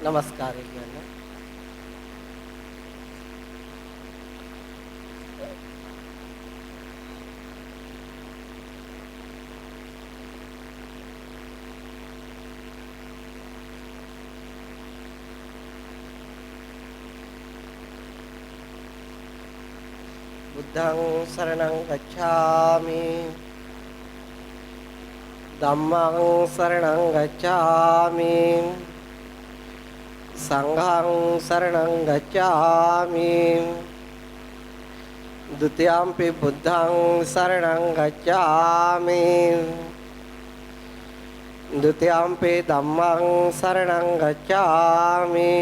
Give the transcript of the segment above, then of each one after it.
නමස්කාරය කියන්නේ. බුද්ධං සරණං ගච්ඡාමි. ධම්මං සරණං ගච්ඡාමි. සංඝං සරණං ගච්ඡාමි. ဒ ුතියම්පි බුද්ධං සරණං ගච්ඡාමි. ဒ ුතියම්පි ධම්මං සරණං ගච්ඡාමි.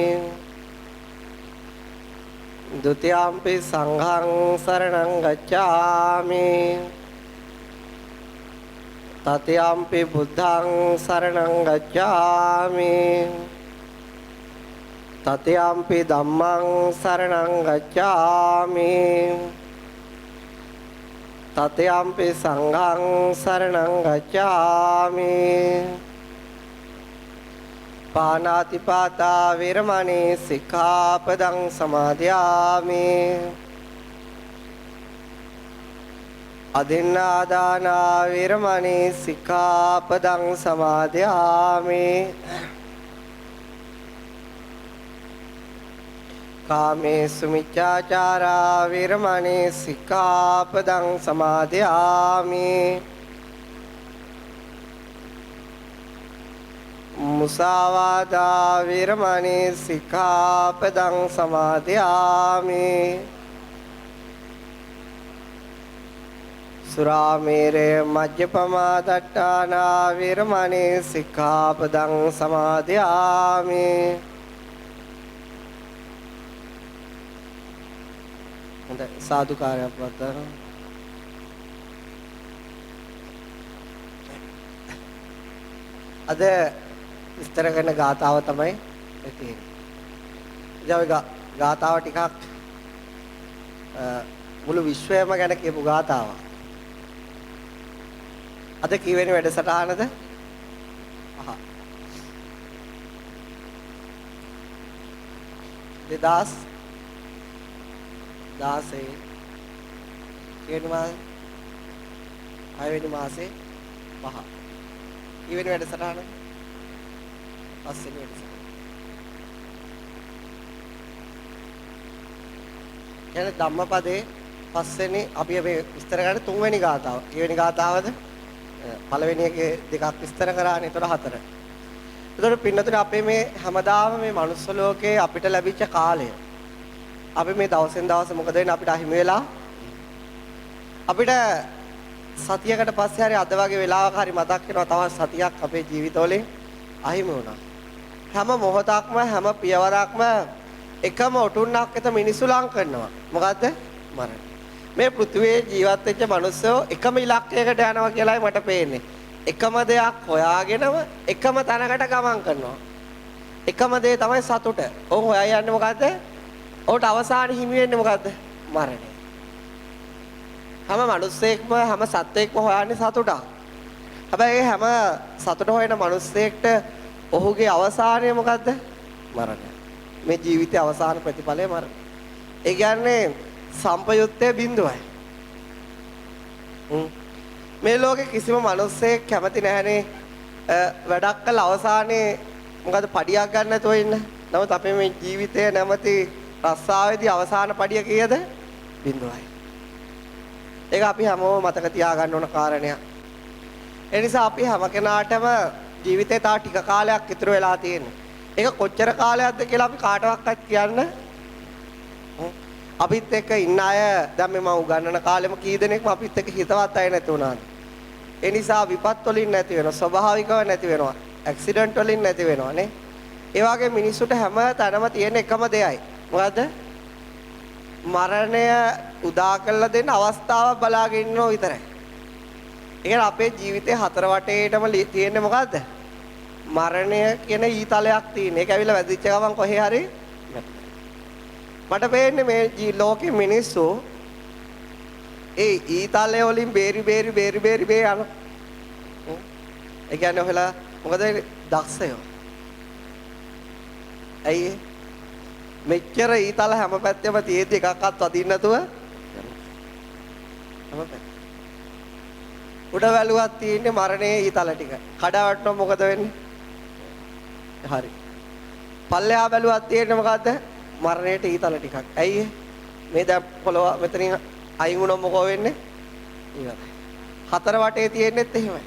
ဒ ුතියම්පි සංඝං සරණං ගච්ඡාමි. තතියම්පි බුද්ධං සරණං ගච්ඡාමි. තතියම්පි ධම්මං සරණං ගච්ඡාමි. තතියම්පි සංඝං සරණං ගච්ඡාමි. පාණාති පාතා වේරමණී සික්ඛාපදං සමාදියාමි. අදින්නා දාන වේරමණී සික්ඛාපදං සමාදියාමි. කාමේසු මිච්ඡාචාරා වේරමණී සික්ඛාපදං සමාදියාමි. මුසාවාදා වේරමණී සික්ඛාපදං සමාදියාමි. සුරාමේරය මජ්ජපමා දට්ඨානා වේරමණී සික්ඛාපදං සමාදියාමි. හොඳයි සාදුකාරයක් වත්තා. අද විස්තර කරන ගාතාව තමයි තියෙන්නේ. ඉතින් ගාතාව ටිකක් මුළු විශ්වයම ගැන කියපු ගාතාවක්. අද කීවෙනි වැඩසටහනද? අහ. 2016 කීවෙනි මාසේ? 6 වෙනි මාසේ 5. කීවෙනි වැඩසටහන? 5 වෙනි වැඩසටහන. එන ධම්මපදේ 5 වෙනි අපි මේ විස්තර කරන්නේ 3 වෙනි ගාතාව. කීවෙනි ගාතාවද? පළවෙනි එකේ දෙකක් විස්තර කරානේ. ඒතර 4. ඒතර පින්නතුනේ අපේ මේ හැමදාම මේ මනුස්ස ලෝකේ අපිට ලැබිච්ච කාලය. අපි මේ දවසෙන් දවස මොකද වෙන්නේ අපිට අහිමි වෙලා? අපිට සතියකට පස්සේ හරි අද වගේ වෙලාවක හරි මතක් වෙනවා තවත් සතියක් අපේ ජීවිතවලින් අහිමි වුණා. හැම මොහොතක්ම හැම පියවරක්ම එකම ඔටුන්නක් එත මිනිස්සු ලං කරනවා. මොකද්ද? මරණය. මේ පෘථිවියේ ජීවත් වෙච්ච මිනිස්සු එකම ඉලක්කයකට යනවා කියලායි මට පේන්නේ. එකම දෙයක් හොයාගෙනම එකම තැනකට ගමන් කරනවා. එකම දේ තමයි සතුට. ඔව් හොයා යන්නේ මොකද්ද? ඔහුට අවසාන හිමි වෙන්නේ මොකද්ද? මරණය. හැම මිනිස්සෙක්ම හැම සත්වෙක්ම හොයන්නේ සතුටක්. හැබැයි හැම සතුට හොයන මිනිස්සෙක්ට ඔහුගේ අවසානය මොකද්ද? මරණය. මේ ජීවිතයේ අවසාන ප්‍රතිඵලය මරණය. ඒ කියන්නේ සම්පයුත්තේ බිඳුවයි. මේ ලෝකේ කිසිම මිනිස්සෙක් කැමති නැහැනේ වැඩක් කළ අවසානයේ මොකද පඩියක් ගන්න නැතුව ඉන්න. නමුත් අපේ මේ ජීවිතයේ නැමැති රස්සාවේදී අවසාන පඩිය කීයද? බිඳුවයි. ඒක අපි හැමෝම මතක තියාගන්න ඕන කාරණයක්. ඒ නිසා අපි හැම කෙනාටම ජීවිතේ තා ටික කාලයක් ඉතුරු වෙලා තියෙනවා. ඒක කොච්චර කාලයක්ද කියලා අපි කාටවත් කියන්න. අපිත් එක්ක ඉන්න අය දැන් මම උගන්නන කාලෙම කී දෙනෙක්ම අපිත් එක්ක හිතවත් අය නැති වුණාද? ඒ නිසා විපත් වලින් නැති වෙනවා, ස්වභාවිකව නැති වෙනවා, ඇක්සිඩන්ට් වලින් නැති වෙනවා නේ. ඒ වගේ මිනිස්සුන්ට හැම තැනම තියෙන එකම දෙයයි. මොකද්ද? මරණය උදා කරලා දෙන්න අවස්ථාවක් බලාගෙන ඉන්නව විතරයි. ඒ කියන්නේ අපේ ජීවිතේ හතර වටේටම තියෙන්නේ මොකද්ද? මරණය කියන ඊතලයක් තියෙන. ඒක ඇවිල්ලා වැදිච්ච ගමන් කොහේ හරි මට පේන්නේ මේ ලෝකෙ මිනිස්සු ඒ ඊතලය වලින් බේරි යන. ඒ කියන්නේ ඔයලා මොකද දක්ෂයෝ. ඇයි මෙච්චර ඊතල හැම පැත්තෙම තියෙද්දි එකක්වත් වදින්න නැතුව හැම පැත්ත. උඩ වැලුවක් තියෙන්නේ මරණයේ ඊතල ටික. කඩා වැටුණොත් මොකද වෙන්නේ? හරි. පල්ලෙහා බැලුවක් තියෙන්නේ මොකද්ද? මරණයට ඊතල ටිකක්. ඇයි මේ දැන් පොළව මෙතනින් අයින් වුණොත් මොකෝ වෙන්නේ? ඉවරයි. හතර වටේ තියෙන්නෙත් එහෙමයි.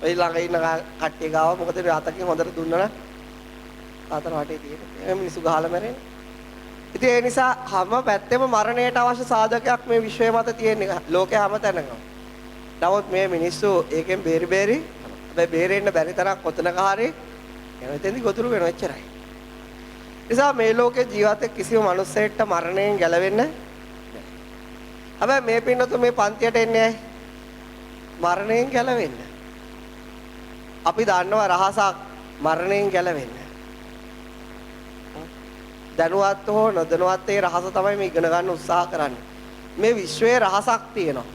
ඔය ළඟ ඉන්න කට්ටිය ගාව මොකද අතකින් හොඳට දුන්නා නම් හතර වටේ තියෙන්නේ. මිනිස්සු ගහලා මැරෙන්නේ. ඉතින් ඒ නිසා හැම පැත්තෙම මරණයට අවශ්‍ය සාධකයක් මේ විශ්වය මත තියෙන්නේ. ලෝකේ හැම තැනකම. නමුත් මේ මිනිස්සු ඒකෙන් බේරි හැබැයි බේරෙන්න බැරි තරම් කොතනක හරි එතෙන්දි ගොදුරු වෙනවා එච්චරයි. නිසා මේ ලෝකේ ජීවත් කිසිම මිනිසෙක්ට මරණයෙන් ගැලවෙන්න හැබැයි මේ පින්නතු මේ පන්තියට එන්නේ මරණයෙන් ගැලවෙන්න. අපි දන්නවා රහසක් මරණයෙන් ගැලවෙන්න. දැනුවත් හෝ නොදැනුවත් ඒ රහස තමයි මේ ඉගෙන ගන්න උත්සාහ කරන්නේ. මේ විශ්වයේ රහසක් තියෙනවා.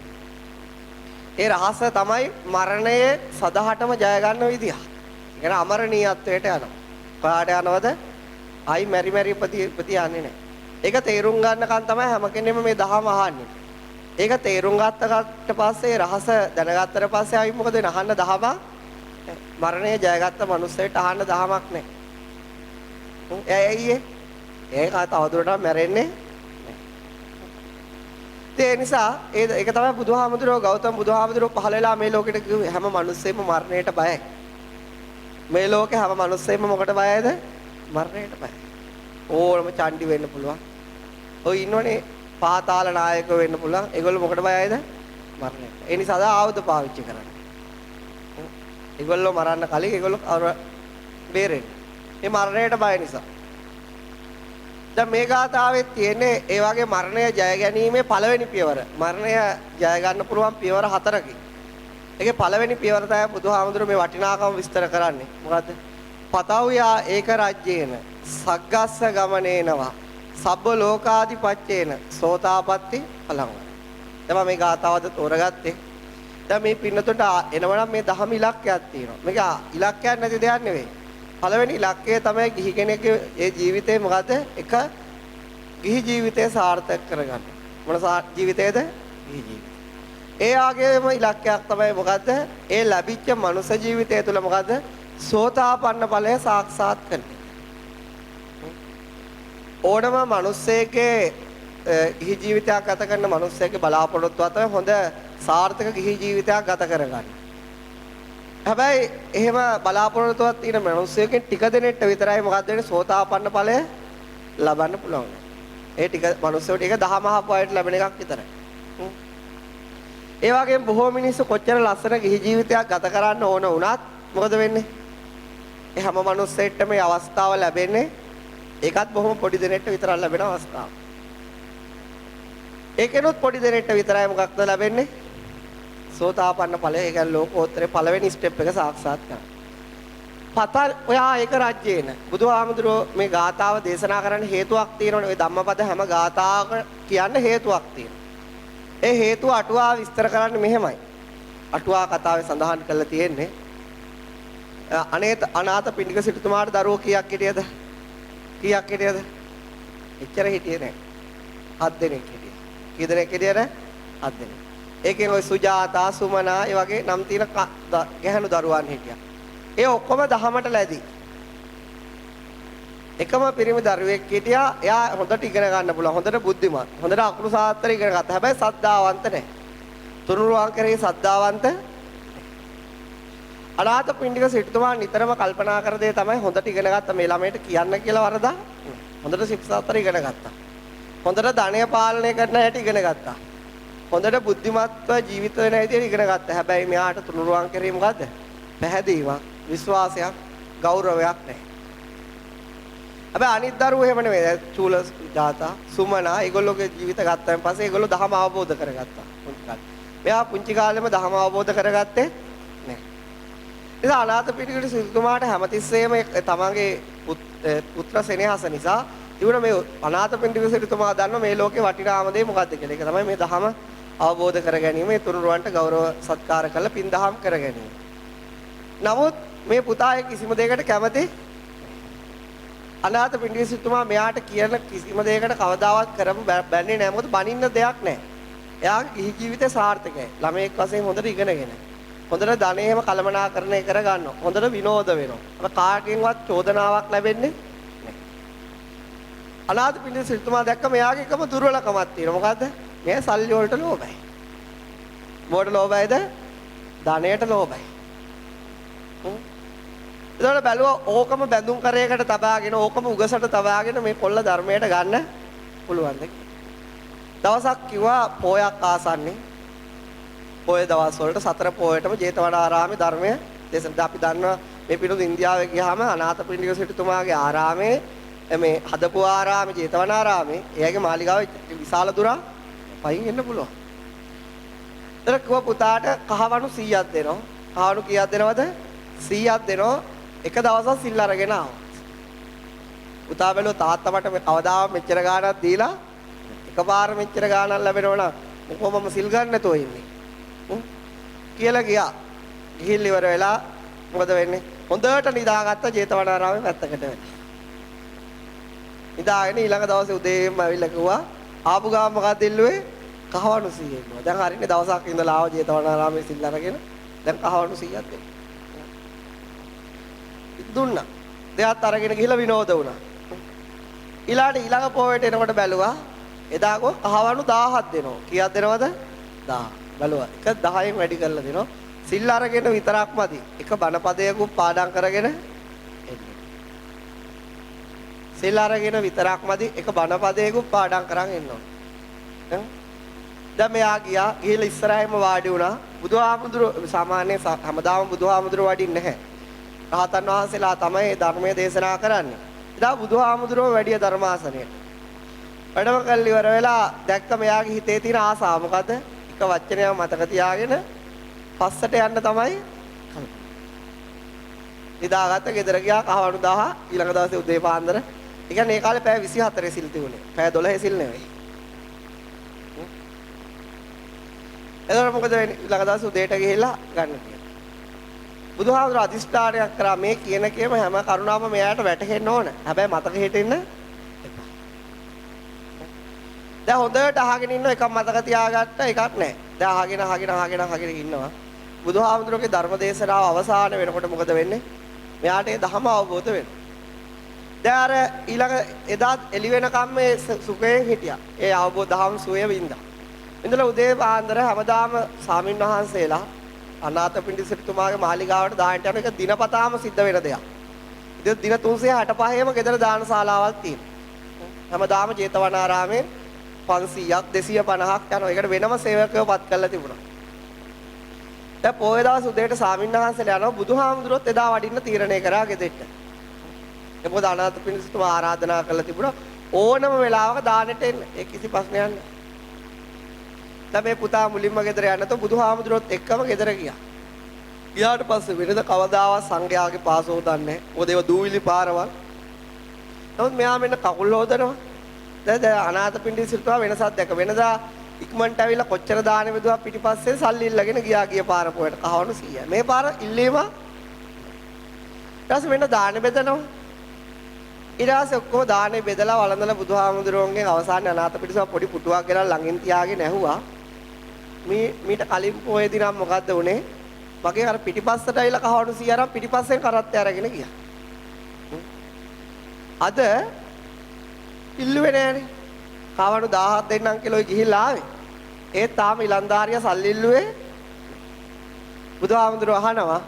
ඒ රහස තමයි මරණයේ සදහටම ජය ගන්න විදිය. ඒ කියන්නේ අමරණීයත්වයට යනවා. කාට යනවද? ආයි මෙරි ඉපදී යන්නේ නැහැ. ඒක තේරුම් ගන්නකන් තමයි හැම කෙනෙම මේ දහම අහන්නේ. ඒක තේරුම් ගත්තට පස්සේ රහස දැනගත්තට පස්සේ ආයි මොකද වෙන්නේ? අහන්න දහම මරණය ජයගත්ත මිනිස්සෙට අහන්න දහමක් නැහැ. ඇයි ඒක තවදුරටත් මැරෙන්නේ ඒ නිසා ඒක තමයි බුදුහාමුදුරුවෝ ගෞතම බුදුහාමුදුරුවෝ පහළ වෙලා මේ ලෝකෙට කිව්වේ හැම මිනිස්සෙම මරණයට බයයි. මේ ලෝකේ හැම මිනිස්සෙම මොකට බයයිද? මරණයට බයයි. ඕනම චණ්ඩි වෙන්න පුළුවන්. ඔය ඉන්නෝනේ පාතාල නායක වෙන්න පුළුවන්. ඒගොල්ලෝ මොකට බයයිද? මරණයට. ඒ නිසා ආයුධ පාවිච්චි කරන්නේ. ඒගොල්ලෝ මරන්න කලින් ඒගොල්ලෝ බේරෙන්න. මේ මරණයට බය නිසා. දැන් මේ ගාථාවේ තියෙන්නේ ඒ වගේ මරණය ජය ගැනීමේ පළවෙනි පියවර. මරණය ජය ගන්න පුළුවන් පියවර 4කින්. ඒකේ පළවෙනි පියවර තමයි බුදුහාමුදුරුවෝ මේ වටිනාකම විස්තර කරන්නේ. මොකද්ද? පතව්‍යා ඒක රාජ්‍යේන සග්ගස්ස ගමනේනවා සබ්බ ලෝකාදිපච්චේන සෝතාපට්ටි පලං. එතම මේ ගාථාවද තෝරගත්තේ. දැන් මේ පින්නතොට එනවනම් මේ දහම ඉලක්කයක් තියෙනවා. මේක ඉලක්කයක් නැති දෙයක් නෙවෙයි. පළවෙනි ඉලක්කය තමයි ගිහි කෙනෙක්ගේ ඒ ජීවිතේ මොකද? එක ගිහි ජීවිතය සාර්ථක කරගන්න. මොන ජීවිතේද? ගිහි ජීවිතය. ඒ වගේම ඉලක්කයක් තමයි මොකද්ද? ඒ ලැබිච්ච මනුෂ්‍ය ජීවිතය තුළ මොකද්ද? සෝතාපන්න ඵලය සාක්ෂාත් කරගන්න. ඕනම මිනිස්සෙකේ ගිහි ජීවිතයක් ගත කරන මිනිස්සෙකේ බලාපොරොත්තුව තමයි හොඳ සාර්ථක ගිහි ජීවිතයක් ගත කරගන්න. හැබැයි එහෙම බලාපොරොත්තුවක් තියෙන මිනිස්සෙකින් ටික දෙනෙක්ට විතරයි මොකද්ද වෙන්නේ සෝතාපන්න ඵලය ලබන්න පුළුවන්. ඒ ටික මිනිස්සුන්ට ඒක දහමහක් වයයට ලැබෙන එකක් විතරයි. ඒ වගේම බොහෝ මිනිස්සු කොච්චර ලස්සන ගිහි ජීවිතයක් ගත කරන්න ඕන වුණත් මොකද වෙන්නේ? ඒ හැම මිනිස්සෙටම මේ අවස්ථාව ලැබෙන්නේ ඒකත් බොහොම පොඩි දෙනෙක්ට විතරක් ලැබෙන අවස්ථාවක්. ඒකෙනොත් පොඩි දෙනෙක්ට විතරයි මොකක්ද ලැබෙන්නේ? සෝතාපන්න ඵලය. ඒ කියන්නේ ලෝකෝත්තරේ පළවෙනි ස්ටෙප් එක සාක්ෂාත් කරගන්න. පතල් ඔයා ඒක රාජ්‍යේන. බුදුහාමුදුරුවෝ මේ ගාථාව දේශනා කරන්න හේතුවක් තියෙනවනේ. ඔය ධම්මපද හැම ගාථාවක කියන්න හේතුවක් තියෙනවා. ඒ හේතුව අටුවා විස්තර කරන්නේ මෙහෙමයි. අටුවා කතාවේ සඳහන් කරලා තියෙන්නේ අනාථ පිණ්ඩික සිටුතුමාට දරුවෝ කීයක් හිටියද? කීයක් හිටියද? එච්චර හිටියේ නැහැ. 7 දෙනෙක් හිටියා. කී දෙනෙක් හිටියද? 7 දෙනෙක්. ඒකෙන් ඔය සුජාතා සුමනා ඒ වගේ නම් තියෙන ගැහණු දරුවන් හිටියා. ඒ ඔක්කොම දහමට ලැබි. එකම පිරිමි දරුවෙක් හිටියා. එයා හොඳට ඉගෙන ගන්න පුළුවන්. හොඳට බුද්ධිමත්. හොඳට අකුරු සාත්‍රය ඉගෙන ගත්තා. හැබැයි සද්ධාවන්ත නැහැ. තුනුරුවන් කරේ සද්ධාවන්ත. අනාථ පිණ්ඩික සිටුතුමා නිතරම කල්පනා කර දේ තමයි හොඳට ඉගෙන ගත්ත මේ ළමයට කියන්න කියලා වරදා. හොඳට ශික්ෂාතර ඉගෙන ගත්තා. හොඳට ධනය පාලනය කරන හැටි ඉගෙන ගත්තා. හොඳට බුද්ධිමත්ව ජීවිත වෙන හැටි ඉගෙන ගත්තා. හැබැයි මෙයාට තුනුරුවන් කරේ මොකද්ද? පැහැදීමක්, විශ්වාසයක්, ගෞරවයක් නැහැ. හැබැයි අනිත් දරුවෝ එහෙම නෙවෙයි. චූල ජාතා, සුමනා ඒගොල්ලෝගේ ජීවිත ගත්තාන් පස්සේ ඒගොල්ලෝ ධහම අවබෝධ කරගත්තා. පුංචි කාලේ. මෙයා පුංචි කාලෙම ධහම අවබෝධ කරගත්තේ නැහැ. ඉතින් අනාථ පිටිකට සිටුතුමාට හැමතිස්සෙම තමන්ගේ පුත්‍ර සෙනෙහස නිසා ඉවුණ මේ අනාථ පිටික සිටුතුමා දන්න මේ ලෝකේ වටිනාම දේ මොකද්ද කියලා. ඒක තමයි මේ ධහම අවබෝධ කර ගැනීම, මේ තුනුරුවන්ට ගෞරව සත්කාර කළ පින් දහම් කර ගැනීම. නමුත් මේ පුතා කිසිම දෙයකට කැමති අනාථපිණ්ඩික සිටුමා මෙයාට කියන කිසිම දෙයකට කවදාවත් කරමු බැන්නේ නැහැ. මොකද බනින්න දෙයක් නැහැ. එයාගේ ගිහි ජීවිතේ සාර්ථකයි. ළමයෙක් වශයෙන් හොඳට ඉගෙනගෙන. හොඳට ධනෙම කළමනාකරණය කර ගන්නවා. හොඳට විනෝද වෙනවා. අප කාටකින්වත් චෝදනාවක් ලැබෙන්නේ නැහැ. අනාථපිණ්ඩික සිටුමා දැක්ක මෙයාගේ එකම දුර්වලකමක් තියෙනවා. මොකද්ද? මෙයා සල්ලි වලට ලෝභයි. මොකට ලෝභයිද? ධනයට ලෝභයි. එතකොට බැලුවා ඕකම බැඳුම් කරයකට තබාගෙන ඕකම උගසට තබාගෙන මේ කොල්ල ධර්මයට ගන්න පුළුවන්ද? දවසක් කිව්වා පෝයක් ආසන්නේ. පෝය දවස් වලට සතර පෝයටම ජේතවනාරාමේ ධර්මය දේශනා අපි දන්නවා මේ පිටු ඉන්දියාවේ ගියාම අනාථපිණ්ඩික සිටුතුමාගේ ආරාමේ මේ හදපු ආරාමේ ජේතවනාරාමේ එයාගේ මාලිගාව විශාල දුරක් පයින් එන්න පුළුවන්. ඒතර කිව්වා පුතාට කහවණු 100ක් දෙනවා. කහවණු කීයක් දෙනවද? 100ක් දෙනවා. එක දවසක් සිල් අරගෙන ආවා. පුතා බැලුවා තාත්තා මට මේ කවදාම මෙච්චර ගාණක් දීලා එකපාර මෙච්චර ගාණක් ලැබෙනවා නම් කොහොමම සිල් ගන්න නැතෝ ඉන්නේ. කියලා ගියා. ගිහිල් ඉවර වෙලා මොකද වෙන්නේ? හොඳට නිදාගත්ත ජේතවනාරාමේ පැත්තකට වෙලා. නිදාගෙන ඊළඟ දවසේ උදේම ඇවිල්ලා කිව්වා ආපු ගාම මොකක්ද ඉල්ලුවේ? කහවණු 100 ඉන්නවා. දැන් හරිනේ දවසක් ඉඳලා ආව ජේතවනාරාමේ සිල් අරගෙන දැන් කහවණු 100ක් දෙන්න. දුන්නා. දෙයක් අරගෙන ගිහලා විනෝද වුණා. ඊළඟ පොයට එනකොට බැලුවා එදා කෝ කහවණු 1000ක් දෙනවා. කීයක් දෙනවද? 1000. බැලුවා. එක 10න් වැඩි කරලා දෙනවා. සිල් අරගෙන විතරක් මදි. එක බණපදයකුත් පාඩම් කරගෙන එන්නේ. සිල් අරගෙන විතරක් මදි. එක බණපදයකුත් පාඩම් කරන් එන්න ඕන. දැන් මෙයා ගියා. ගිහලා ඉස්සරහින්ම වාඩි වුණා. බුදුහාමුදුරුවෝ සාමාන්‍යයෙන් හැමදාම බුදුහාමුදුරුවෝ වඩින්නේ නැහැ. රහතන් වහන්සේලා තමයි ධර්මයේ දේශනා කරන්නේ. එදා බුදුහාමුදුරුවෝ වැඩි ධර්මාසනයට. වැඩම කළ ඉවර වෙලා දැක්ක මෙයාගේ හිතේ තියෙන ආසාව මොකද? එක වචනයක් මතක තියාගෙන පස්සට යන්න තමයි නිදාගත්ත ගෙදර ගියා කහවණු 1000 ඊළඟ දවසේ උදේ පාන්දර. ඒ කියන්නේ ඒ කාලේ පැය 24 සිල් තිබුණේ. පැය 12 සිල් නෙවෙයි. එතකොට මොකද වෙන්නේ? ඊළඟ දවසේ උදේට ගිහිල්ලා ගන්න කියලා. බුදුහාමුදුරුවෝ අදිෂ්ඨානයක් කරා මේ කියන කේම හැම කරුණාවම මෙයාට වැටහෙන්න ඕන. හැබැයි මතක හිටින්න එපා. දැන් හොඳට අහගෙන ඉන්න එකක් මතක තියාගත්ත එකක් නැහැ. දැන් අහගෙන ඉන්නවා. බුදුහාමුදුරුවෝගේ ධර්ම දේශනාව අවසාන වෙනකොට මොකද වෙන්නේ? මෙයාට ඒ ධර්ම අවබෝධ වෙනවා. දැන් අර ඊළඟ එදා එළි වෙනකම් මේ සුඛයෙන් හිටියා. ඒ අවබෝධ ධර්ම සුවය වින්දා. ඉඳලා උදේ පාන්දර හැමදාම ස්වාමින් වහන්සේලා අනාථපිණ්ඩික සිටුමාගේ මාලිගාවට දාන්නට යන එක දිනපතාම සිද්ධ වෙන දෙයක්. ඉතින් දින 365ම ගෙදර දානශාලාවක් තියෙනවා. හැමදාම ජේතවනාරාමේ 500ක් 250ක් යනවා. ඒකට වෙනම සේවකයෝ පත් කරලා තිබුණා. දැන් පොයේ දවස් උදේට ස්වාමීන් වහන්සේලා යනවා බුදුහාමුදුරුවොත් එදා වඩින්න තීරණය කරා ගෙදෙට්ට. ඒ මොකද අනාථපිණ්ඩික සිටුමා ආරාධනා කරලා තිබුණා ඕනම වෙලාවක දානෙට එන්න. ඒ කිසි ප්‍රශ්නයක් නැහැ. දැන් මේ පුතා මුලින්ම ගෙදර යන්නතෝ බුදුහාමුදුරුවොත් එක්කම ගෙදර ගියා. ගියාට පස්සේ වෙනද කවදාවත් සංඝයාගේ පාසෝ දන්නේ නැහැ. මොකද ඒව දූවිලි පාරවල්. නමුත් මෙයා මෙන්න කකුල් හොදනවා. දැන් අනාථපිණ්ඩික සිටුමා වෙනසක් දැක වෙනදා ඉක්මනට ඇවිල්ලා කොච්චර දානෙ බෙදුවා පිටිපස්සේ සල්ලි ඉල්ලගෙන ගිය පාර පොයට කහවණු 100යි. මේ පාර ඉල්ලීම ඊට පස්සේ වෙන දානෙ බෙදනවා. ඊට පස්සේ ඔක්කොම දානෙ බෙදලා වළඳලා බුදුහාමුදුරුවන්ගෙන් අවසානයේ අනාථපිණ්ඩික පොඩි පුටුවක් ගෙනල්ලා ළඟින් තියාගෙන ඇහුවා මීට කලින් පොයේ දිනම් මොකද්ද උනේ? මගේ අර පිටිපස්සට ඇවිල්ලා කහවණු 100 අරන් පිටිපස්සෙන් කරත්තය අරගෙන ගියා. අද ඉල්ලුවේ නෑනේ. කවණු 1000ක් දෙන්නම් කියලා ගිහිල්ලා ආවේ. ඒත් තාම ඉලන්දාරියා සල්ලි ඉල්ලුවේ. බුදුහාමුදුරුවෝ අහනවා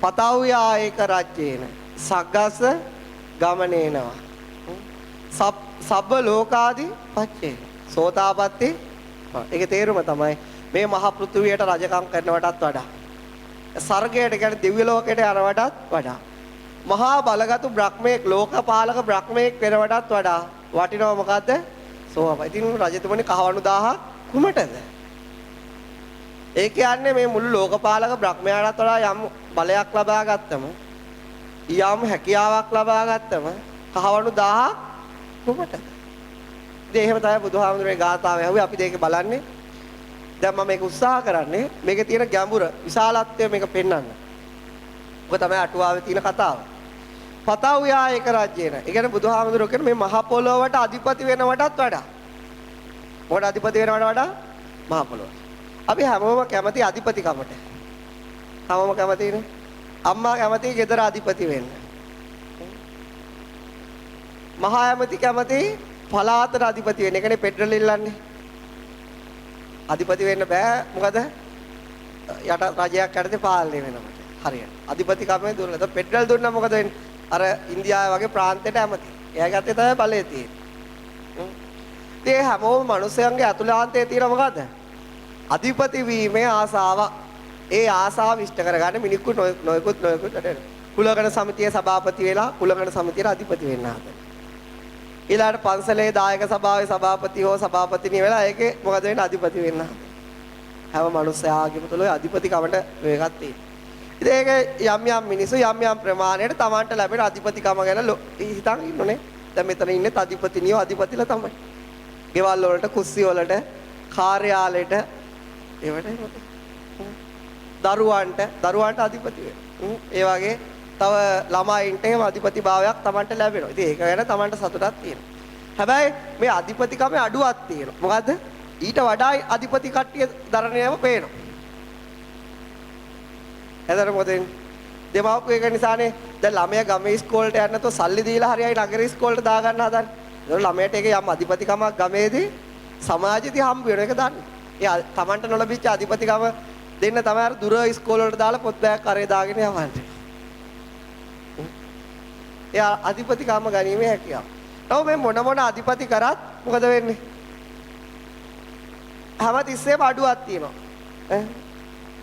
පතව්‍යා ඒක රජ්‍යේන සග්ගස ගමනේනවා. සබ්බ ලෝකාදී පච්චේ. සෝතාපට්ටි. ඒකේ තේරුම තමයි මේ මහ පෘථුවියට රජකම් කරනවටත් වඩා ස්වර්ගයට කියන්නේ දිව්‍ය ලෝකයට යනවටත් වඩා මහා බලගත් බ්‍රහ්මයෙක් ලෝකපාලක බ්‍රහ්මයෙක් වෙනවටත් වඩා වටිනව මොකද්ද? සෝවාප. ඉතින් රජතුමනි කහවණු 1000 කුමටද? ඒ කියන්නේ මේ මුළු ලෝකපාලක බ්‍රහ්මයාටත් වඩා යම් බලයක් ලබා ගත්තම යම් හැකියාවක් ලබා ගත්තම කහවණු 1000 කුමටද? ඉතින් එහෙම තමයි බුදුහාමුදුරේ ගාථාව ඇහුවේ. අපි මේක බලන්නේ. දැන් මම මේක උත්සාහ කරන්නේ මේකේ තියෙන ගැඹුර විශාලත්වය මේක පෙන්වන්න. ඔක තමයි අටුවාවේ තියෙන කතාව. පතව්‍යා ඒක රාජ්‍යේන. ඒ කියන්නේ බුදුහාමුදුරුවෝ කියන මේ මහ පොළොවට අධිපති වෙනවටත් වඩා. මොකට අධිපති වෙනවට වඩා මහ පොළොව. අපි හැමෝම කැමති අධිපතිකමට. හැමෝම කැමතිනේ. අම්මා කැමති ගෙදර අධිපති වෙන්න. මහා ඇමති කැමති පළාතට අධිපති වෙන්න. ඒ කියන්නේ පෙට්‍රල් ඉල්ලන්නේ. අධිපති වෙන්න බෑ. මොකද යට රජයක් යටතේ පාලනය වෙනකොට. හරියට. අධිපතිකමේ දුන්නා. ඒක පෙට්‍රල් දුන්නා මොකද වෙන්නේ? අර ඉන්දියාව වගේ ප්‍රාන්තයට ඇමති. එයා ගත්තේ තමයි බලය තියෙන්නේ. ඒ හැමෝම මිනිස්යන්ගේ අතුලාන්තයේ තියෙන මොකද? අධිපති වීමේ ආසාව. ඒ ආසාව ඉෂ්ට කරගන්න මිනික්කු නොයෙකුත් කුලගණ සමිතියේ සභාපති වෙලා කුලගණ සමිතියට අධිපති වෙන්න හදන. ඊළාට පන්සලේ දායක සභාවේ සභාපති හෝ සභාපතිනිය වෙලා ඒකේ මොකද වෙන්නේ? අධිපති වෙන්න හදන. හැම මිනිස්යාගේම තුල ඔය අධිපතිකමට වේගක් තියෙනවා. ඉතින් ඒක යම් යම් මිනිස්සු යම් යම් ප්‍රමාණයට Tamanට ලැබෙන අධිපතිකම ගැන හිතන් ඉන්නෝනේ. දැන් මෙතන ඉන්නේ අධිපතිනියෝ අධිපතිලා තමයි. ගෙවල් වලට, කුස්සිය වලට, කාර්යාලයට ඒවට දරුවන්ට අධිපති වෙනවා. ඒ වගේ තව ළමයින්ට එහෙම අධිපති භාවයක් Tamanට ලැබෙනවා. ඉතින් ඒක ගැන Tamanට සතුටක් තියෙනවා. හැබැයි මේ අධිපතිකමේ අඩුවක් තියෙනවා. මොකද්ද? ඊට වඩා අධිපති කට්ටිය දරණයම පේනවා. එතන මොකද දෙමාපියෝ ඒක නිසානේ දැන් ළමයා ගමේ ඉස්කෝලේට යන්න නැතුව සල්ලි දීලා හරියයි නගර ඉස්කෝලේට දාගන්න හදන්නේ. ඒක ළමයට ඒක යම් අධිපතිකමක් ගමේදී සමාජෙදී හම්බ වෙන එක දන්නේ. ඒ Tamanට නොලැබිච්ච අධිපතිකම දෙන්න තමයි අර දුර ඉස්කෝල වලට දාලා පොත් බෑග් කරේ දාගෙන යවන්නේ. එයා අධිපතිකම ගැනීමේ හැකියාව. නෝ මේ මොන අධිපති කරත් මොකද වෙන්නේ? හැමතිස්සෙම අඩුවක් තියෙනවා.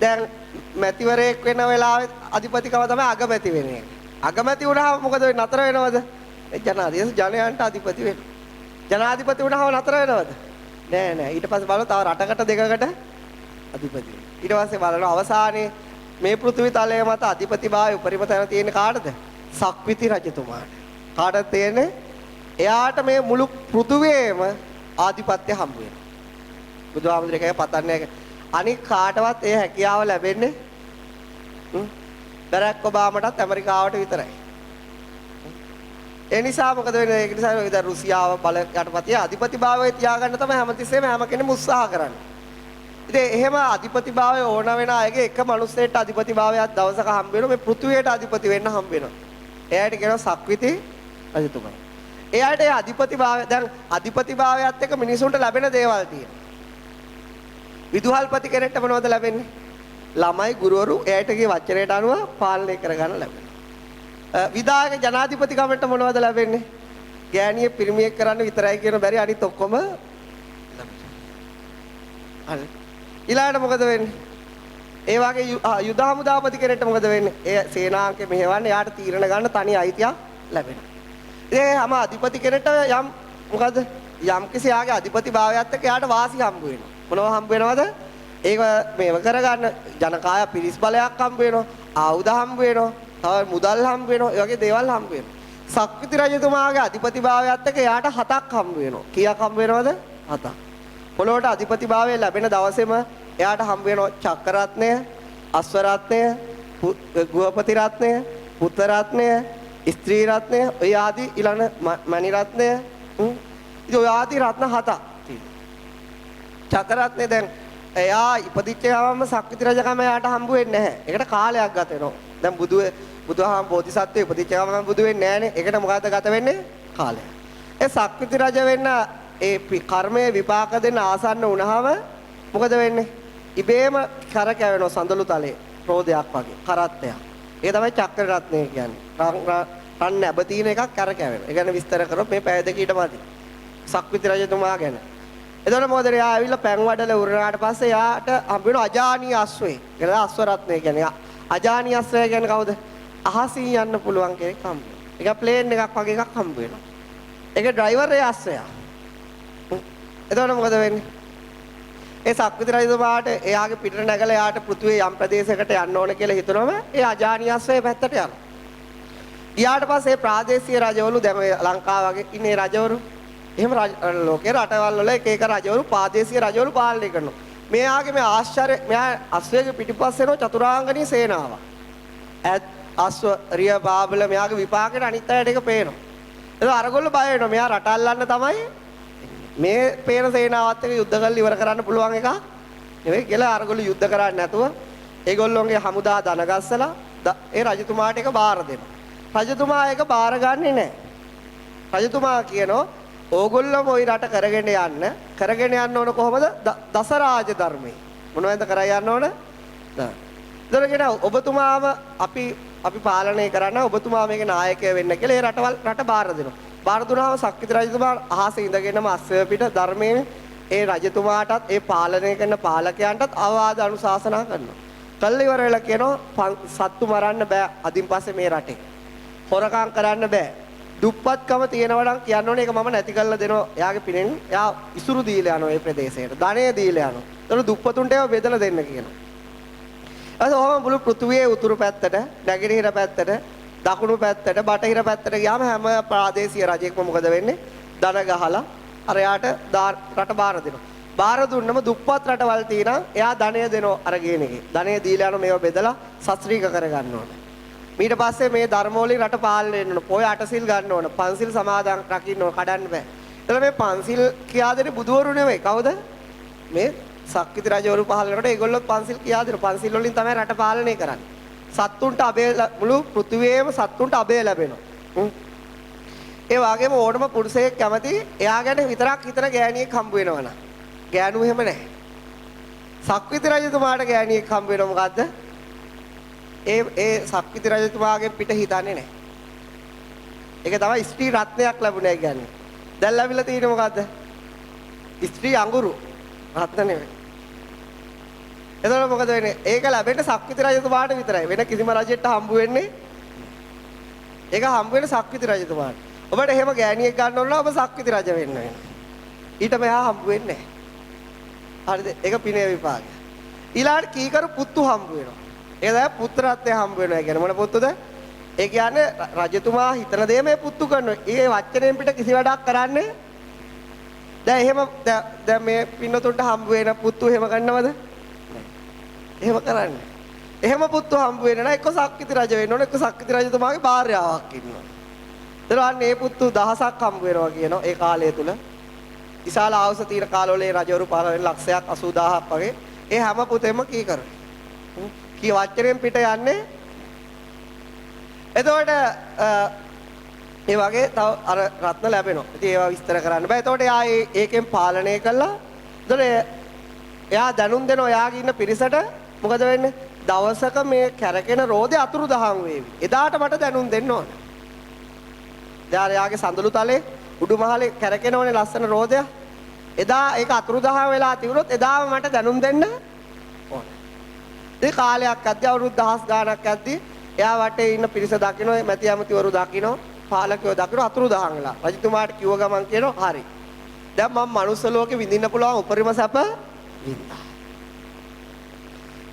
දැන් මැතිවරයෙක් වෙන වෙලාවෙත් අධිපතිකම තමයි අගමැති වෙන්නේ. අගමැති වුණාම මොකද වෙන්නේ? නතර වෙනවද? ජනාධිපති ජනයන්ට අධිපති වෙනවා. ජනාධිපති වුණාම නතර වෙනවද? නෑ. ඊට පස්සේ බලමු තව රටකට දෙකකට අධිපති. ඊට පස්සේ බලනවා අවසානයේ මේ පෘථිවි තලය මත අධිපතිභාවය උපරිම තැන තියෙන කාටද? සක්විති රජතුමාට. කාටද තියෙන්නේ? එයාට මේ මුළු පෘථිවියේම ආධිපත්‍ය හම්බ වෙනවා. බුදුහාමුදුරේ පතන්නේ අනික කාටවත් ඒ හැකියාව ලැබෙන්නේ බරක් ඔබාමටත් ඇමරිකාවට විතරයි. ඒ නිසා මොකද වෙන්නේ? ඒක නිසා ඉතින් රුසියාව බල යටපතිය අධිපතිභාවය තියාගන්න තමයි හැමතිස්සෙම හැම කෙනෙම උත්සාහ කරන්නේ. ඉතින් එහෙම අධිපතිභාවය ඕන වෙන අයගේ එක මිනිස්සෙට අධිපතිභාවයක් දවසක හම්බ වෙනවා. මේ පෘථුවියට අධිපති වෙන්න හම්බ වෙනවා. එයාට කියනවා සක්විති රජතුමා. එයාට ඒ අධිපතිභාවය දැන් අධිපතිභාවයත් එක්ක මිනිසුන්ට ලැබෙන දේවල් තියෙනවා. විදුහල්පති කෙනෙක්ට මොනවද ලැබෙන්නේ? ළමයි ගුරුවරු එයාටගේ වචනයට අනුව පාලනය කරගන්න ලැබෙනවා. විධායක ජනාධිපතිකමට මොනවද ලැබෙන්නේ? ගෑණිය පිරිමියෙක් කරන්න විතරයි කියන බැරි අනිත් ඔක්කොම ලැබෙනවා. ඊළඟට මොකද වෙන්නේ? ඒ වගේ යුද හමුදාපති කෙනෙක්ට මොකද වෙන්නේ? ඒ සේනාංකෙ මෙහෙවන්නේ යාට තීරණ ගන්න තනි අයිතියක් ලැබෙනවා. ඒ හැම අධිපති කෙනෙක්ට යම් මොකද යම් කිසි යාගේ අධිපතිභාවයත් එක්ක යාට වාසි හම්බ වෙනවා. මොනවා හම්බ වෙනවද? ඒක මේව කරගන්න ජනකාය පිරිස් බලයක් හම්බ වෙනවා. ආයුධ හම්බ වෙනවා. තව මුදල් හම්බ වෙනවා. ඒ වගේ දේවල් හම්බ වෙනවා. සක්විති රජතුමාගේ අධිපතිභාවයත් එක්ක යාට 7ක් හම්බ වෙනවා. කීයක් හම්බ වෙනවද? 7ක්. පොළොවට අධිපතිභාවය ලැබෙන දවසේම එයාට හම්බ වෙනවා චක්‍රරත්නය, අශ්වරත්නය, ගෘහපති රත්නය, පුත්‍ර රත්නය, ස්ත්‍රී රත්නය, ඔය ආදී ඊළඟ මණි රත්නය. ඉතින් ඔය ආදී රත්න 7ක් තියෙනවා. චක්‍රරත්නය දැන් එයා ඉපදිච්ච ගමන්ම සක්විති රජකම එයාට හම්බ වෙන්නේ නැහැ. ඒකට කාලයක් ගත වෙනවා. දැන් බුදුහාම බෝධිසත්වයේ ඉපදිච්ච ගමන් බුදු වෙන්නේ නැහනේ. ඒකට මොකද ගත වෙන්නේ? කාලයක්. ඒ සක්විති රජ වෙන්න ඒ කර්මයේ විපාක දෙන්න ආසන්න වුණාම මොකද වෙන්නේ? ඉබේම කරකැවෙනවා සඳලු තලයේ රෝදයක් වගේ කරත්තයක්. ඒක තමයි චක්‍ර රත්නය කියන්නේ. රන් නැබ තියෙන එකක් කරකැවෙනවා. ඒ ගැන විස්තර කරොත් මේ පැය දෙක ඊටමදි. සක්විති රජතුමා ගැන. එතකොට මොකද එයා ඇවිල්ලා පැන් වඩල උරනාට පස්සේ යාට හම්බ වෙන අජානීය අශ්වය. ඒක අශ්ව රත්නය කියන්නේ. අජානීය අශ්වය කියන්නේ කවුද? අහසින් යන්න පුළුවන් කෙනෙක් හම්බ වෙනවා. ඒක ප්ලේන් එකක් වගේ එකක් හම්බ වෙනවා. ඒක ඩ්‍රයිවර් ඒ අශ්වයා. එතකොට මොකද වෙන්නේ? ඒ සක්විති රජතුමාට එයාගේ පිටට නැගලා එයාට පෘථුවේ යම් ප්‍රදේශයකට යන්න ඕන කියලා හිතනම ඒ අජානීය අශ්වය පැත්තට යනවා. ඊට පස්සේ ප්‍රාදේශීය රජවරු දැන් ලංකාව වගේ ඉන්නේ රජවරු එහෙම ලෝකේ රටවල් වල එක එක රජවරු ප්‍රාදේශීය රජවරු පාලනය කරනවා. මෙයාගේ මේ ආශ්චර්ය මෙයා අශ්වයේ පිටිපස්ස එන චතුරාංගනීය සේනාවක්. අස්ව රිය බාබල මෙයාගේ විපාකෙට අනිත් අයට ඒක පේනවා. ඒක අරගොල්ලෝ බය වෙනවා. මෙයා රට අල්ලන්න තමයි මේ පේන සේනාවත් එක්ක යුද්ධ කරලා ඉවර කරන්න පුළුවන් එක නෙවෙයි කියලා අරගොල්ලෝ යුද්ධ කරන්නේ නැතුව ඒගොල්ලෝගේ හමුදා දන ගස්සලා ඒ රජතුමාට ඒක බාර දෙනවා. රජතුමා ඒක බාර ගන්නෙ නැහැ. රජතුමා කියනවා ඕගොල්ලෝම ওই රට කරගෙන යන්න ඕන කොහොමද? දසරාජ ධර්මයේ. මොනවද කරා යන්න ඕන? දරගෙන ඔබතුමාම අපි පාලනය කරන්න ඔබතුමා මේකේ නායකය වෙන්න කියලා ඒ රට බාර දෙනවා. බාර දුන්නාම සක්විති රජතුමා අහසේ ඉඳගෙනම අස්සය පිට ධර්මයේ ඒ රජතුමාටත් ඒ පාලනය කරන පාලකයන්ටත් අවවාද අනුශාසනා කරනවා. කල්ලි ඉවර වෙලා කියනවා සත්තු මරන්න බෑ අදින් පස්සේ මේ රටේ. හොරකම් කරන්න බෑ. දුප්පත්කම තියෙනවා නම් කියන්න ඕනේ ඒක මම නැති කරලා දෙනවා. එයාගේ පිනෙන් එයා ඉසුරු දීලා යනවා මේ ප්‍රදේශයට. ධනෙ දීලා යනවා. ඒතර දුප්පතුන්ට ඒවා බෙදලා දෙන්න කියනවා. ඔහොම මුළු පෘථුවියේ උතුරු පැත්තට, නැගෙනහිර පැත්තට, දකුණු පැත්තට, බටහිර පැත්තට ගියාම හැම ප්‍රාදේශීය රජෙක්ම මොකද වෙන්නේ? දන ගහලා අර යාට රට බාර දෙනවා. බාර දුන්නම දුප්පත් රටවල් තියෙනවා. එයා ධනය දෙනවා අර ගේන එකේ. ධනය දීලා යන මේවා බෙදලා සස්ත්‍රීක කරගන්න ඕනේ. ඊට පස්සේ මේ ධර්ම වලින් රට පාලනය වෙන්න ඕන. පොය අටසිල් ගන්න ඕන. පන්සිල් සමාදන් රකින්න ඕන. කඩන්න බෑ. එතන මේ පන්සිල් කියා දෙන්නේ බුදුවරු නෙවෙයි. කවුද? මේ සක්විති රජවරු පහල වෙනකොට ඒගොල්ලෝ පන්සිල් කියා දෙනවා. පන්සිල් වලින් තමයි රට පාලනය කරන්නේ. සත්තුන්ට අබේ මුළු පෘථිවියේම සත්තුන්ට අබේ ලැබෙනවා. ඒ වගේම ඕනම පුරුෂයෙක් කැමති එයා ගැන විතරක් හිතන ගෑණියෙක් හම්බ වෙනවනම්. ගෑනු එහෙම නැහැ. සක්විති රජතුමාට ගෑණියෙක් හම්බ වෙනව මොකද්ද? ඒ සක්විති රජතුමාගේ පිට හිතන්නේ නැහැ. ඒක තමයි ස්ත්‍රී රත්නයක් ලැබුණේ කියන්නේ. දැන් ලැබිලා තියෙන්නේ මොකද්ද? ස්ත්‍රී අඟුරු රත්න නෙවෙයි. එතකොට මොකද වෙන්නේ? ඒක ලැබෙන්නේ සක්විති රජතුමාට විතරයි. වෙන කිසිම රජෙක්ට හම්බ වෙන්නේ. ඒක හම්බ වෙන්නේ සක්විති රජතුමාට. ඔබට එහෙම ගෑණියෙක් ගන්න ඕන නම් ඔබ සක්විති රජ වෙන්න වෙනවා. ඊට මෙහා හම්බ වෙන්නේ නැහැ. හරිද? ඒක පිනේ විපාකය. ඊළාට කීකරු පුතු හම්බ වෙනවා. ඒක තමයි පුත්‍රත්වය හම්බ වෙනවා කියන්නේ. මොන පුතුද? ඒ කියන්නේ රජතුමා හිතන දේ මේ පුතු කරනවා. ඒ වචනයෙන් පිට කිසි වැඩක් කරන්නේ දැන් එහෙම දැන් මේ පින්නතුන්ට හම්බ වෙන පුතු එහෙම කරනවද? එහෙම කරන්නේ. එහෙම පුතු හම්බ වෙන නම් එක්ක සක්විති රජ වෙන්න ඕන, එක්ක සක්විති රජතුමාගේ භාර්යාවක් ඉන්නවා. ඒතර අන්නේ මේ පුතු දහසක් හම්බ වෙනවා කියනවා ඒ කාලය තුල. විශාල ආවුස තියෙන කාලවල ඒ රජවරු පහළ වෙන ලක්ෂයක් 80000ක් වගේ. ඒ හැම පුතෙම කී කරේ. කී වචනෙන් පිට යන්නේ. එතකොට ඒ වගේ තව අර රත්න ලැබෙනවා. ඉතින් ඒවා විස්තර කරන්න බෑ. එතකොට එයා ඒකෙන් පාලනය කළා. එතකොට එයා දැනුම් දෙනවා එයාගේ ඉන්න පිරිසට මොකද වෙන්නේ? දවසක මේ කැරකෙන රෝදේ අතුරුදහන් වේවි. එදාට මට දැනුම් දෙන්න ඕන. දැන් එයාගේ සඳලු තලේ උඩු මහලේ කැරකෙනවනේ ලස්සන රෝදය. එදා ඒක අතුරුදහන් වෙලා තිබුණොත් එදාම මට දැනුම් දෙන්න ඕන. ඒ කාලයක් ඇද්දී අවුරුදු 1000 ගාණක් ඇද්දී එයා වටේ ඉන්න පිරිස දකින්න මැති ඇමතිවරු දකින්න පාලකයෝ දකින්න අතුරුදහන් වෙලා. රජතුමාට කිව්ව ගමන් කියනවා හරි. දැන් මම මනුස්ස ලෝකෙ විඳින්න පුළුවන් උපරිම සැප විඳා.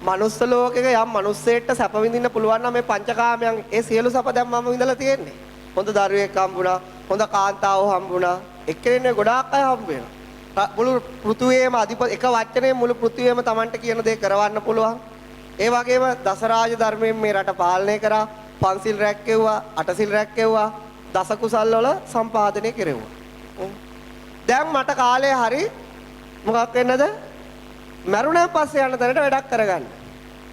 මනුස්ස ලෝකෙක යම් මිනිස්සෙක්ට සැප විඳින්න පුළුවන් නම් මේ පංචකාමයන් ඒ සියලු සැප දැන් මම විඳලා තියෙන්නේ. හොඳ දරුවෙක් හම්බුණා, හොඳ කාන්තාවෝ හම්බුණා, එක්කෙනෙක් ගොඩාක් අය හම්බ වෙනවා. මුළු පෘථුවියේම අධිපති එක වචනේ මුළු පෘථුවියේම Tamanට කියන දේ කරවන්න පුළුවන්. ඒ වගේම දසරාජ ධර්මයෙන් මේ රට පාලනය කරා, පන්සිල් රැක්කෙව්වා, අටසිල් රැක්කෙව්වා, දස කුසල් වල සම්පාදනය කෙරෙව්වා. දැන් මට කාලේ හරි මොකක් වෙන්නද? මරුණන් පස්සේ යන තැනට වැඩක් කරගන්න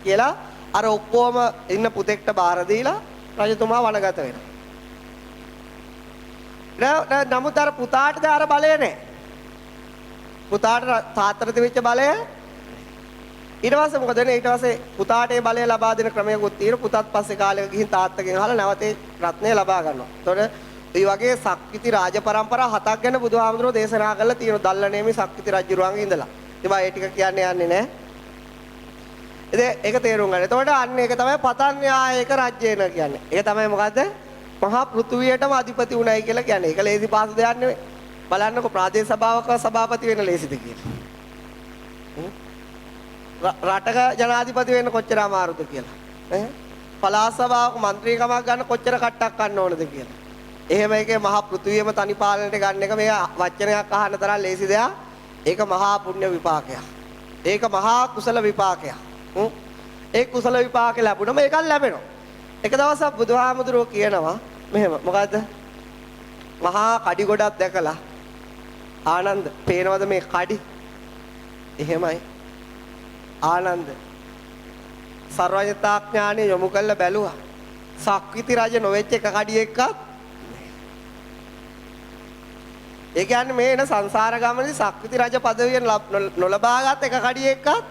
කියලා අර ඔක්කොම ඉන්න පුතෙක්ට බාර දීලා රජතුමා වනගත වෙනවා. නමුත් අර පුතාට අර බලය නැහැ. පුතාට තාත්තට තිබිච්ච බලය ඊට පස්සේ මොකද වෙන්නේ? ඊට පස්සේ පුතාට ඒ බලය ලබා දෙන ක්‍රමයකුත් තියෙනවා. පුතාත් පස්සේ කාලෙක ගිහින් තාත්තගෙන් අහලා නැවතේ රත්නය ලබා ගන්නවා. එතකොට මේ වගේ සක්විති රාජ පරම්පරා 7ක් ගැන බුදුහාමුදුරුවෝ දේශනා කරලා තියෙනවා. දල්ලනේමි සක්විති රජුරුවන්ගේ ඉඳලා. ඉතින් ඒ ටික කියන්නේ යන්නේ නැහැ. ඉතින් ඒක තේරුම් ගන්න. එතකොට අන්න ඒක තමයි පතන්යායක රජ්‍යේන කියන්නේ. ඒක තමයි මොකද්ද? මහා පෘථුවියටම අධිපති උණයි කියලා කියන්නේ. ඒක ලේසි පාසු දෙයක් නෙවෙයි. බලන්නකො ප්‍රාදේශ සභාවක සභාපති වෙන්න ලේසිද කියලා. රටක ජනාධිපති වෙන්න කොච්චර අමාරුද කියලා. පළාත් සභාවක മന്ത്രിකමක් ගන්න කොච්චර කට්ටක් ගන්න ඕනද කියලා. එහෙම එකේ මහා පෘථුවියම තනි පාලනයට ගන්න එක මේ වචනයක් අහන්න තරම් ලේසි දෙයක්. ඒක මහා පුණ්‍ය විපාකයක්. ඒක මහා කුසල විපාකයක්. ඒ කුසල විපාක ලැබුණම ඒකත් ලැබෙනවා. එක දවසක් බුදුහාමුදුරුවෝ කියනවා මෙහෙම මොකද්ද? මහා කඩි ගොඩක් දැකලා ආනන්ද පේනවද මේ කඩි? එහෙමයි. ආනන්ද සර්වඥතා ඥානෙ යොමු කළ බැලුවා. සක්විති රජ නොවෙච්ච එක කඩියෙක්වත් ඒ කියන්නේ මේ එන සංසාර ගමනේ සක්විති රජ පදවිය නොලබාගත් එක කඩියෙක්වත්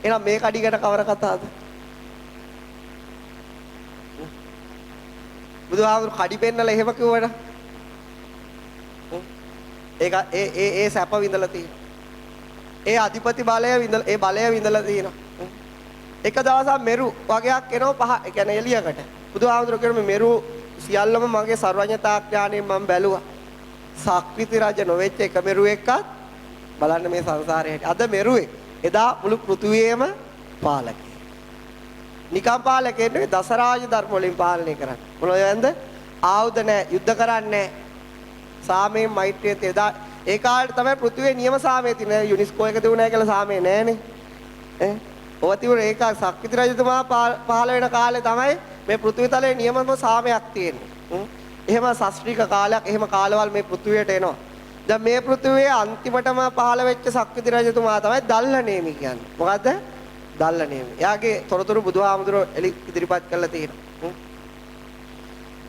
එහෙනම් මේ කඩි ගැන කවර කතාවද? බුදුහාමුදුරු කඩි පෙන්නලා එහෙම කිව්වද? ඒක ඒ සැප විඳලා තියෙනවා. ඒ අධිපති බලය විඳලා ඒ බලය විඳලා තියෙනවා. එක දවසක් මෙරු වගේක් එනවා පහ ඒ කියන්නේ එළියකට. බුදුහාමුදුරු කියනවා මෙරු සියල්ලම මගේ සර්වඥතා ඥාණයෙන් මම බැලුවා. සක්විති රජ නොවෙච්ච එක මෙරුවෙක්වත් බලන්න මේ සංසාරේ හැටි. අද මෙරුවේ එදා මුළු පෘථුවියේම පාලකයෙක්. නිකම් පාලකයෙක් නෙවෙයි දසරාජ ධර්ම වලින් පාලනය කරන්නේ. මොනවද? ආයුධ නැහැ, යුද්ධ කරන්නේ නැහැ. සාමයෙන් මෛත්‍රියෙන් එදා ඒ කාලේ තමයි පෘථුවියේ නියම සාමය තියෙන. යුනිස්කෝ එක දුවුණා කියලා සාමය නැහනේ. ඔය තිබුණ ඒක සක්විති රජතුමා පහළ වෙන කාලේ තමයි මේ පෘථිවි තලයේ නියමම සාමයක් තියෙන්නේ. එහෙම ශාස්ත්‍රීය කාලයක් එහෙම කාලවල මේ පෘථිවියට එනවා. දැන් මේ පෘථිවියේ අන්තිමටම පහළ වෙච්ච සක්විති රජතුමා තමයි දල්ලනේමි කියන්නේ. මොකද්ද? දල්ලනේමි. එයාගේ තොරතුරු බුදුහාමුදුරුවෝ ඉදිරිපත් කරලා තියෙනවා.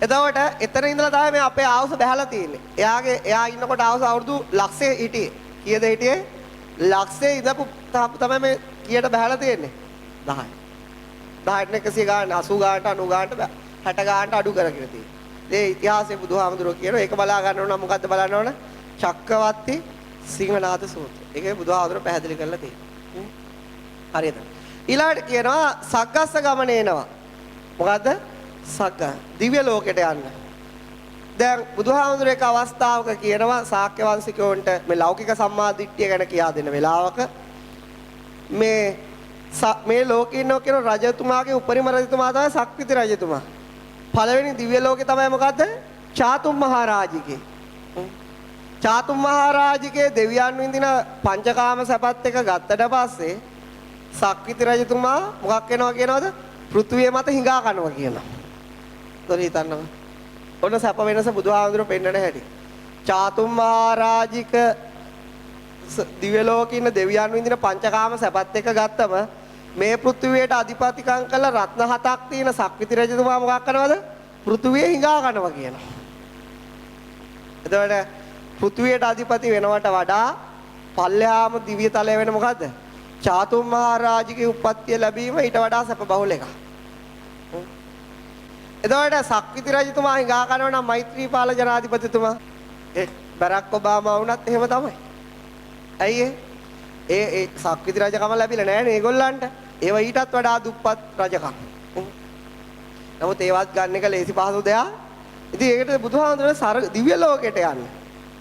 එතකොට එතන ඉඳලා තමයි මේ අපේ ආවුස බහැලා තියෙන්නේ. එයා ඉන්නකොට ආවුස අවුරුදු ලක්ෂේ හිටියේ. කීයද හිටියේ? ලක්ෂේ ඉඳපු තමයි මේ කීයට බහැලා තියෙන්නේ? 10යි. 10ට 100 ගාන 80 ගානට 90 ගානට 60 ගානට අඩු කරගෙන තියෙනවා. ඒ ඉතිහාසයේ බුදුහාමුදුරුවෝ කියනවා ඒක බලා ගන්න ඕන නම් මොකද්ද බලන්න ඕන? චක්කවර්ති සිංහනාද සූත්‍රය. ඒකේ බුදුහාමුදුරුවෝ පැහැදිලි කරලා තියෙනවා. හරියද? ඊළඟට කියනවා සග්ගස්ස ගමන එනවා. මොකද්ද? සග්ග දිව්‍ය ලෝකෙට යන්න. දැන් බුදුහාමුදුරුවෝ එක අවස්ථාවක කියනවා ශාක්‍ය වංශිකයන්ට මේ ලෞකික සම්මාදිට්ඨිය ගැන කියා දෙන වෙලාවක මේ ලෝකේ ඉන්නෝ කියන රජතුමාගේ උපරිම රජතුමා තමයි සක්විති රජතුමා. පළවෙනි දිව්‍ය ලෝකේ තමයි මොකද්ද? චාතුම් මහරජිකේ. චාතුම් මහරජිකේ දෙවියන් විඳින පංචකාම සැපත් එක ගත්තට පස්සේ සක්විති රජතුමා මොකක් වෙනවා කියනවද? පෘථුවිය මත හිඟා කනවා කියනවා. තොර හිතන්නවා. ඔන්න සැප වෙනස බුදුහාමුදුරුවෝ පෙන්වන හැටි. චාතුම් මහරජික දිව්‍ය ලෝකේ ඉන්න දෙවියන් විඳින පංචකාම සැපත් එක ගත්තම මේ පෘථුවියට අධිපතිකම් කළ රත්න හතක් තියෙන සක්විති රජතුමා මොකක් කරනවද? පෘථුවිය හිඟා කනවා කියනවා. එතකොට පෘථුවියට අධිපති වෙනවට වඩා පල්ලෙහාම දිව්‍ය තලය වෙන මොකද්ද? චාතුම් මහරජිකේ උප්පත්තිය ලැබීම ඊට වඩා සැප බහුල එකක්. එතකොට සක්විති රජතුමා හිඟා කනවා නම් මෛත්‍රීපාල ජනාධිපතිතුමා බරක් ඔබාමා වුණත් එහෙම තමයි. ඇයි ඒ සක්විති රජකම ලැබිලා නැහැනේ ඒගොල්ලන්ට. ඒව ඊටත් වඩා දුප්පත් රජකම්. නමුත් ඒවත් ගන්න එක ලේසි පහසු දෙයක්. ඉතින් ඒකට බුදුහාමුදුරනේ දිව්‍ය ලෝකයට යන්න.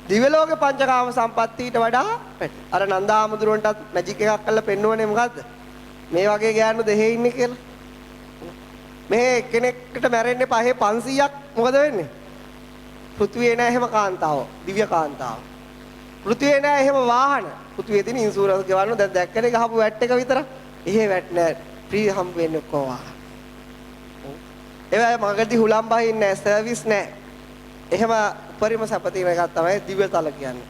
දිව්‍ය ලෝකේ පංචකාම සම්පත්තියට වඩා අර නන්දාමුදුරන්ටත් මැජික් එකක් කරලා පෙන්වන්නේ මොකද්ද? මේ වගේ ගෑනු දෙහි ඉන්නේ කියලා. මේ එක්කෙනෙක්ට මැරෙන්නේ පහේ 500ක් මොකද වෙන්නේ? පෘථුවියේ නැහැ එහෙම කාන්තාව, දිව්‍ය කාන්තාව. පෘථුවියේ නැහැ එහෙම වාහන. පෘථුවියේ තියෙන ඉන්ෂුරන්ස් ගෙවන්න දැන් දැක්කනේ ගහපු වැට් එක විතර. එහෙ වැට් නැහැ. ෆ්‍රී හම්බ වෙන්නේ ඔක්කොම වාහන. ඒවයි මගදී හුලම් බහින්නේ නැහැ, සර්විස් නැහැ. එහෙම උපරිම සැප තියෙන එකක් තමයි දිව්‍ය තල කියන්නේ.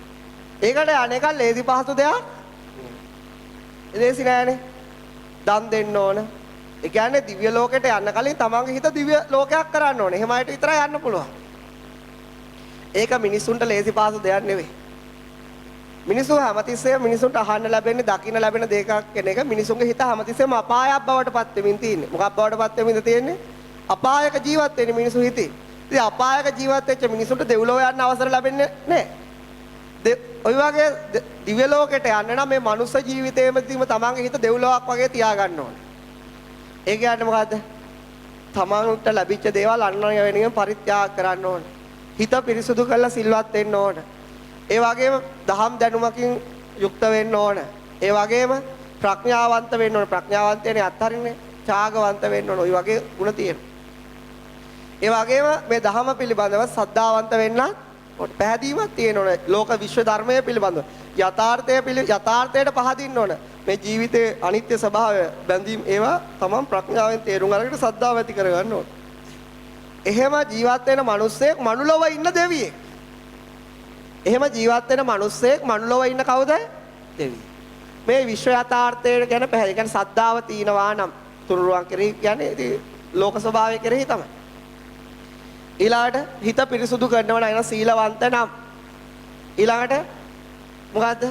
ඒකට අනේක ලේසි පහසු දෙයක්. ලේසි නෑනේ. දන් දෙන්න ඕන. ඒ කියන්නේ දිව්‍ය ලෝකෙට යන්න කලින් තමන්ගේ හිත දිව්‍ය ලෝකයක් කරන්න ඕනේ. එහෙම අයට විතරයි යන්න පුළුවන්. ඒක මිනිසුන්ට ලේසි පහසු දෙයක් නෙවෙයි. මිනිස්සු හැමතිස්සෙම මිනිසුන්ට අහන්න ලැබෙන්නේ දකින්න ලැබෙන දෙකක් කෙන එක මිනිසුන්ගේ හිත හැමතිස්සෙම අපායක් බවට පත් වෙමින් තියෙන්නේ. මොකක් බවට පත් වෙමින්ද තියෙන්නේ? අපායක ජීවත් වෙන මිනිසු හිතේ. ඉතින් අපායක ජීවත් වෙච්ච මිනිසුන්ට දෙව්ලොව යන්න අවසර ලැබෙන්නේ නැහැ. ඔය වගේ දිව්‍ය ලෝකෙට යන්න නම් මේ මනුස්ස ජීවිතේමදීම තමන්ගේ හිත දෙව්ලොවක් වගේ තියාගන්න ඕනේ. ඒ කියන්නේ මොකද්ද? තමන්ට ලැබිච්ච දේවල් අන් අය වෙනුවෙන් පරිත්‍යාග කරන්න ඕනේ. හිත පිරිසුදු කරලා සිල්වත් වෙන්න ඕනේ. ඒ වගේම දහම් දැනුමකින් යුක්ත වෙන්න ඕනේ. ඒ වගේම ප්‍රඥාවන්ත වෙන්න ඕනේ. ප්‍රඥාවන්තයනේ අත්හරින්නේ. ත්‍යාගවන්ත වෙන්න ඕනේ. ওই වගේ ගුණ තියෙනවා. ඒ වගේම මේ ධහම පිළිබඳව සද්ධාවන්ත වෙන්න ඕනේ. පැහැදීමක් තියෙන්න ඕනේ. ලෝක විශ්ව ධර්මයේ පිළිබඳව යථාර්ථයට පහදින්න ඕනේ. මේ ජීවිතයේ අනිත්‍ය ස්වභාවය බැඳීම් ඒවා තමන් ප්‍රඥාවෙන් තේරුම් අරගෙන සද්ධාව ඇති කරගන්න ඕනේ. එහෙම ජීවත් වෙන මිනිස්සෙක් මනුලොව ඉන්න දෙවියෙක්. එහෙම ජීවත් වෙන මිනිස්සෙක් මනුලොව ඉන්න කවුද? දෙවියෙක්. මේ විශ්ව යථාර්ථය ගැන පැහැදිලි. කියන්නේ සද්ධාව තීනවා නම් තුනුරුවන් කෙරෙහි කියන්නේ ඉතින් ලෝක ස්වභාවය කෙරෙහි තමයි. ඊළාට හිත පිරිසුදු කරනවා නම් සීලවන්ත නම් ඊළඟට මොකද්ද?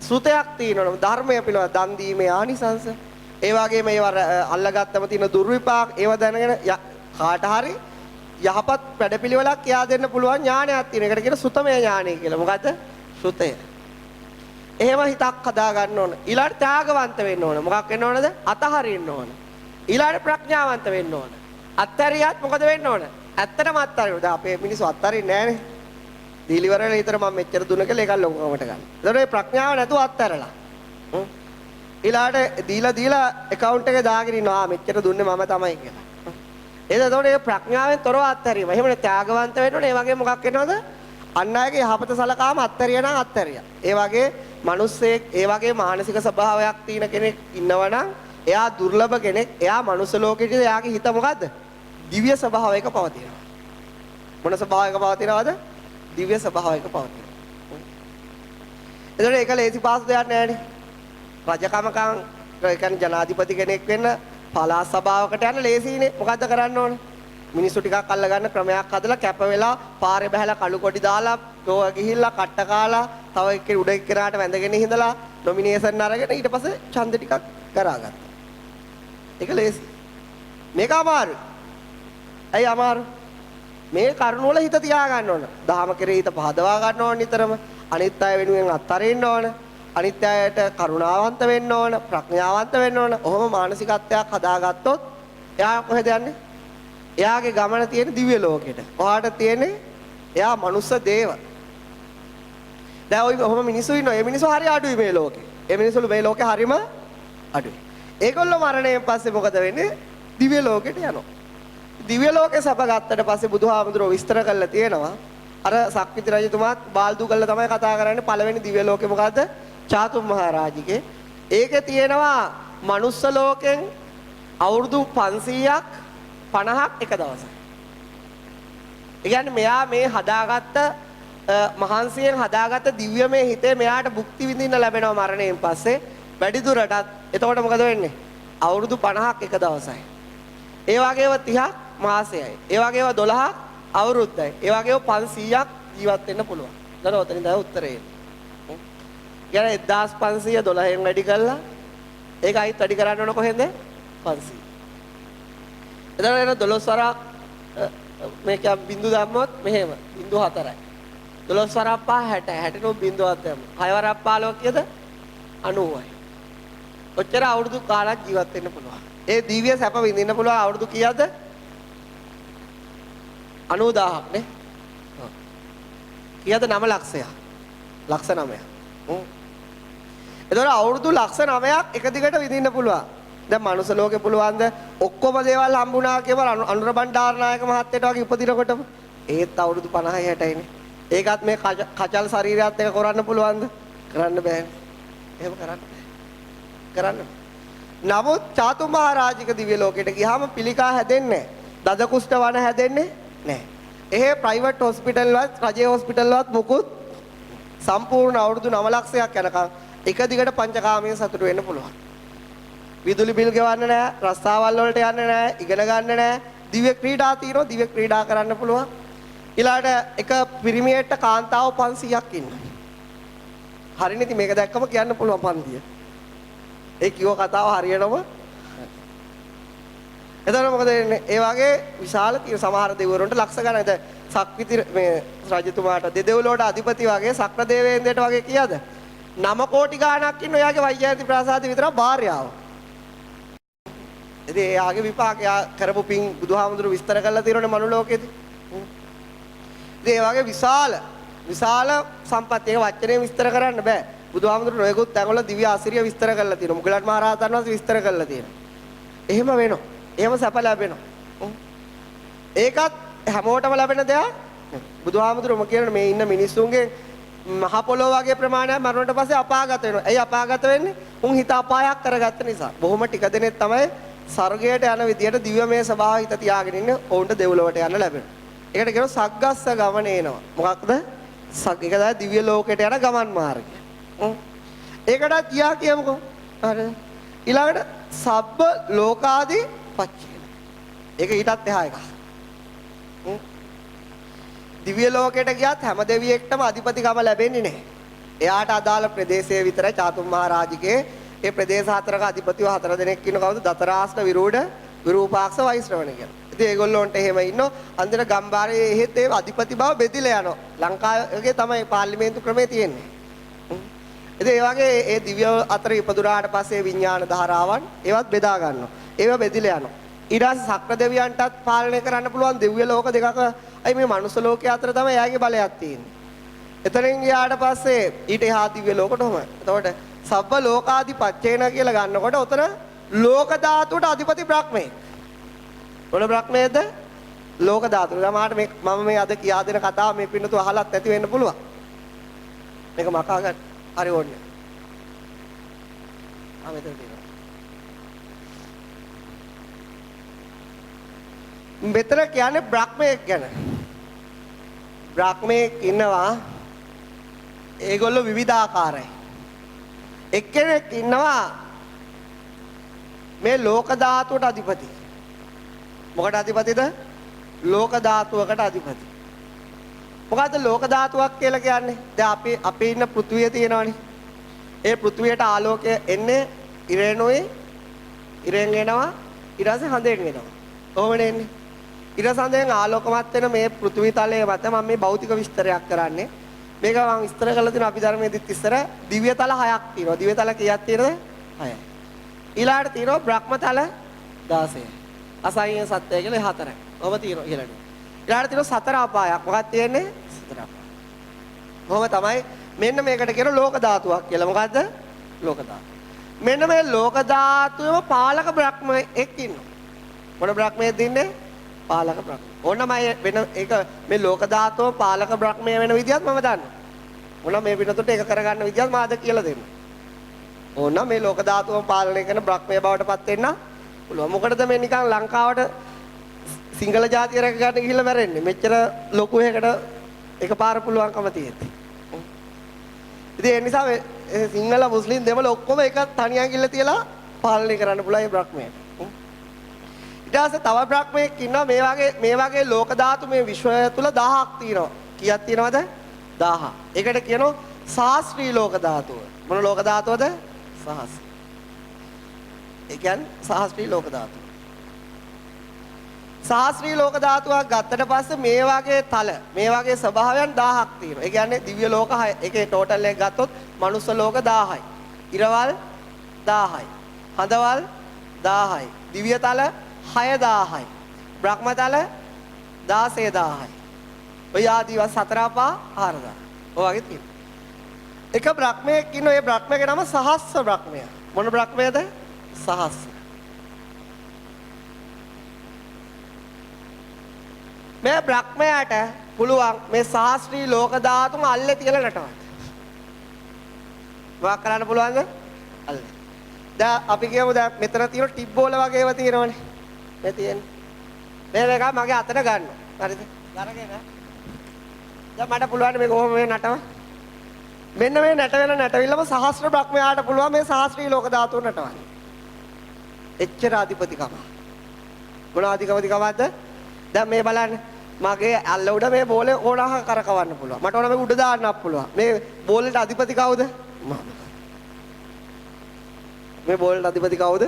සුතයක් තියෙනවා. ධර්මය පිළිබඳ දන් දීමේ ආනිසංස. ඒ වගේම ඒව අල්ලගත්තම තියෙන දුර්විපාක ඒව දැනගෙන කාට හරි යහපත් වැඩපිළිවෙලක් කියා දෙන්න පුළුවන් ඥානයක් තියෙන. ඒකට කියන සුතමය ඥානය කියලා. මොකද්ද? සුතය. එහෙම හිතක් හදා ගන්න ඕන. ඊළඟට ත්‍යාගවන්ත වෙන්න ඕන. මොකක් වෙන්න ඕනද? අතහරින්න ඕන. ඊළඟට ප්‍රඥාවන්ත වෙන්න ඕන. අත්හැරියත් මොකද වෙන්න ඕන? ඇත්තටම අත්හරින්න. දැන් අපේ මිනිස්සු අත්හරින්නේ නැහනේ. දීලිවරල විතර මම මෙච්චර දුන්න කියලා ඒක ලොකුමකට ගන්න. ඒතකොට මේ ප්‍රඥාව නැතුව අත්හැරලා. ඊළඟට දීලා account එකේ දාගෙන ඉන්නවා මෙච්චර දුන්නේ මම තමයි කියලා. එතකොට මේ ප්‍රඥාවෙන් තොරව අත්හැරීම. එහෙමනේ ත්‍යාගවන්ත වෙන්න ඕනේ. ඒ වගේ මොකක් වෙනවද? අන් අයගේ යහපත සලකාම අත්හැරියා නම් අත්හැරියා. ඒ වගේ මිනිස්සෙක් ඒ වගේ මානසික ස්වභාවයක් තියෙන කෙනෙක් ඉන්නවනම් එයා දුර්ලභ කෙනෙක්. එයා මනුස්ස ලෝකෙදී එයාගේ හිත මොකද්ද? දිව්‍ය ස්වභාවයක පවතිනවා. මොන ස්වභාවයක පවතිනවද? දිව්‍ය ස්වභාවයක පවතිනවා. එතකොට ඒක ලේසි පාස් දෙයක් නෑනේ. රජකමකම් ඒ කියන්නේ ජනාධිපති කෙනෙක් වෙන්න පළාත් සභාවකට යන්න ලේසියිනේ. මොකද්ද කරන්න ඕනේ? මිනිස්සු ටිකක් අල්ලගන්න ක්‍රමයක් හදලා කැප වෙලා පාරේ බහැලා කළු කොඩි දාලා ගෝව ගිහිල්ලා කට්ට කාලා තව එක්ක උඩ එක්කෙනාට වැඳගෙන ඉඳලා නොමිනේෂන් අරගෙන ඊට පස්සේ ඡන්ද ටිකක් කරාගත්තා. ඒක ලේසි. මේක අමාරුයි. ඇයි අමාරු? මේ කරුණ වල හිත තියා ගන්න ඕන. දහම කෙරෙහි හිත පහදවා ගන්න ඕන නිතරම. අනිත් අය වෙනුවෙන් අත්හරින්න ඕන. අනිත් අයට කරුණාවන්ත වෙන්න ඕන, ප්‍රඥාවන්ත වෙන්න ඕන. ඔහොම මානසිකත්වයක් හදාගත්තොත් එයා කොහෙද යන්නේ? එයාගේ ගමන තියෙන දිව්‍ය ලෝකෙට. ඔයාට තියෙන්නේ එයා මනුස්ස දේව. දැන් ඔය ඔහොම මිනිස්සු ඉන්නවා. ඒ මිනිස්සු හරි අඩුයි මේ ලෝකේ. ඒ මිනිස්සු මේ ලෝකේ හරිම අඩුයි. ඒගොල්ලෝ මරණයෙන් පස්සේ මොකද වෙන්නේ? දිව්‍ය ලෝකෙට යනවා. දිව්‍ය ලෝකේ සප ගත්තට පස්සේ බුදුහාමුදුරුවෝ විස්තර කරලා තියෙනවා. අර සක්විති රජතුමාත් බාල්දු කරලා තමයි කතා කරන්නේ. පළවෙනි දිව්‍ය ලෝකේ මොකද්ද? චාතුම් මහරජිගේ. ඒකේ තියෙනවා මනුස්ස ලෝකෙන් අවුරුදු 500ක් 50ක් එක දවසක්. ඒ කියන්නේ මෙයා මේ හදාගත්ත මහන්සියෙන් හදාගත්ත දිව්‍යමය හිතේ මෙයාට භුක්ති විඳින්න ලැබෙනවා මරණයෙන් පස්සේ වැඩි දුරටත්. එතකොට මොකද වෙන්නේ? අවුරුදු 50ක් එක දවසයි. ඒ වගේව 30ක් මාසයයි. ඒ වගේව 12ක් අවුරුද්දයි. ඒ වගේව 500ක් ජීවත් වෙන්න පුළුවන්. දැන් ඔතනින් තමයි උත්තරේ එන්නේ. කියන්නේ 1500 12න් වැඩි කළා. ඒක අයිත් වැඩි කරන්න ඕන කොහෙන්ද? 500. එතන එන 12 වරක් මේක බිඳු දැම්මොත් මෙහෙම බිඳු 4යි. 12 වරක් 5 60 60 බිඳුවක් දැම්ම. 6 වරක් 15 කීයද? 90යි. ඔච්චර අවුරුදු කාලයක් ජීවත් වෙන්න පුළුවන්. ඒ දිව්‍ය සැප විඳින්න පුළුවන් අවුරුදු කීයද? 90000ක් නේ. ඔව්. කීයද? 9 ලක්ෂයක්. ලක්ෂ 9ක්. එතකොට අවුරුදු ලක්ෂ 9ක් එක දිගට විඳින්න පුළුවන්. දැන් මනුස්ස ලෝකේ පුළුවන්ද ඔක්කොම දේවල් හම්බුණා කියලා අනුර බණ්ඩාරනායක මහත්තයට වගේ උපදිනකොටම ඒත් අවුරුදු 50යි 60යිනේ. ඒකත් මේ කචල් ශරීරයත් එක කරන්න පුළුවන්ද? කරන්න බෑනේ. එහෙම කරන්න බෑ. කරන්න. නමුත් චාතුම් මහරජික දිව්‍ය ලෝකෙට ගියාම පිළිකා හැදෙන්නේ නැහැ. දද කුෂ්ඨ වන හැදෙන්නේ නැහැ. එහෙ ප්‍රයිවට් හොස්පිටල් වල රජයේ හොස්පිටල් වලත් මුකුත් සම්පූර්ණ අවුරුදු 9 ලක්ෂයක් යනකම් එක දිගට පංචකාමයේ සතුට වෙන්න පුළුවන්. විදුලි බිල් ගෙවන්න නැහැ, රස්සාවල් වලට යන්න නැහැ, ඉගෙන ගන්න නැහැ. දිව්‍ය ක්‍රීඩා තියෙනවා, දිව්‍ය ක්‍රීඩා කරන්න පුළුවන්. ඊළාට එක පිරිමියෙක්ට කාන්තාව 500ක් ඉන්නවා. හරිනේ ඉතින් මේක දැක්කම කියන්න පුළුවන් 500. ඒ කිව්ව කතාව හරියටම. එතකොට මොකද වෙන්නේ? ඒ වගේ විශාල තියෙන සමහර දෙවිවරුන්ට ලක්ෂ ගණන්. දැන් සක්විති මේ රජතුමාට දෙදෙව්ලොවට අධිපති වගේ සක්‍ර දේවේන්ද්‍රට වගේ කීයද? 9 කෝටි ගාණක් ඉන්න එයාගේ වෛජයන්ති ප්‍රාසාදේ විතර භාර්යාව. ඉතින් එයාගේ විපාක එයා කරපු පින් බුදුහාමුදුරු විස්තර කරලා තියෙනනේ මනුලෝකෙදී. ඉතින් ඒ වගේ විශාල සම්පත් ඒක වචනේ විස්තර කරන්න බෑ. බුදුහාමුදුරු නොයෙකුත් තැන්වල දිව්‍ය ආශ්‍රිය විස්තර කරලා තියෙනවා. මුගලන් මහ රහතන් වහන්සේ විස්තර කරලා තියෙනවා. එහෙම වෙනවා. එහෙම සැප ලැබෙනවා. ඒකත් හැමෝටම ලැබෙන දෙයක්. බුදුහාමුදුරුවෝ කියන මේ ඉන්න මිනිස්සුන්ගේ මහ පොළොව වගේ ප්‍රමාණයක් මරණයට පස්සේ අපාගත වෙනවා. ඇයි අපාගත වෙන්නේ? උන් හිත අපායක් කරගත්ත නිසා. බොහොම ටික දෙනෙක් තමයි ස්වර්ගයට යන විදියට දිව්‍යමය ස්වභාවය හිත තියාගෙන ඉන්න ඔවුන්ට දෙව්ලොවට යන්න ලැබෙනවා. ඒකට කියනවා සග්ගස්ස ගමන එනවා. මොකක්ද? ඒක තමයි දිව්‍ය ලෝකයට යන ගමන් මාර්ගය. ඒකට තියා කියමුකෝ. හරි. ඊළඟට සබ්බ ලෝකාදී පච්චේන. ඒක ඊටත් එහා එකක්. දිව්‍ය ලෝකයට ගියත් හැම දෙවියෙක්ටම අධිපතිකම ලැබෙන්නේ නැහැ. එයාට අදාළ ප්‍රදේශයේ විතරයි චාතුම් මහරජිකේ ඒ ප්‍රදේශ හතරක අධිපතිව 4 දෙනෙක් ඉන්න කවුද? දතරාෂ්ට විරූඪ විරූපාක්ෂ වෛශ්‍රවණ කියලා. ඉතින් ඒගොල්ලොන්ට එහෙම ඉන්නෝ අන්තිම ගම්බාරයේ එහෙත් ඒ අධිපති බව බෙදිලා යනවා. ලංකාවේ තමයි පාර්ලිමේන්තු ක්‍රමේ තියෙන්නේ. ඉතින් ඒ වගේ ඒ දිව්‍ය අතර ඉපදුනාට පස්සේ විඥාන ධාරාවන් ඒවත් බෙදා ගන්නවා. ඒවා බෙදිලා යනවා. ඊට පස්සේ සක්‍ර දෙවියන්ටත් පාලනය කරන්න පුළුවන් දිව්‍ය ලෝක දෙකක අයි මේ මනුස්ස ලෝකයේ අතර තමයි එයාගේ බලයක් තියෙන්නේ. එතනින් ගියාට පස්සේ ඊට එහා දිව්‍ය ලෝකට උම. එතකොට සබ්බ ලෝකාධිපත්‍යේන කියලා ගන්නකොට උතන ලෝක ධාතුවට අධිපති බ්‍රහ්මේ. මොන බ්‍රහ්මේද? ලෝක ධාතුව. සමහරට මේ මම මේ අද කියා දෙන කතාව මේ පින්නතු අහලත් ඇති වෙන්න පුළුවන්. මේක මකා ගන්න. හරි ඕනේ. මෙතන තියෙනවා. මෙතන කියන්නේ බ්‍රහ්මයෙක් ගැන. බ්‍රහ්මයෙක් ඉන්නවා. ඒගොල්ලෝ විවිධාකාරයි. එක්කෙනෙක් ඉන්නවා මේ ලෝක ධාතුවට අධිපති. මොකට අධිපතිද? ලෝක ධාතුවකට අධිපති. මොකද්ද ලෝක ධාතුවක් කියලා කියන්නේ? දැන් අපි ඉන්න පෘථුවිය තියෙනවනේ. ඒ පෘථුවියට ආලෝකය එන්නේ ඉරේනෝයි ඉරෙන් එනවා ඊට පස්සේ හඳෙන් එනවා. කොහොමද එන්නේ? ඉරසඳෙන් ආලෝකමත් වෙන මේ පෘථිවි තලයේ මත මම මේ භෞතික විස්තරයක් කරන්නේ. මේක මම විස්තර කරලා තියෙනවා අභිධර්මයේදීත් ඉස්සර දිව්‍ය තල 6ක් තියෙනවා. දිව්‍ය තල කීයක් තියෙනවද? 6යි. ඊළාට තියෙනවා බ්‍රහ්ම තල 16යි. අසංය සත්‍යය කියලා 4යි. ඔබ තියෙනවා ඊළාට. ඊළාට තියෙනවා සතර අපායක්. මොකක්ද තියෙන්නේ? සතර අපාය. කොහොම තමයි මෙන්න මේකට කියන ලෝක ධාතුවක් කියලා. මොකද්ද? ලෝක ධාතුව. මෙන්න මේ ලෝක ධාතුවේම පාලක බ්‍රහ්මෙක් ඉන්නවා. මොන බ්‍රහ්මයෙක්ද ඉන්නේ? පාලක බ්‍රහ්ම. ඕනම වෙන ඒක මේ ලෝක ධාතුව පාලක බ්‍රහ්මය වෙන විදිහත් මම දන්නවා. ඕනම මේ පිටතට ඒක කරගන්න විදිහත් මාද කියලා දෙන්න. ඕනම මේ ලෝක ධාතුව පාලනය කරන බ්‍රහ්මය බවට පත් වෙන්න පුළුවන්. මොකටද මේ නිකන් ලංකාවට සිංහල ජාතිය රැක ගන්න ගිහිල්ලා මැරෙන්නේ. මෙච්චර ලොකු එකකට එකපාර පුළුවන්කම තියෙද්දි. ඉතින් ඒ නිසා සිංහල මුස්ලිම් දෙමළ ඔක්කොම එක තනියන් ගිහිල්ලා තියලා පාලනය කරන්න පුළුවන් මේ බ්‍රහ්මයට. ඊට පස්සේ තව බ්‍රහ්මයෙක් ඉන්නවා මේ වගේ ලෝක ධාතු මේ විශ්වය තුල 1000ක් තියෙනවා. කීයක් තියෙනවද? 1000. ඒකට කියනවා සහස්ත්‍රී ලෝක ධාතුව. මොන ලෝක ධාතුවද? සහස්. ඒ කියන්නේ සහස්ත්‍රී ලෝක ධාතුව. සහස්ත්‍රී ලෝක ධාතුවක් ගත්තට පස්සේ මේ වගේ ස්වභාවයන් 1000ක් තියෙනවා. ඒ කියන්නේ දිව්‍ය ලෝක 6. ඒකේ ටෝටල් එක ගත්තොත් මනුස්ස ලෝක 1000යි. ඉරවල් 1000යි. හඳවල් 1000යි. දිව්‍ය තල 6000යි. බ්‍රහ්මතල 16000යි. ඔය ආදීව සතර අපා 4000. ඔය වගේ තියෙනවා. එක බ්‍රහ්මයෙක් ඉන්න ඒ බ්‍රහ්මයාගේ නම සහස්‍ර බ්‍රහ්මයා. මොන බ්‍රහ්මයාද? සහස්‍ර. මේ බ්‍රහ්මයාට පුළුවන් මේ සහස්ත්‍රී ලෝක ධාතුම අල්ලේ තියලා නටවන්න. මොකක් කරන්න පුළුවන්ද? අල්ලේ. දැන් අපි කියමු දැන් මෙතන තියෙන ටිප් බෝල වගේ ඒවා තියෙනවනේ. මේ තියෙන්නේ. මේක මගේ අතට ගන්න. හරිද? අරගෙන. දැන් මට පුළුවන් මේක කොහොම මේ නටව? මෙන්න මේ නටවිලම සහස්‍ර බ්‍රහ්මයාට පුළුවන් මේ සහස්ත්‍රී ලෝක ධාතුව නටවන්න. එච්චර අධිපතිකම. මොන අධිපතිකමක්ද? දැන් මේ බලන්න. මගේ අල්ල උඩ මේ බෝලේ ඕනහ කරකවන්න පුළුවන්. මට ඕන මේක උඩ දාන්නත් පුළුවන්. මේ බෝලෙට අධිපති කවුද? මම. මේ බෝලෙට අධිපති කවුද?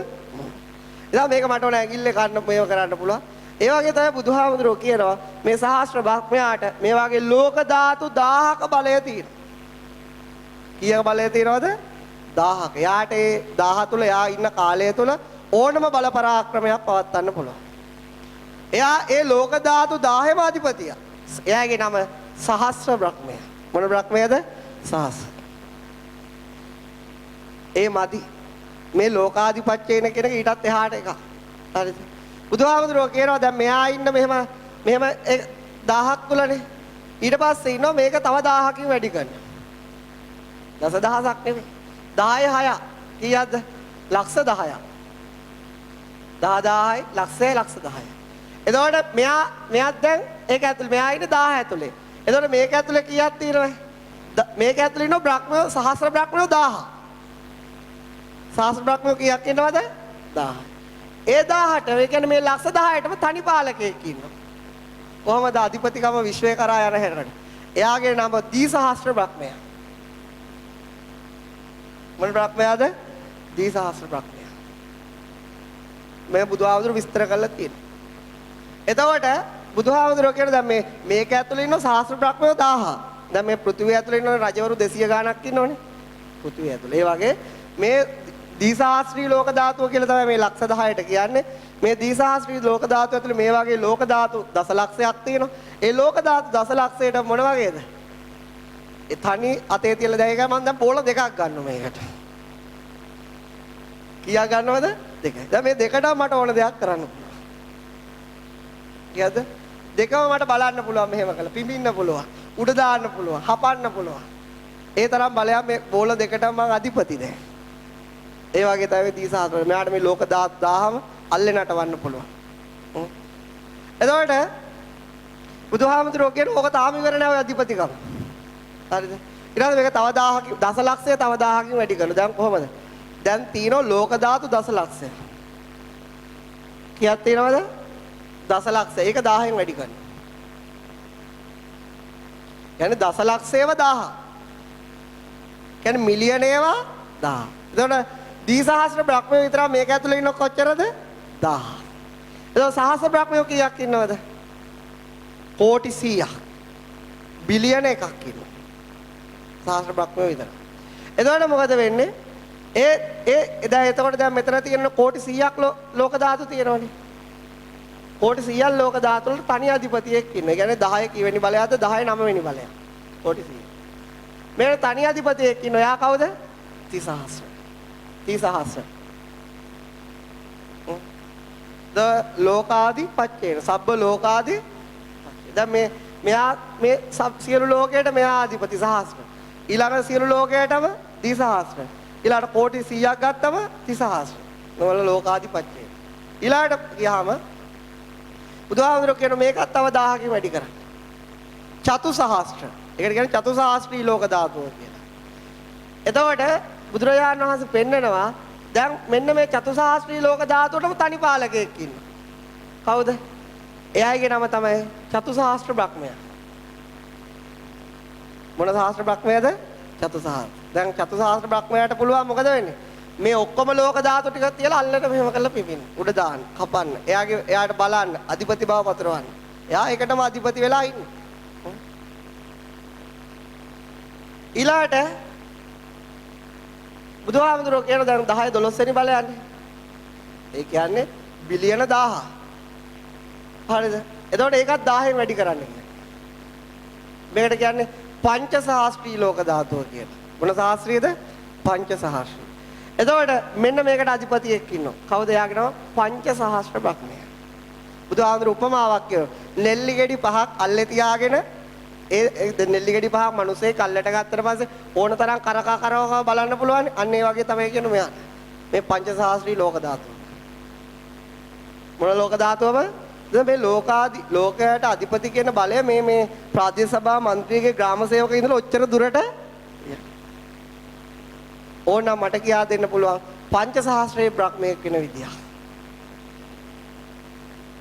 ඉතින් මේක මට ඕන ඇඟිල්ලේ කන්න මේව කරන්න පුළුවන්. ඒ වගේ තමයි බුදුහාමුදුරුවෝ කියනවා මේ සහස්‍ර බ්‍රහ්මයාට මේ වගේ ලෝක ධාතු 1000ක බලය තියෙනවා. කීයක බලය තියෙනවද? 1000ක. යාට ඒ 1000 තුල යා ඉන්න කාලය තුල ඕනම බල පරාක්‍රමයක් පවත්වන්න පුළුවන්. එයා ඒ ලෝක ධාතු 1000ම අධිපතිය. එයාගේ නම සහස්‍ර බ්‍රහ්මයා. මොන බ්‍රහ්මයාද? සහස්‍ර. ඒ මදි. මේ ලෝකාධිපත්‍යේන කියන එක ඊටත් එහාට එකක්. හරිද? බුදුහාමුදුරුවෝ කියනවා දැන් මෙයා ඉන්න මෙහෙම 1000ක් තුලනේ. ඊට පස්සේ ඉන්නවා මේක තව 1000කින් වැඩි කරන. දසදහසක් නෙමෙයි. 10 6 කීයක්ද? ලක්ෂ 10ක්. 10000යි ලක්ෂය ලක්ෂ 10යි. එතකොට මෙයා දැන් ඒක ඇතුලේ මෙයා ඉන්නේ 1000 ඇතුලේ. එතකොට මේක ඇතුලේ කීයක් තියෙනවද? මේක ඇතුලේ ඉන්න බ්‍රහ්මයෝ සහස්‍ර බ්‍රහ්මයෝ 1000. සහස්‍ර බ්‍රහ්මයෝ කීයක් ඉන්නවද? 1000. ඒ 1000ට ඒ කියන්නේ මේ ලක්ෂ 10ටම තනි පාලකයෙක් ඉන්නවා. කොහමද අධිපතිකම විශ්වය කරා යන හැරෙන්නේ? එයාගේ නම දීසහස්‍ර බ්‍රහ්මයා. මොන බ්‍රහ්මයාද? දීසහස්‍ර බ්‍රහ්මයා. මේ බුදුහාමුදුරු විස්තර කරලා තියෙනවා. එතකොට බුදුහාමුදුරුවෝ කියන දැන් මේක ඇතුලේ ඉන්න සහස්‍ර බ්‍රහ්මයෝ 1000. දැන් මේ පෘථිවිය ඇතුලේ ඉන්න රජවරු 200 ගාණක් ඉන්නෝනේ. පෘථිවිය ඇතුලේ. ඒ වගේ මේ දීසහස්ත්‍රී ලෝක ධාතුව කියලා තමයි මේ ලක්ෂ 10ට කියන්නේ. මේ දීසහස්ත්‍රී ලෝක ධාතුව ඇතුලේ මේ වගේ ලෝක ධාතු දසලක්ෂයක් තියෙනවා. ඒ ලෝක ධාතු දසලක්ෂයට මොන වගේද? ඒ තනි අතේ තියලා දැන් එක මම දැන් බෝල දෙකක් ගන්නවා මේකට. කීයක් ගන්නවද? දෙකයි. දැන් මේ දෙකටම මට ඕන දෙයක් කරන්න පුළුවන්. කීයද? දෙකම මට බලන්න පුළුවන් මෙහෙම කළා. පිඹින්න පුළුවන්. උඩ දාන්න පුළුවන්. හපන්න පුළුවන්. ඒ තරම් බලයක් මේ බෝල දෙකටම මම අධිපති දැන්. ඒ වගේ තමයි දීසහස්ත්‍ර. මෙයාට මේ ලෝක ධාතු 1000ම අල්ලේ නටවන්න පුළුවන්. එතකොට බුදුහාමුදුරුවෝ කියන ඕක තාම ඉවර නෑ ඔය අධිපතිකම. හරිද? ඊළඟ මේක තව 1000කින් දසලක්ෂය තව 1000කින් වැඩි කරනවා. දැන් කොහමද? දැන් තියෙනවා ලෝක ධාතු දසලක්ෂය. කීයක් තියෙනවද? දසලක්ෂය. ඒක 1000න් වැඩි කරනවා. يعني දසලක්ෂයව 1000. කියන්නේ මිලියන ඒවා 1000. එතකොට දීසහස්‍ර බ්‍රහ්මයෝ විතර මේක ඇතුලේ ඉන්න කොච්චරද? 1000. එතකොට සහස්‍ර බ්‍රහ්මයෝ කීයක් ඉන්නවද? කෝටි 100ක්. බිලියන එකක් ඉන්නවා. සහස්‍ර බ්‍රහ්මයෝ විතර. එතකොට මොකද වෙන්නේ? දැන් එතකොට දැන් මෙතන තියෙන කෝටි 100ක් ලෝක ධාතු තියෙනවනේ. කෝටි 100ක් ලෝක ධාතු වල තනි අධිපතියෙක් ඉන්නවා. ඒ කියන්නේ 10 කීවෙනි බලයක්ද? 10 9 වෙනි බලයක්. කෝටි 100. මේ තනි අධිපතියෙක් ඉන්නවා. එයා කවුද? තිසහස්‍ර. තිසහස්‍ර. ද ලෝකාදි පච්චේන. සබ්බ ආදී දැන් මෙයා මේ සියලු ලෝකයට මෙයා අධිපති සහස්‍ර. ඊළඟ සියලු ලෝකයටම දීසහස්‍ර. ඊළඟට කෝටි 100ක් ගත්තම තිසහස්‍ර. නවල ලෝකාධිපත්‍යය. ඊළඟට ගියාම බුදුහාමුදුරුවෝ කියන මේකත් තව 1000කින් වැඩි කරා. චතුසහස්‍ර. ඒකට කියන්නේ චතුසහස්ත්‍රී ලෝක ධාතුව කියලා. එතකොට බුදුරජාණන් වහන්සේ පෙන්නනවා දැන් මෙන්න මේ චතුසහස්ත්‍රී ලෝක ධාතුවටම තනි පාලකයෙක් ඉන්නවා. කවුද? එයාගේ නම තමයි චතුසහස්ත්‍ර බ්‍රහ්මයා. මොන සහස්ත්‍ර බ්‍රහ්මයාද? චතුසහස්ත්‍ර. දැන් චතුසහස්ත්‍ර බ්‍රහ්මයාට පුළුවන් මොකද වෙන්නේ? මේ ඔක්කොම ලෝක ධාතු ටික තියලා අල්ලට මෙහෙම කරලා පිපින්න. උඩ දාන්න, කපන්න. එයාට බලන්න, අධිපති බව පතරවන්න. එයා ඒකටම අධිපති වෙලා ඉන්නේ. ඊළාට බුදුහාමුදුරුවෝ කියන දැන් 10 12 වෙනි බලයන්නේ. ඒ කියන්නේ බිලියන 1000. හරිද? එතකොට ඒකත් 1000න් වැඩි කරන්න කියන්නේ. මේකට කියන්නේ පංච සහස්ත්‍රී ලෝක ධාතුව කියලා. මොන සහස්ත්‍රීයද? පංච සහස්ත්‍රී. එතකොට මෙන්න මේකට අධිපතියෙක් ඉන්නවා. කවුද එයාගේ නම? පංච සහස්ත්‍ර බ්‍රහ්මයා. බුදුහාමුදුරුවෝ උපමාවක් කියනවා. නෙල්ලි ගෙඩි 5ක් අල්ලේ තියාගෙන ඒ නෙල්ලි ගෙඩි 5ක් මිනිස්සේ කල්ලට ගත්තට පස්සේ ඕන තරම් කරකව බලන්න පුළුවන්. අන්න ඒ වගේ තමයි කියන්නේ මෙයා. මේ පංච සහස්ත්‍රී ලෝක ධාතුව. මොන ලෝක ධාතුවම? මේ ලෝකයට අධිපති කියන බලය මේ ප්‍රාදේශ සභා മന്ത്രിගේ ග්‍රාම සේවක ඉඳලා ඔච්චර දුරට ඕනම් මට කියා දෙන්න පුළුවන් පංච සහස්‍රේ බ්‍රහ්මයෙක් වෙන විදිය.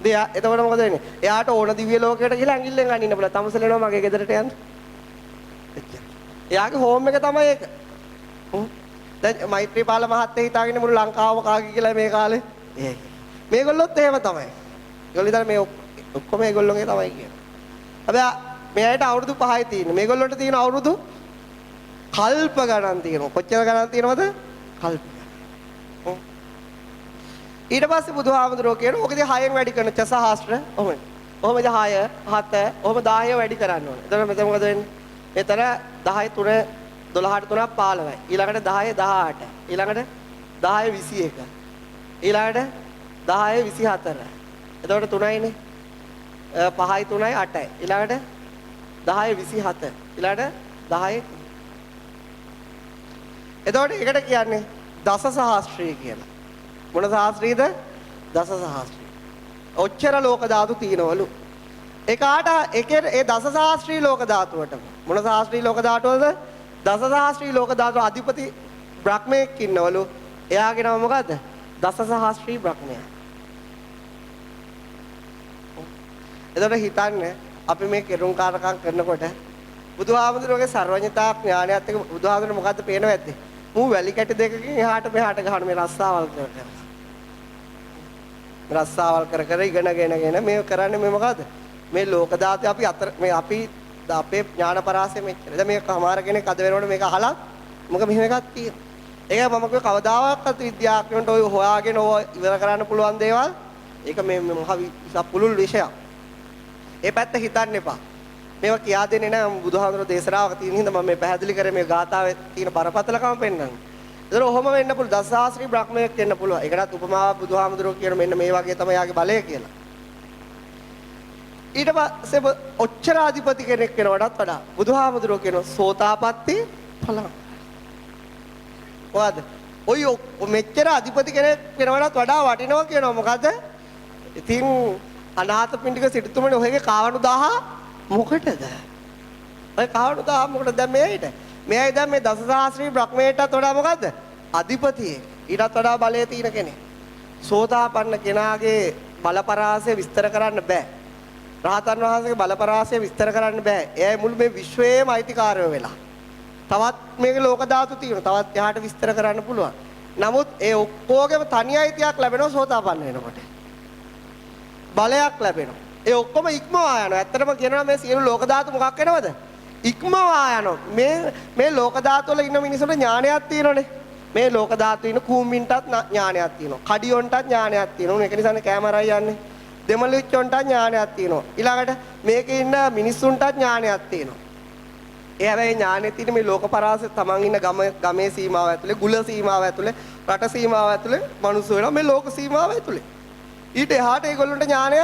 එතකොට මොකද වෙන්නේ? එයාට ඕන දිව්‍ය ලෝකයට ගිහලා ඇඟිල්ලෙන් අනින්න පුළුවන්. තමසලෙනවා මගේ ගෙදරට යන්න. එයාගේ හෝම් එක තමයි ඒක. දැන් මෛත්‍රීපාල මහත්තයා හිතාගෙන මුළු ලංකාවම කාගේ කියලා මේ කාලේ. මේගොල්ලොත් එහෙම තමයි. ඒගොල්ලෝ ඉතින් මේ ඔක්කොම ඒගොල්ලෝගේ තමයි කියන්නේ. හැබැයි මෙයාට අවුරුදු 5යි තියෙන්නේ. මේගොල්ලන්ට තියෙන අවුරුදු කල්ප ගණන් තියෙනවා. කොච්චර ගණන් තියෙනවද? කල්ප. ඊට පස්සේ බුදුහාමුදුරුවෝ කියනවා ඔකදී 6න් වැඩි කරන චසහස්ත්‍ර. ඔහොමයි. ඔහොමද 6 7 ඔහොම 10 වැඩි කරන්න ඕනේ. එතකොට මෙතන මොකද වෙන්නේ? මෙතන 10 3 12ට 3ක් 15යි. ඊළඟට 10 18. ඊළඟට 10 21. ඊළඟට 10 24. එතකොට 3යිනේ. 5යි 3යි 8යි. ඊළඟට 10 27. ඊළඟට 10. එතකොට ඒකට කියන්නේ දස සහස්ත්‍රය කියලා. මොන සහස්ත්‍රීයද? දස සහස්‍රී. ඔච්චර ලෝක ධාතු තියෙනවලු. ඒකාට එකේ ඒ දස සහස්‍රී ලෝක ධාතුවට මොන සහස්‍රී ලෝක ධාතුවද? දස සහස්‍රී ලෝක ධාතු අධිපති බ්‍රහ්මයෙක් ඉන්නවලු. එයාගේ නම මොකද්ද? දස සහස්‍රී බ්‍රහ්මයා. එතකොට හිතන්නේ අපි මේ කෙරුම්කාරකම් කරනකොට බුදුහාමුදුරුවෝගේ සර්වඥතා ඥානයත් එක්ක බුදුහාමුදුරුවෝ මොකද්ද පේනව ඇත්තේ? මූ වැලි කැටි දෙකකින් එහාට මෙහාට ගහන මේ රස්සාවල් කර කර. රස්සාවල් කර කර ඉගෙනගෙන මේ කරන්නේ මේ මොකද්ද? මේ ලෝක ධාතු අපි අතර මේ අපි අපේ ඥාන පරාසය මෙච්චර. දැන් මේක කමාර කෙනෙක් අද වෙනකොට මේක අහලා මොකද මෙහෙම එකක් තියෙනවා. ඒක මම කිව්ව කවදාවත් විද්‍යාඥයන්ට ඔය හොයාගෙන ඔය ඉවර කරන්න පුළුවන් දේවල්. ඒක මේ මහ පුළුල් විෂයක්. ඒ පැත්ත හිතන්න එපා. මේවා කියා දෙන්නේ නැහැ බුදුහාමුදුරුවෝ දේශනාවක තියෙන හින්දා මම මේ පැහැදිලි කරේ මේ ගාථාවේ තියෙන බරපතලකම පෙන්වන්න. ඒතර ඔහොම වෙන්න පුළුවන් දසසහස්‍රී බ්‍රහ්මයෙක් වෙන්න පුළුවන්. ඒකටත් උපමාවක් බුදුහාමුදුරුවෝ කියන මෙන්න මේ වගේ තමයි යාගේ බලය කියලා. ඊට පස්සේ ඔච්චර අධිපති කෙනෙක් වෙනවටත් වඩා බුදුහාමුදුරුවෝ කියන සෝතාපට්ටි ඵල. මොකද? ඔය මෙච්චර අධිපති කෙනෙක් වෙනවටත් වඩා වටිනවා කියනවා මොකද? ඉතින් අනාථපිණ්ඩික සිටුතුමනි ඔයගේ කාවණු 1000 මොකටද? ඔය කාවණු 1000 මොකටද දැන් මේයිට? මෙයයි දැන් මේ දසසහස්‍රී බ්‍රහ්මයටත් වඩා මොකද්ද? අධිපතියෙක්. ඊටත් වඩා බලය තියෙන කෙනෙක්. සෝතාපන්න කෙනාගේ බලපරාසය විස්තර කරන්න බෑ. රහතන් වහන්සේගේ බලපරාසය විස්තර කරන්න බෑ. එයයි මුළු මේ විශ්වයේම අයිතිකාරයෝ වෙලා. තවත් මේකේ ලෝක ධාතු තියෙනවා. තවත් එහාට විස්තර කරන්න පුළුවන්. නමුත් ඒ ඔක්කොගේම තනි අයිතියක් ලැබෙනවා සෝතාපන්න වෙනකොට. බලයක් ලැබෙනවා. ඒ ඔක්කොම ඉක්මවා යනවා. ඇත්තටම කියනවා මේ සියලු ලෝක ධාතු මොකක් වෙනවද? ඉක්මවා යනවා. මේ ලෝක ධාතු වල ඉන්න මිනිසුන්ට ඥානයක් තියෙනවනේ. මේ ලෝක ධාතු ඉන්න කූඹින්ටත් ඥානයක් තියෙනවා. කඩියොන්ටත් ඥානයක් තියෙනවා. ඒක නිසානේ කැමරායි යන්නේ. දෙමළෙච්චොන්ටත් ඥානයක් තියෙනවා. ඊළඟට මේකේ ඉන්න මිනිස්සුන්ටත් ඥානයක් තියෙනවා. ඒ හැබැයි ඥානෙ තියෙන මේ ලෝක පරාසය තමන් ඉන්න ගමේ සීමාව ඇතුලේ, ගුල සීමාව ඇතුලේ, රට සීමාව ඇතුලේ මිනිස්සු වෙනවා මේ ලෝක සීමාව ඇතුලේ. ඊට එහාට ඒගොල්ලන්ට ඥානය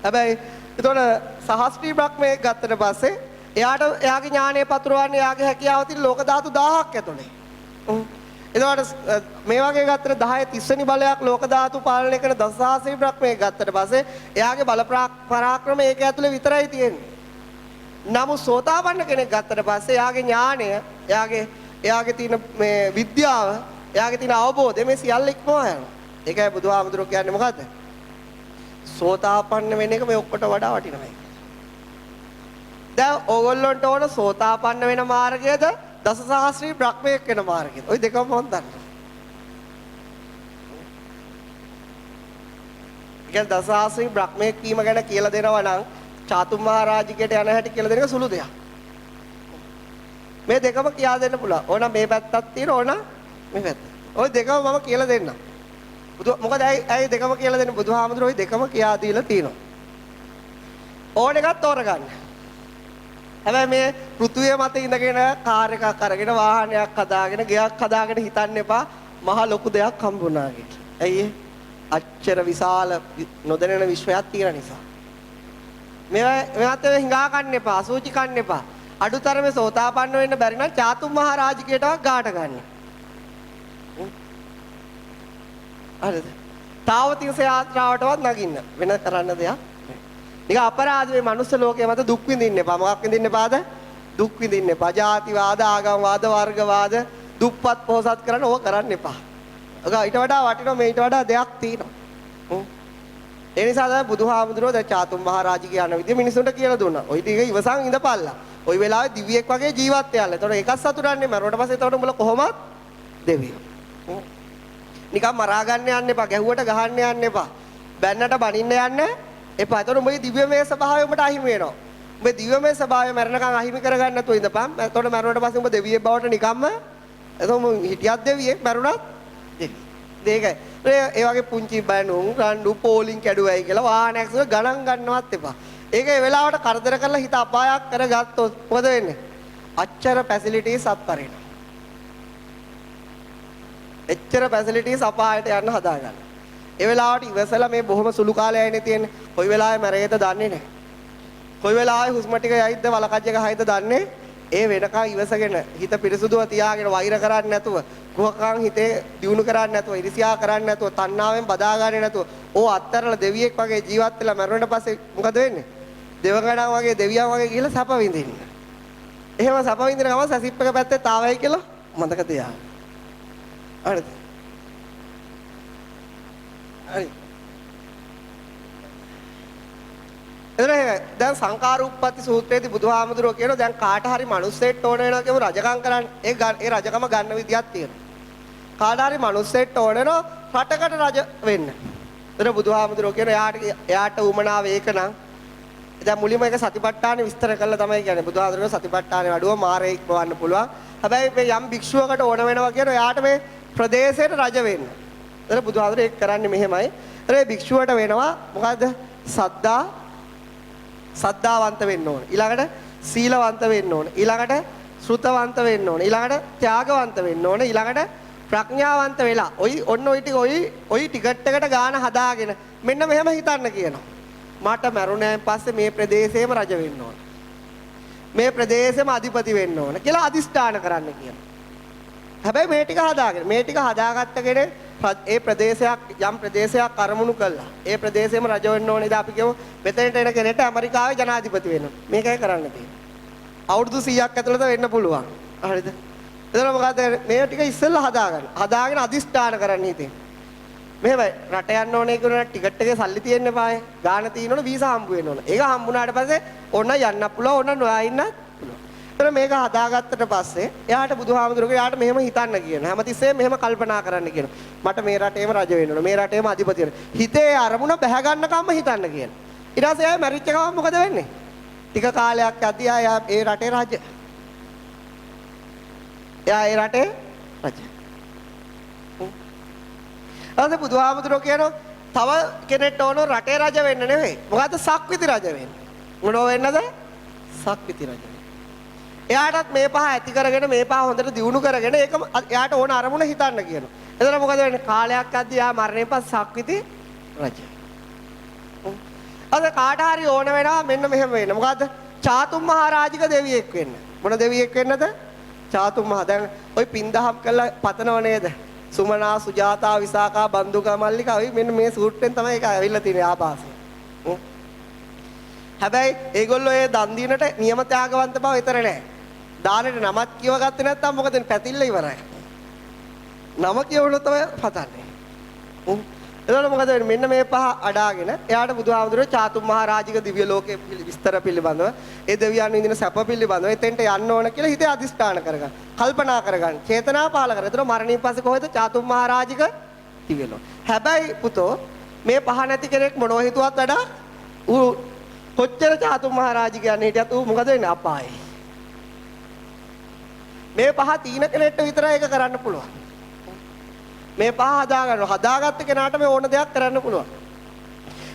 හැබැයි එතකොට සහස්ත්‍රී බ්‍රහ්මයෙක් ගත්තට පස්සේ එයාගේ ඥානය පතුරවන්නේ එයාගේ හැකියාව තියෙන ලෝක ධාතු 1000ක් ඇතුලේ. එතකොට මේ වගේ ගත්තට 10 30 වෙනි බලයක් ලෝක ධාතු පාලනය කරන දසසහස්‍රී බ්‍රහ්මයෙක් ගත්තට පස්සේ එයාගේ බල පරාක්‍රම ඒක ඇතුලේ විතරයි තියෙන්නේ. නමුත් සෝතාපන්න කෙනෙක් ගත්තට පස්සේ එයාගේ ඥානය, එයාගේ තියෙන මේ විද්‍යාව, එයාගේ තියෙන අවබෝධය මේ සියල්ල ඉක්මවා යනවා. ඒකයි බුදුහාමුදුරුවෝ කියන්නේ මොකද්ද? සෝතාපන්න වෙන එක මේ ඔක්කොට වඩා වටිනවා. දැන් ඕගොල්ලන්ට ඕන සෝතාපන්න වෙන මාර්ගයද දසසහස්‍රී බ්‍රහ්මයෙක් වෙන මාර්ගයද? ওই දෙකම මම දන්නවා. ඉතින් දසසහස්‍රී බ්‍රහ්මයෙක් වීම ගැන කියලා දෙනවා නම් චාතුම් මහරජිකයට යන හැටි කියලා දෙන එක සුළු දෙයක්. මේ දෙකම කියා දෙන්න පුළුවන්. ඕන මේ පැත්තක් තියෙනවා, ඕන මේ පැත්ත. ওই දෙකම මම කියලා දෙන්නම්. මොකද ඇයි දෙකම කියලා දෙන්නේ? බුදුහාමුදුරුවෝ ওই දෙකම කියා දීලා තියෙනවා. ඕන එකක් තෝරගන්න. හැබැයි මේ පෘථුවිය මත ඉඳගෙන කාර් එකක් අරගෙන වාහනයක් හදාගෙන ගෙයක් හදාගෙන හිතන්න එපා මහ ලොකු දෙයක් හම්බුණා කියලා. ඇයි ඒ? අච්චර විශාල නොදැනෙන විශ්වයක් තියෙන නිසා. මේවත් හිඟා ගන්න එපා, අසුචි ගන්න එපා. අඩුතරමේ සෝතාපන්න වෙන්න බැරි නම් චාතුම් මහරජිකයටවත් ගාට ගන්න. හරිද? තාවතිංස යාත්‍රාවටවත් නගින්න. වෙන කරන්න දෙයක් නැහැ. නික අපරාධ මේ මනුස්ස ලෝකයේ මත දුක් විඳින්න එපා. මොකක් විඳින්න එපාද? දුක් විඳින්න එපා. ජාතිවාද, ආගම්වාද, වර්ගවාද, දුප්පත් පොහොසත් කරන්න ඕක කරන්න එපා. ඔක ඊට වඩා වටිනවා මේ ඊට වඩා දෙයක් තියෙනවා. ඒ නිසා තමයි බුදුහාමුදුරුවෝ දැන් චාතුම් මහරජිකය යන විදිය මිනිසුන්ට කියලා දුන්නා. ওই ටික ඉවසන් ඉඳපල්ලා. ওই වෙලාවේ දිව්‍යෙක් වගේ ජීවත් වෙයලා. ඒතකොට ඒකත් සතුටන්නේ මරුවට පස්සේ ඒතකොට උඹලා කොහොමත් දෙවියෝ. නිකන් මරා ගන්න යන්න එපා, ගැහුවට ගහන්න යන්න එපා. බැන්නට බනින්න යන්න එපා. ඒතකොට උඹේ දිව්‍යමය ස්වභාවය උඹට අහිමි වෙනවා. උඹේ දිව්‍යමය ස්වභාවය මරණකම් අහිමි කරගන්න නැතුව ඉඳපන්. ඒතකොට මරුවට පස්සේ උඹ දෙවියෙක් බවට නිකම්ම එතකොට හිටියත් දෙවියෙක් මරුණත් දෙවියෙක්. ඒකයි. ඒ වගේ පුංචි බැනුම් රණ්ඩු පෝලිං කැඩුවයි කියලා වාහනයක් සුව ගණන් ගන්නවත් එපා. ඒක ඒ වෙලාවට කරදර කරලා හිත අපායක් කරගත්තොත් මොකද වෙන්නේ? අච්චර ෆැසිලිටිස් අත්හරිනවා. එච්චර ෆැසිලිටිස් අපායට යන්න හදාගන්න. ඒ වෙලාවට ඉවසලා මේ බොහොම සුළු කාලයයිනේ තියෙන්නේ. කොයි වෙලාවෙ මැරෙයිද දන්නේ නැහැ. කොයි වෙලාවෙ හුස්ම ටික යයිද වලකජ්ජ ගහයිද දන්නේ. ඒ වෙනකන් ඉවසගෙන හිත පිරිසුදුව තියාගෙන වෛර කරන්නේ නැතුව කුහකම් හිතේ දියුණු කරන්නේ නැතුව, ඉරිසියා කරන්නේ නැතුව, තණ්හාවෙන් බදාගන්නේ නැතුව, ඕ අත්තරලා දෙවියෙක් වගේ ජීවත් වෙලා මරුණට පස්සේ මොකද වෙන්නේ? දෙවඟඩන් වගේ දෙවියන් වගේ ගිහලා සැප විඳින්න. එහෙම සැප විඳින ගමන් සැසිප් එක පැත්තේ තාවයි කියලා මතක තියාගන්න. හරිද? හරි. දැන් සංඛාර උප්පත්ති සූත්‍රයේදී බුදුහාමුදුරුවෝ කියනවා දැන් කාට හරි මිනිස්සෙට ඕන වෙනවා කියමු රජකම් කරන්න. ඒ රජකම ගන්න විදියක් තියෙනවා. කාට හරි මිනිස්සෙට ඕන වෙනවා රටකට රජ වෙන්න. එතන බුදුහාමුදුරුවෝ කියනවා එයාට උමනාව ඒක නම් දැන් මුලින්ම එක සතිපට්ඨාන විස්තර කළා තමයි කියන්නේ. බුදුහාමුදුරුවෝ සතිපට්ඨානේ වඩුව මාරේ ඉක්මවන්න පුළුවන්. හැබැයි මේ යම් භික්ෂුවකට ඕන වෙනවා කියනවා එයාට මේ ප්‍රදේශයට රජ වෙන්න. එතන බුදුහාමුදුරුවෝ ඒක කරන්නේ මෙහෙමයි. ඒ භික්ෂුවට වෙනවා මොකද්ද? සද්ධාවන්ත වෙන්න ඕන. ඊළඟට සීලවන්ත වෙන්න ඕන. ඊළඟට ශ්‍රුතවන්ත වෙන්න ඕන. ඊළඟට ත්‍යාගවන්ත වෙන්න ඕන. ඊළඟට ප්‍රඥාවන්ත වෙලා ඔන්න ඔය ටික ඔය ටිකට් එකට ගාන හදාගෙන මෙන්න මෙහෙම හිතන්න කියනවා. මට මරුණාන් පස්සේ මේ ප්‍රදේශයේම රජ වෙන්න ඕන. මේ ප්‍රදේශෙම අධිපති වෙන්න ඕන කියලා අදිෂ්ඨාන කරන්න කියනවා. හැබැයි මේ ටික හදාගත්ත කෙනෙක් ඒ ප්‍රදේශයක් යම් ප්‍රදේශයක් අරමුණු කළා. ඒ ප්‍රදේශෙම රජ වෙන්න ඕනේද අපි කියමු. මෙතනට එන කෙනෙක්ට ඇමරිකාවේ ජනාධිපති වෙන්න. මේකයි කරන්න තියෙන්නේ. අවුරුදු 100ක් ඇතුළත වෙන්න පුළුවන්. හරිද? එතන මොකද මේ ටික ඉස්සෙල්ලා හදාගෙන අදිෂ්ඨාන කරන්න හිතේ. මෙහෙමයි රට යන්න ඕනේ කියන ටිකට් එකේ සල්ලි තියෙන්න eBay. ගාන තියෙනවනේ වීසා හම්බ වෙන්න ඕන. ඒක හම්බුනාට පස්සේ ඔන්න යන්න පුළුවන් ඔන්න නොයා ඉන්න පුළුවන්. එතන මේක හදාගත්තට පස්සේ එයාට බුදුහාමුදුරුවෝ එයාට මෙහෙම හිතන්න කියනවා. හැමතිස්සෙම මෙහෙම කල්පනා කරන්න කියනවා. මට මේ රටේම රජ වෙන්න ඕන. මේ රටේම අධිපති වෙන්න. හිතේ අරමුණ බැහැ ගන්නකම්ම හිතන්න කියනවා. ඊට පස්සේ එයා මැරිච්ච ගමන් මොකද වෙන්නේ? ටික කාලයක් යද්දී එයා ඒ රටේ රජ. එයා ඒ රටේ රජ. අද බුදුහාමුදුරුවෝ කියනවා තව කෙනෙක්ට ඕන රටේ රජ වෙන්න නෙවෙයි. මොකද්ද? සක්විති රජ වෙන්න. මොනව වෙන්නද? සක්විති රජ. එයාටත් මේ පහ ඇති කරගෙන මේ පහ හොඳට දියුණු කරගෙන ඒක එයාට ඕන අරමුණ හිතන්න කියනවා. එතන මොකද වෙන්නේ? කාලයක් යද්දී එයා මරණයෙන් පස්සේ සක්විති රජ. අද කාට හරි ඕන වෙනවා මෙන්න මෙහෙම වෙන්න. මොකද්ද? චාතුම් මහරජික දෙවියෙක් වෙන්න. මොන දෙවියෙක් වෙන්නද? චාතුම් මහ. දැන් ওই පින්දහම් කළා පතනව නේද? සුමනා සුජාතා විසාකා බන්දුකා මල්ලිකා ඔය මෙන්න මේ සූට්ටෙන් තමයි ඒක ඇවිල්ලා තියෙන්නේ ආభాසය. හැබැයි ඒගොල්ලෝ ඒ දන් දීනට නියම ත්‍යාගවන්ත බව විතර නෑ. දානෙට නමක් කියව ගත්තේ නැත්නම් මොකද පැතිල්ල ඉවරයි. නම කියවුණොත් තමයි පතන්නේ. එතකොට මොකද වෙන්නේ? මෙන්න මේ පහ අඩාගෙන එයාට බුදුහාමුදුරුවෝ චාතුම් මහරජික දිව්‍ය ලෝකයේ විස්තර පිළිබඳව ඒ දෙවියන් විඳින සැප පිළිබඳව එතෙන්ට යන්න ඕන කියලා හිතේ අදිෂ්ඨාන කරගන්න. කල්පනා කරගන්න. චේතනා පහල කරගන්න. එතකොට මරණින් පස්සේ කොහෙද චාතුම් මහරජික දිව්‍ය ලෝක. හැබැයි පුතෝ මේ පහ නැති කෙනෙක් මොනව හිතුවත් වඩා ඌ කොච්චර චාතුම් මහරජිකයන් හිටියත් ඌ මොකද වෙන්නේ? අපායේ. මේ පහ තීන කෙනෙක්ට විතරයි ඒක කරන්න පුළුවන්. මේ පහ හදාගත්ත කෙනාට මේ ඕන දෙයක් කරන්න පුළුවන්.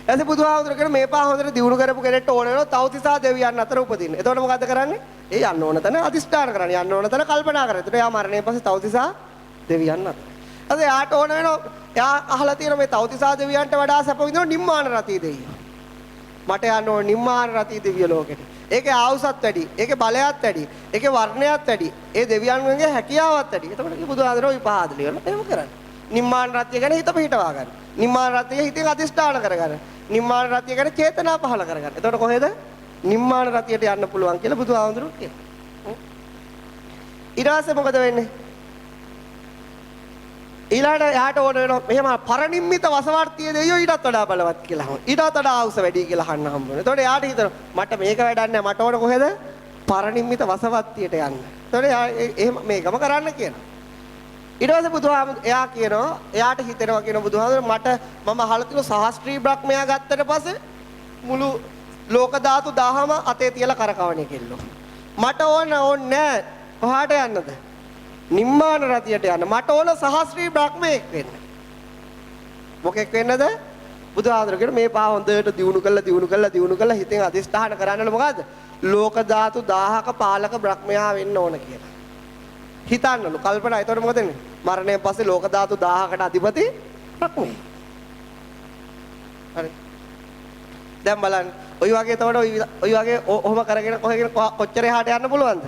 එතකොට බුදුහාමුදුරුවෝ කියන මේ පහ හොඳට දියුණු කරපු කෙනෙක්ට ඕන වෙනවා තවතිසා දෙවියන් අතර උපදින්න. එතකොට මොකද කරන්නේ? ඒ යන්න ඕන තැන අදිෂ්ඨාන කරන්නේ. යන්න ඕන තැන කල්පනා කරන්නේ. එතකොට එයා මරණයෙන් පස්සේ තවතිසා දෙවියන් අතර. එතකොට එයාට ඕන වෙනවා එයා අහලා තියෙන මේ තවතිසා දෙවියන්ට වඩා සැප විඳින නිම්මාන රතී දෙවියෝ. මට යන්න ඕන නිම්මාන රතී දිව්‍ය ලෝකෙට. ඒකේ ආයුසත් වැඩි, ඒකේ බලයත් වැඩි, ඒකේ වර්ණයත් වැඩි, ඒ දෙවියන්ගේ හැකියාවත් වැඩි. එතකොට කි බුදුහාමුදුරුවෝ විපාද ලියන එහෙම කරන්නේ. නිම්මාන රත්ය ගැන හිත පිහිටවා ගන්න. නිම්මාන රත්ය හිතෙන් අදිෂ්ඨාන කරගන්න. නිම්මාන රත්ය ගැන චේතනා පහල කරගන්න. එතකොට කොහෙද? නිම්මාන රත්යට යන්න පුළුවන් කියලා බුදුහාමුදුරුවෝ කියනවා. ඊට පස්සේ මොකද වෙන්නේ? ඊළඟට යාට ඕන වෙනවා මෙහෙම පරිනිම්මිත වසවර්තිය දෙයියෝ ඊටත් වඩා බලවත් කියලා අහනවා. ඊටත් වඩා ආවුස වැඩි කියලා අහන්න හම්බ වෙනවා. එතකොට යාට හිතෙනවා මට මේක වැඩක් නැහැ. මට ඕන කොහෙද? පරිනිම්මිත වසවර්තියට යන්න. එතකොට එහෙම මේකම කරන්න කියනවා. ඊට පස්සේ බුදුහාමුදුරුවෝ එයා කියනවා එයාට හිතෙනවා කියන බුදුහාමුදුරුවෝ මට මම අහලා තියෙන සහස්ත්‍රී බ්‍රහ්මයා ගත්තට පස්සේ මුළු ලෝක ධාතු 1000ම අතේ තියලා කරකවන්නේ කෙල්ලෝ. මට ඕනේ නැහැ. කොහාට යන්නද? නිම්මාන රතියට යන්න. මට ඕන සහස්ත්‍රී බ්‍රහ්මයෙක් වෙන්න. මොකෙක් වෙන්නද? බුදුහාමුදුරුවෝ කියන මේ පහ හොඳට දියුණු කළා හිතෙන් අදිෂ්ඨාන කරන්නල මොකද්ද? ලෝක ධාතු 1000ක පාලක බ්‍රහ්මයා වෙන්න ඕන කියලා. හිතන්නලු කල්පනා. එතකොට මොකද වෙන්නේ? මරණයෙන් පස්සේ ලෝක ධාතු 1000කට අධිපති බ්‍රහ්මයා. හරි. දැන් බලන්න. ඔය වගේ එතකොට ඔය වගේ ඔහොම කරගෙන කොච්චර එහාට යන්න පුළුවන්ද?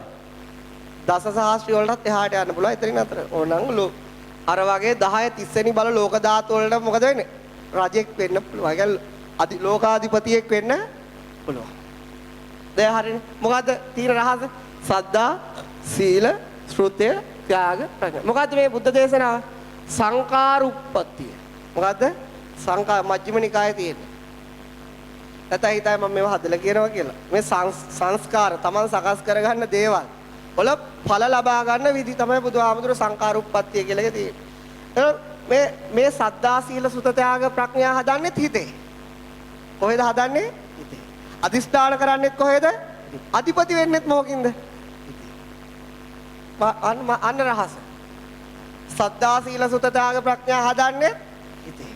දස සහස්ත්‍රි වලටත් එහාට යන්න පුළුවන්. එතනින් අතර ඕනනම් අර වගේ 10 30 වෙනි බල ලෝක ධාතු වලට මොකද වෙන්නේ? රජෙක් වෙන්න පුළුවන්. ඒ කියන්නේ ලෝකාධිපතියෙක් වෙන්න පුළුවන්. දැන් හරිනේ. මොකද්ද තීන රහස? සද්ධා, සීල, ශ්‍රුතය, ත්‍යාග, ප්‍රඥා. මොකද්ද මේ බුද්ධ දේශනාව? සංකාර උප්පත්තිය. මොකද්ද? සංකාර මජ්ක්‍ධිම නිකායේ තියෙන්නේ. නැත්නම් හිතයි මම මේව හදලා කියනවා කියලා. මේ සංස්කාර තමන් සකස් කරගන්න දේවල් වල ඵල ලබා ගන්න විදි තමයි බුදුහාමුදුරුවෝ සංකාර උප්පත්තිය කියලා තියෙන්නේ. මේ සද්ධා සීල සුත ත්‍යාග ප්‍රඥා හදන්නෙත් හිතේ. කොහෙද හදන්නේ? හිතේ. අදිස්ථාන කරන්නෙත් කොහෙද? අධිපති වෙන්නෙත් මොකකින්ද? අන්න රහස. සද්ධා සීල සුත ත්‍යාග ප්‍රඥා හදන්නේ හිතේ.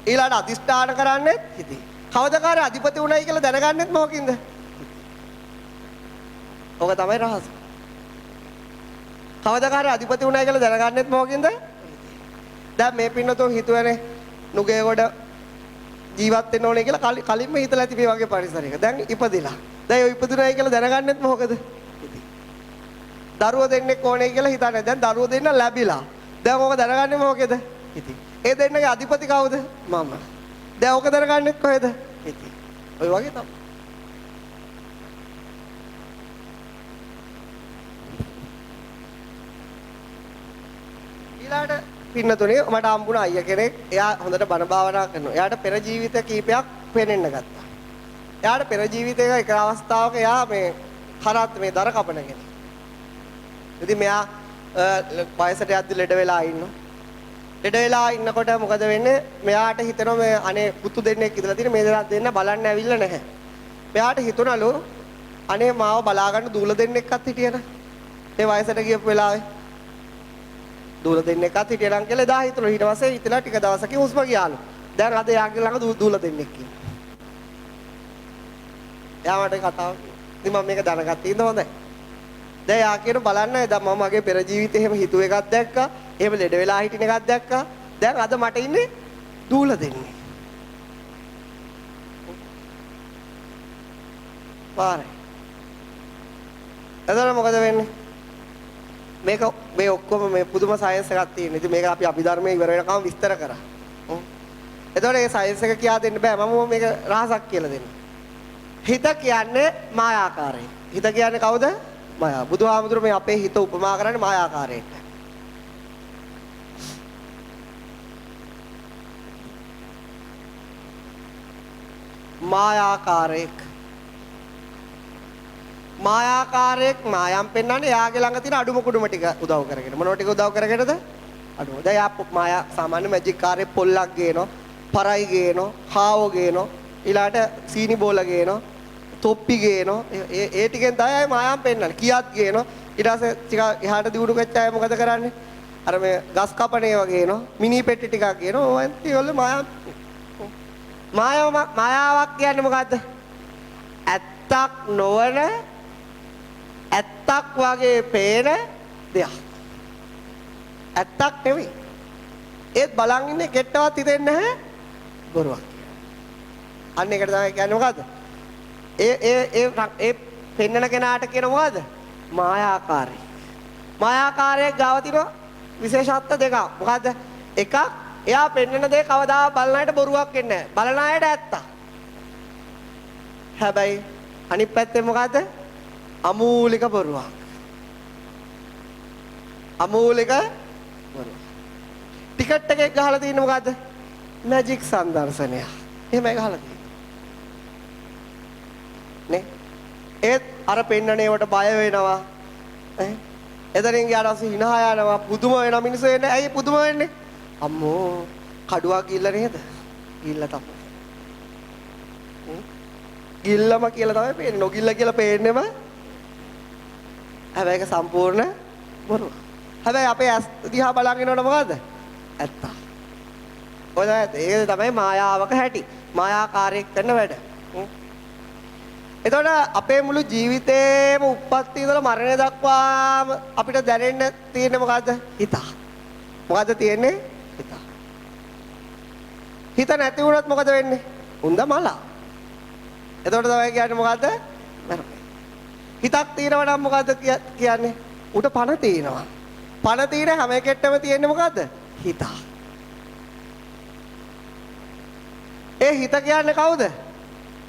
ඊළඟ අදිස්ථාන කරන්නේ හිතේ. කවදාකාරී අධිපති උණයි කියලා දැනගන්නෙත් මොකකින්ද? ඕක තමයි රහස. කවදාකාරී අධිපති උණයි කියලා දැනගන්නෙත් මොකකින්ද? දැන් මේ පින්නතෝ හිතුවනේ නුගේගොඩ ජීවත් වෙන්න ඕනේ කියලා කලින්ම හිතලා ඇති මේ වගේ පරිසරයක. දැන් ඉපදිලා. දැන් ඔය ඉපදුණයි කියලා දැනගන්නෙත් මොකද? දරුවෝ දෙන්නෙක් ඕනේ කියලා හිතන්නේ. දැන් දරුවෝ දෙන්න ලැබිලා. දැන් ඕක දැනගන්නේ මොකේද? ඉතින්. ඒ දෙන්නගේ අධිපති කවුද? මම. දැන් ඕක දැනගන්නේ කොහෙද? ඉතින්. ඔය වගේ තමයි. ඊළාට පින්නතුනේ මට හම්බුණා අයියා කෙනෙක්. එයා හොඳට බණ භාවනා කරනවා. එයාට පෙර ජීවිත කීපයක් පේනෙන්න ගත්තා. එයාට පෙර ජීවිතයක එක අවස්ථාවක එයා මේ කරත් මේ දර කපන කෙනෙක්. ඉතින් මෙයා වයසට යද්දි ලෙඩ වෙලා ඉන්නවා. ලෙඩ වෙලා ඉන්නකොට මොකද වෙන්නේ? මෙයාට හිතෙනවා මේ අනේ පුතු දෙන්නෙක් ඉඳලා තියෙන මේ දෙන්න බලන්න ඇවිල්ලා නැහැ. මෙයාට හිතුණලු අනේ මාව බලා ගන්න දූල දෙන්නෙක්වත් හිටියන. ඒ වයසට ගියපු වෙලාවේ දූල දෙන්නෙක්වත් හිටියනම් කියලා එදා හිතුණා. ඊට පස්සේ හිතලා ටික දවසකින් හුස්ම ගියාලු. දැන් අද යාගේ ළඟ දූල දෙන්නෙක් ඉන්නවා. එයා මට කතාව ඉතින් මම මේක දැනගත්තා ඉන්න හොඳයි. දැන් යා කියන බලන්න දැන් මම මගේ පෙර ජීවිතේ එහෙම හිතුව එකක් දැක්කා. එහෙම ලෙඩ වෙලා හිටින එකක් දැක්කා. දැන් අද මට ඉන්නේ දූල දෙන්නේ. පාරේ. එතන මොකද වෙන්නේ? මේ ඔක්කොම මේ පුදුම සයන්ස් එකක් තියෙන. ඉතින් මේක අපි අභිධර්මයේ ඉවර වෙනකම් විස්තර කරා. එතකොට මේ සයන්ස් එක කියා දෙන්න බෑ. මම මේක රහසක් කියලා දෙන්න. හිත කියන්නේ මායාකාරයි. හිත කියන්නේ කවුද? මායා. බුදුහාමුදුරුවෝ මේ අපේ හිත උපමා කරන්නේ මායාකාරයට. මායාකාරයක්. මායම් පෙන්වන්නේ යාගේ ළඟ තියෙන අඩුම කුඩුම ටික උදව් කරගෙන. මොනව ටික උදව් කරගෙනද? අඩුම. දැන් යා මායා සාමාන්‍ය මැජික් කාර්යයේ පොල්ලක් ගේනවා, පරයි ගේනවා, හාවෝ ගේනවා, ඊළාට සීනි බෝල ගේනවා, තොප්පි ගේනවා. ඒ ටිකෙන් තමයි මායම් පෙන්වන්නේ. කීයක් ගේනවා. ඊට පස්සේ ටික එහාට දියුණු වෙච්ච අය මොකද කරන්නේ? අර මේ ගස් කපන ඒවා ගේනවා, මිනි පෙට්ටි ටිකක් ගේනවා. ඕවා තියොල්ල මායාවක් කියන්නේ මොකද්ද? ඇත්තක් නොවන ඇත්තක් වගේ පේන දෙයක්. ඇත්තක් නෙවෙයි. ඒත් බලන් ඉන්නේ කෙට්ටවත් හිතෙන්නේ නැහැ බොරුවක් කියලා. අන්න ඒකට තමයි කියන්නේ මොකද්ද? ඒ පෙන්නන කෙනාට කියන මොකද්ද? මායාකාරී. මායාකාරයේ ගාව තියෙන විශේෂත්ව දෙකක්. මොකද්ද? එකක් එයා පෙන්නන දේ කවදා බලන අයට බොරුවක් වෙන්නේ නැහැ. බලන අයට ඇත්ත. හැබැයි අනිත් පැත්තේ මොකද්ද? අමූලික බොරුවක්. අමූලික බොරුවක්. ටිකට් එකක් ගහලා තියෙන්නේ මොකද්ද? මැජික් සංදර්ශනය. එහෙමයි ගහලා තියෙන්නේ. නේ? ඒත් අර පෙන්නන ඒවට බය වෙනවා. එතනින් ගියාට පස්සේ hina යනවා. පුදුම වෙනවා මිනිස්සු එන්නේ. ඇයි පුදුම වෙන්නේ? අම්මෝ කඩුවක් ගිල්ල නේද? ගිල්ල තමයි. ගිල්ලම කියලා තමයි පේන්නේ. නොගිල්ල කියලා පේන්නෙම. හැබැයි ඒක සම්පූර්ණ බොරුව. හැබැයි අපේ ඇස් දිහා බලන් ඉන්නකොට මොකද්ද? ඇත්ත. ඔය තමයි මායාවක හැටි. මායාකාරයක් කරන වැඩ. එතකොට අපේ මුළු ජීවිතේම උප්පත්ති ඉඳලා මරණය දක්වාම අපිට දැනෙන්න තියෙන්නේ මොකද්ද? හිත. මොකද්ද තියෙන්නේ? හිත. හිත නැති වුණොත් මොකද වෙන්නේ? උන්ද මල. එතකොට තමයි කියන්නේ මොකද්ද? මරණය. හිතක් තියෙනවා නම් මොකද්ද කියන්නේ? උට පණ තියෙනවා. පණ තියෙන හැම එකෙටම තියෙන්නේ මොකද්ද? හිත. ඒ හිත කියන්නේ කවුද?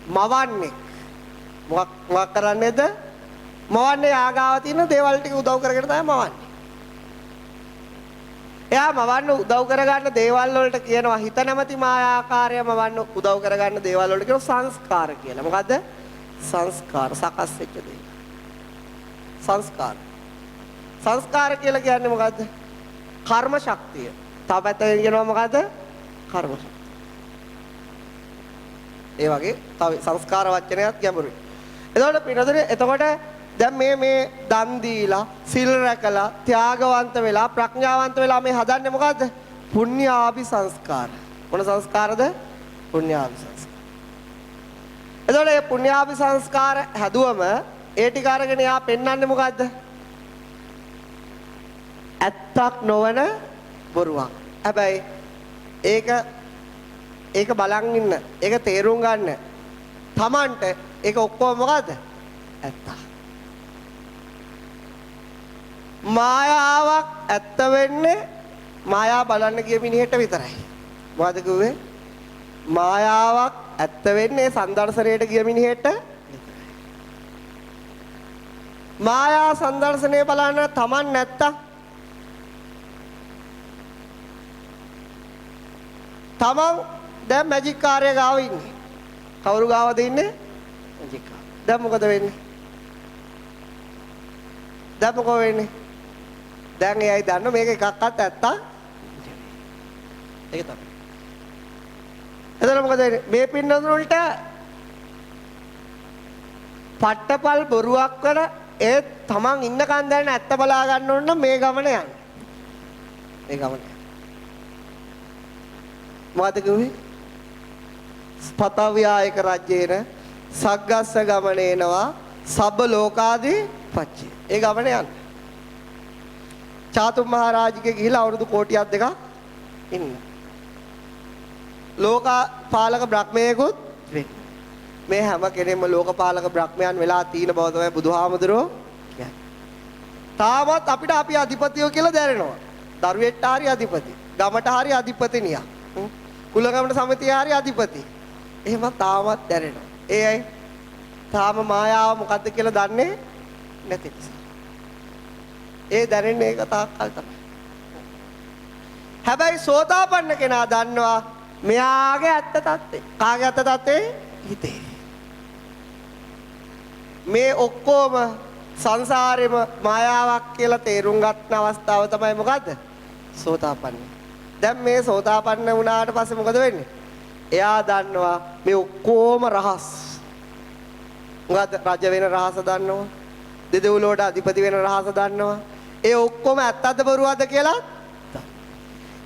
මවන්නේ. මොකක් කරන්නේද? මවන්නේ ආගාව තියෙන දේවල් ටික උදව් කරගෙන තමයි මවන්නේ. එයා මවන්න උදව් කරගන්න දේවල් වලට කියනවා හිත නැමැති මායාකාරය මවන්න උදව් කරගන්න දේවල් වලට කියනවා සංස්කාර කියලා. මොකද්ද? සංස්කාර සකස් වෙච්ච දේ. සංස්කාර. සංස්කාර කියලා කියන්නේ මොකද්ද? කර්ම ශක්තිය. තව පැත්තකින් කියනවා මොකද්ද? කර්ම ශක්තිය. ඒ වගේ තව සංස්කාර වචනයත් ගැඹුරුයි. එතකොට පිනතුනේ එතකොට දැන් මේ දන් දීලා සිල් රැකලා ත්‍යාගවන්ත වෙලා ප්‍රඥාවන්ත වෙලා මේ හදන්නේ මොකද්ද? පුණ්‍යාභි සංස්කාර. මොන සංස්කාරද? පුණ්‍යාභි සංස්කාර. එතකොට මේ පුණ්‍යාභි සංස්කාර හැදුවම ඒ ටික අරගෙන යා පෙන්වන්නේ මොකද්ද? ඇත්තක් නොවන බොරුවක්. හැබැයි ඒක බලන් ඉන්න. ඒක තේරුම් ගන්න. Tamanට ඒක ඔක්කොම මොකද්ද? ඇත්ත. මායාවක් ඇත්ත වෙන්නේ මායාව බලන්න ගිය මිනිහෙට විතරයි. මොකද කිව්වේ? මායාවක් ඇත්ත වෙන්නේ සංදර්ශනයට ගිය මිනිහෙට විතරයි. මායා සංදර්ශනය බලන්න Taman නැත්තම් Taman දැන් මැජික් කාර්යය ගාව ඉන්නේ. කවුරු ගාවද ඉන්නේ? මැජික් කාර්ය. දැන් මොකද වෙන්නේ? දැන් මොකෝ වෙන්නේ? දැන් එයයි දන්න මේක එකක්වත් ඇත්ත. ඒක තමයි. එතන මොකද වෙන්නේ? මේ පින්නතුන්ට පට්ටපල් බොරුවක් වල ඒ තමන් ඉන්නකන් දැන ඇත්ත බලා ගන්න ඕන නම් මේ ගමන යන්න. මේ ගමන. මොකද කිව්වේ? පතව්‍යායක රජ්‍යේන සග්ගස්ස ගමනේනවා සබ්බ ලෝකාදී පච්චේ. ඒ ගමන යන්න. චාතුම් මහරජගේ ගිහිලා අවුරුදු කෝටියක් දෙකක් ඉන්න. ලෝකපාලක බ්‍රහ්මයෙකුත් වෙන්න. මේ හැම කෙනෙක්ම ලෝකපාලක බ්‍රහ්මයන් වෙලා තියෙන බව තමයි බුදුහාමුදුරුවෝ කියන්නේ. තාමත් අපිට අපි අධිපතියෝ කියලා දැනෙනවා. දරුවෙක්ට හරි අධිපති, ගමට හරි අධිපතිනියක්, කුලගමන සමිතිය හරි අධිපති. එහෙම තාමත් දැනෙනවා. ඒ අය තාම මායාව මොකද්ද කියලා දන්නේ නැති නිසා. ඒ දැනෙන්නේ ඒක තාක්කල් තමයි. හැබැයි සෝතාපන්න කෙනා දන්නවා මෙයාගේ ඇත්ත తත්ත්වේ. කාගේ ඇත්ත తත්ත්වේ? හිතේ. මේ ඔක්කොම සංසාරෙම මායාවක් කියලා තේරුම් ගන්න අවස්ථාව තමයි මොකද්ද? සෝතාපන්න. දැන් මේ සෝතාපන්න වුණාට පස්සේ මොකද වෙන්නේ? එයා දන්නවා මේ ඔක්කොම රහස්. මොකද්ද? රජ වෙන රහස දන්නවා. දෙදෙව්ලොවට අධිපති වෙන රහස දන්නවා. ඒ ඔක්කොම ඇත්තද බොරුවද කියලා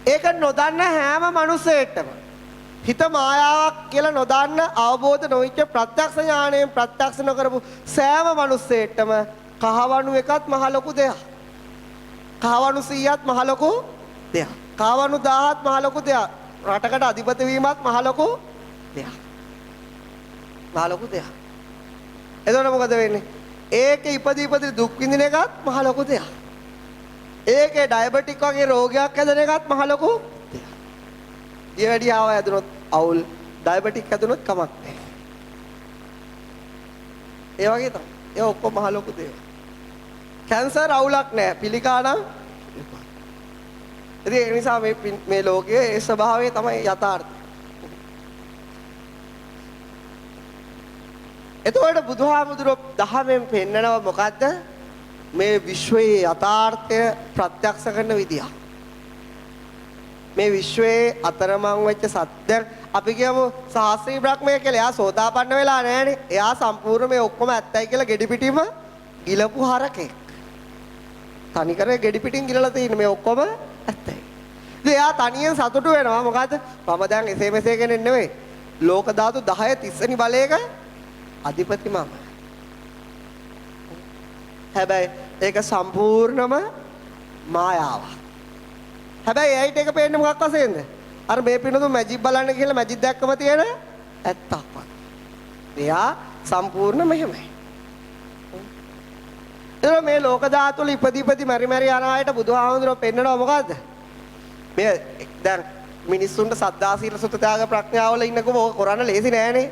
ඒක නොදන්න හැම මිනිසෙකටම හිත මායාවක් කියලා නොදන්න අවබෝධ නොවිච්ච ප්‍රත්‍යක්ෂ ඥාණයෙන් ප්‍රත්‍යක්ෂ නොකරපු සෑම මිනිසෙකටම කහවණු එකත් මහ ලොකු දෙයක්. කහවණු 100ත් මහ ලොකු දෙයක්. කහවණු 1000ත් මහ ලොකු දෙයක්. රටකට අධිපති වීමත් මහ ලොකු දෙයක්. මහ ලොකු දෙයක්. එතකොට මොකද වෙන්නේ? ඒකේ ඉපදී දුක් විඳින එකත් මහ ලොකු දෙයක්. ඒකේ ඩයබටික් වගේ රෝගයක් හැදෙන එකත් මහ ලොකු දෙයක්. දියවැඩියාව හැදුනොත් අවුල්, ඩයබටික් හැදුනොත් කමක් නැහැ. ඒ වගේ තමයි. ඒ ඔක්කොම මහ ලොකු දේවල්. කැන්සර් අවුලක් නැහැ. පිළිකා නම් ඉතින් ඒ නිසා මේ ලෝකයේ ඒ ස්වභාවය තමයි යථාර්ථය. එතකොට බුදුහාමුදුරුවෝ දහමෙන් පෙන්නනවා මොකද්ද? මේ විශ්වයේ යථාර්ථය ප්‍රත්‍යක්ෂ කරන විදිය. මේ විශ්වයේ අතරමං වෙච්ච සත්‍ය අපි කියමු සහස්‍රී බ්‍රහ්මය කියලා. එයා සෝතාපන්න වෙලා නැහැනේ. එයා සම්පූර්ණ මේ ඔක්කොම ඇත්තයි කියලා ගෙඩි පිටිම ගිලපු හරකෙක්. තනිකර ගෙඩි පිටින් ගිලලා තියෙන මේ ඔක්කොම ඇත්තයි. ඉතින් එයා තනියෙන් සතුටු වෙනවා. මොකද මම දැන් එසේ මෙසේ කෙනෙක් නෙවෙයි. ලෝක ධාතු 10 30 වෙනි බලයක අධිපති මම. හැබැයි ඒක සම්පූර්ණම මායාවක්. හැබැයි එයිට එක පේන්නේ මොකක් වශයෙන්ද? අර මේ පිනතු මැජික් බලන්න කියලා මැජික් දැක්කම තියෙන ඇත්තක් වගේ. එයා සම්පූර්ණ මෙහෙමයි. එතකොට මේ ලෝක ධාතු වල ඉපදීපති මරි මරි යන අයට බුදුහාමුදුරුවෝ පෙන්නනවා මොකද්ද? මේ දැන් මිනිස්සුන්ට සද්දා සීල සුත ත්‍යාග ප්‍රඥාවල ඉන්නකොම ඕක කරන්න ලේසි නෑනේ.